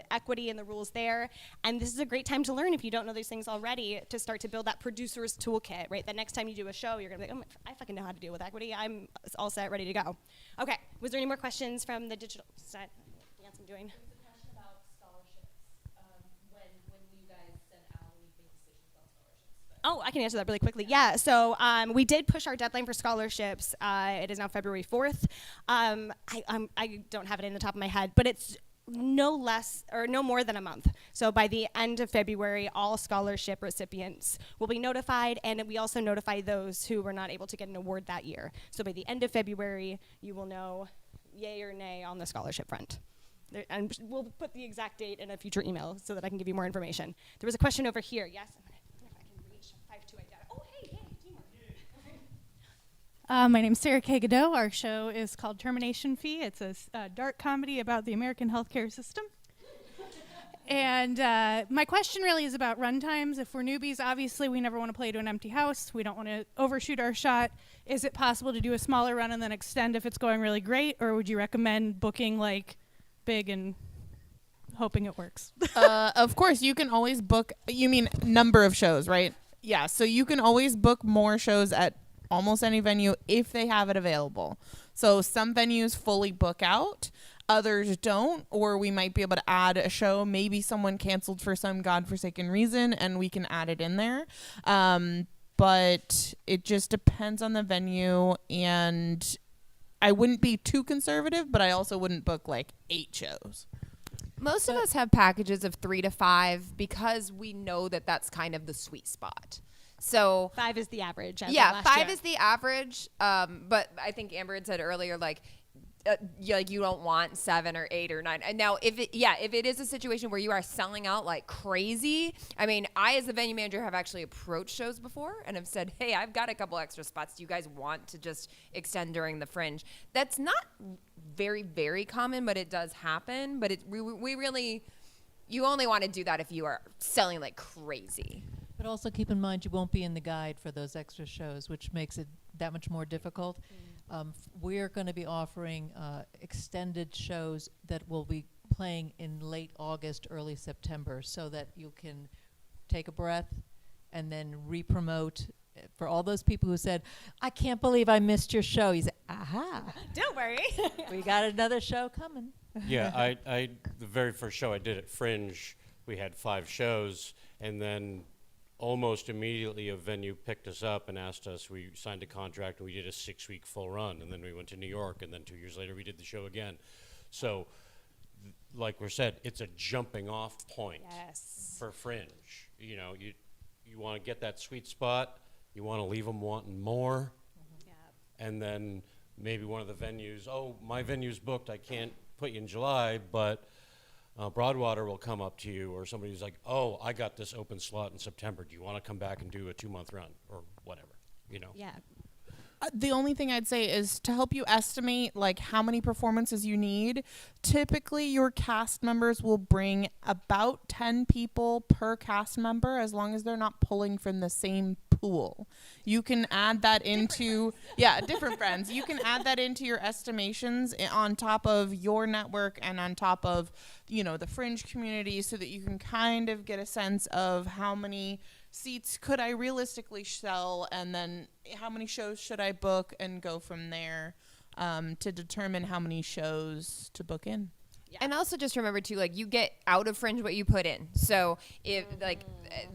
equity and the rules there. And this is a great time to learn, if you don't know these things already, to start to build that producer's toolkit, right? The next time you do a show, you're gonna be like, oh, I fucking know how to deal with equity. I'm all set, ready to go. Okay, was there any more questions from the digital side? Dance I'm doing. Oh, I can answer that really quickly. Yeah, so we did push our deadline for scholarships. It is now February 4th. I don't have it in the top of my head, but it's no less or no more than a month. So by the end of February, all scholarship recipients will be notified, and we also notify those who were not able to get an award that year. So by the end of February, you will know yay or nay on the scholarship front. And we'll put the exact date in a future email so that I can give you more information. There was a question over here. Yes? My name's Sarah K. Godot. Our show is called Termination Fee. It's a dark comedy about the American healthcare system. And my question really is about runtimes. If we're newbies, obviously we never want to play to an empty house. We don't want to overshoot our shot. Is it possible to do a smaller run and then extend if it's going really great? Or would you recommend booking big and hoping it works. Of course, you can always book. You mean number of shows, right? Yeah. So you can always book more shows at almost any venue if they have it available. So some venues fully book out, others don't, or we might be able to add a show. Maybe someone canceled for some godforsaken reason, and we can add it in there. But it just depends on the venue, and I wouldn't be too conservative, but I also wouldn't book like 8 shows. Most of us have packages of 3 to 5 because we know that that's kind of the sweet spot. So 5 is the average. Yeah, 5 is the average. But I think Amber had said earlier, like you don't want 7 or 8 or 9. And now, if it is a situation where you are selling out like crazy, I mean, I as the venue manager have actually approached shows before and have said, hey, I've got a couple extra spots. Do you guys want to just extend during the Fringe? That's not very, very common, but it does happen. But we really, you only want to do that if you are selling like crazy. But also keep in mind you won't be in the guide for those extra shows, which makes it that much more difficult. We're going to be offering extended shows that will be playing in late August, early September, so that you can take a breath and then re-promote. For all those people who said, I can't believe I missed your show, you say, aha. Don't worry. We got another show coming. Yeah, I the very first show I did at Fringe, we had 5 shows, and then almost immediately a venue picked us up and asked us, we signed a contract and we did a 6-week full run, and then we went to New York, and then 2 years later we did the show again. So like we said, it's a jumping off point for Fringe. You know, you want to get that sweet spot, you want to leave them wanting more, and then maybe one of the venues, oh, my venue's booked, I can't put you in July, but Broadwater will come up to you, or somebody who's like, oh, I got this open slot in September. Do you want to come back and do a 2-month run or whatever, you know? Yeah. The only thing I'd say is to help you estimate like how many performances you need. Typically, your cast members will bring about 10 people per cast member, as long as they're not pulling from the same pool. You can add that into different friends. You can add that into your estimations on top of your network and on top of, you know, the Fringe community, so that you can kind of get a sense of how many seats could I realistically sell, and then how many shows should I book, and go from there to determine how many shows to book in. Yeah. And also just remember too, like, you get out of Fringe what you put in. So if like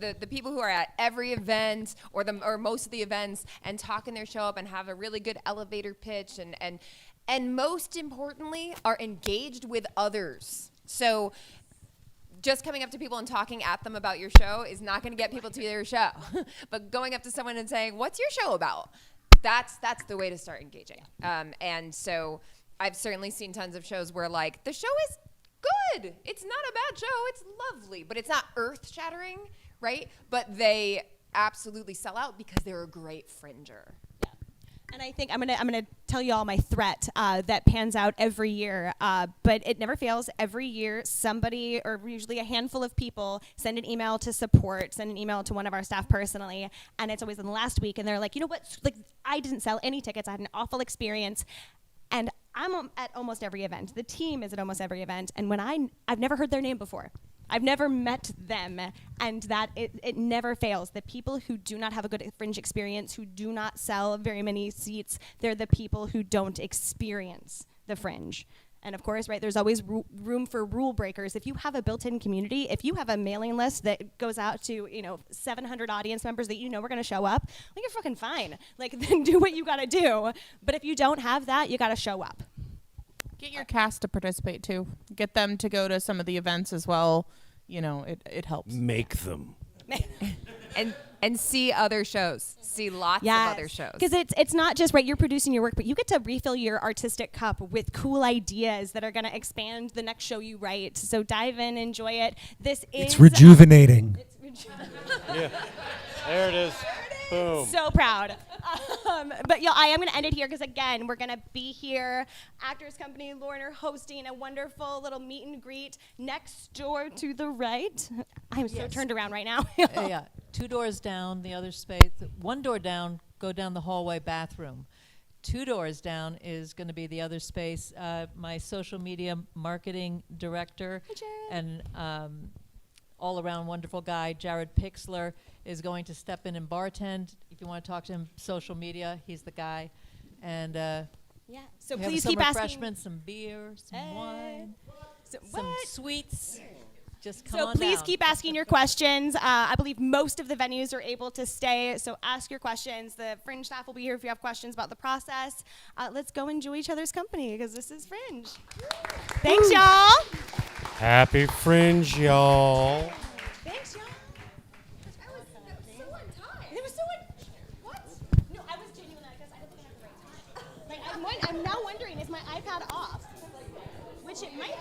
the people who are at every event or most of the events and talking their show up and have a really good elevator pitch and most importantly are engaged with others. So just coming up to people and talking at them about your show is not going to get people to your show. But going up to someone and saying, what's your show about? That's the way to start engaging. And so I've certainly seen tons of shows where like the show is good. It's not a bad show. It's lovely, but it's not earth shattering, right? But they absolutely sell out because they're a great Fringer. And I think I'm gonna tell you all my threat that pans out every year, but it never fails. Every year, somebody, or usually a handful of people, send an email to support, send an email to one of our staff personally, and it's always in the last week, and they're like, you know what? Like, I didn't sell any tickets. I had an awful experience, and I'm at almost every event. The team is at almost every event, and when I've never heard their name before. I've never met them, and that it never fails. The people who do not have a good Fringe experience, who do not sell very many seats, they're the people who don't experience the Fringe. And of course, right, there's always room for rule breakers. If you have a built-in community, if you have a mailing list that goes out to, 700 audience members that you know are going to show up, well, you're fucking fine. Like, then do what you got to do. But if you don't have that, you got to show up. Get your cast to participate too. Get them to go to some of the events as well. You know, it helps. Make them. and see other shows. See lots of other shows. Because it's not just, right, you're producing your work, but you get to refill your artistic cup with cool ideas that are going to expand the next show you write. So dive in, enjoy it. It's rejuvenating. Yeah. There it is. Boom. So proud. But I am going to end it here because, again, we're going to be here. Actors Company Lorner hosting a wonderful little meet and greet next door to the right. I'm so turned around right now. Yeah. 2 doors down, the other space. 1 door down, go down the hallway bathroom. 2 doors down is going to be the other space. My social media marketing director and all-around wonderful guy, Jared Pixler, is going to step in and bartend. If you want to talk to him, social media, he's the guy. And yeah, so we have please some keep asking. refreshments, some beer, some wine, some sweets. Just come So on please down. keep asking your questions. I believe most of the venues are able to stay, so ask your questions. The Fringe staff will be here if you have questions about the process. Let's go enjoy each other's company because this is Fringe. Thanks, y'all. Happy Fringe, y'all. Thanks, y'all. It was so what? No, I was genuine. I guess I don't think I have the right time. Like I'm now wondering, is my iPad off? Which it might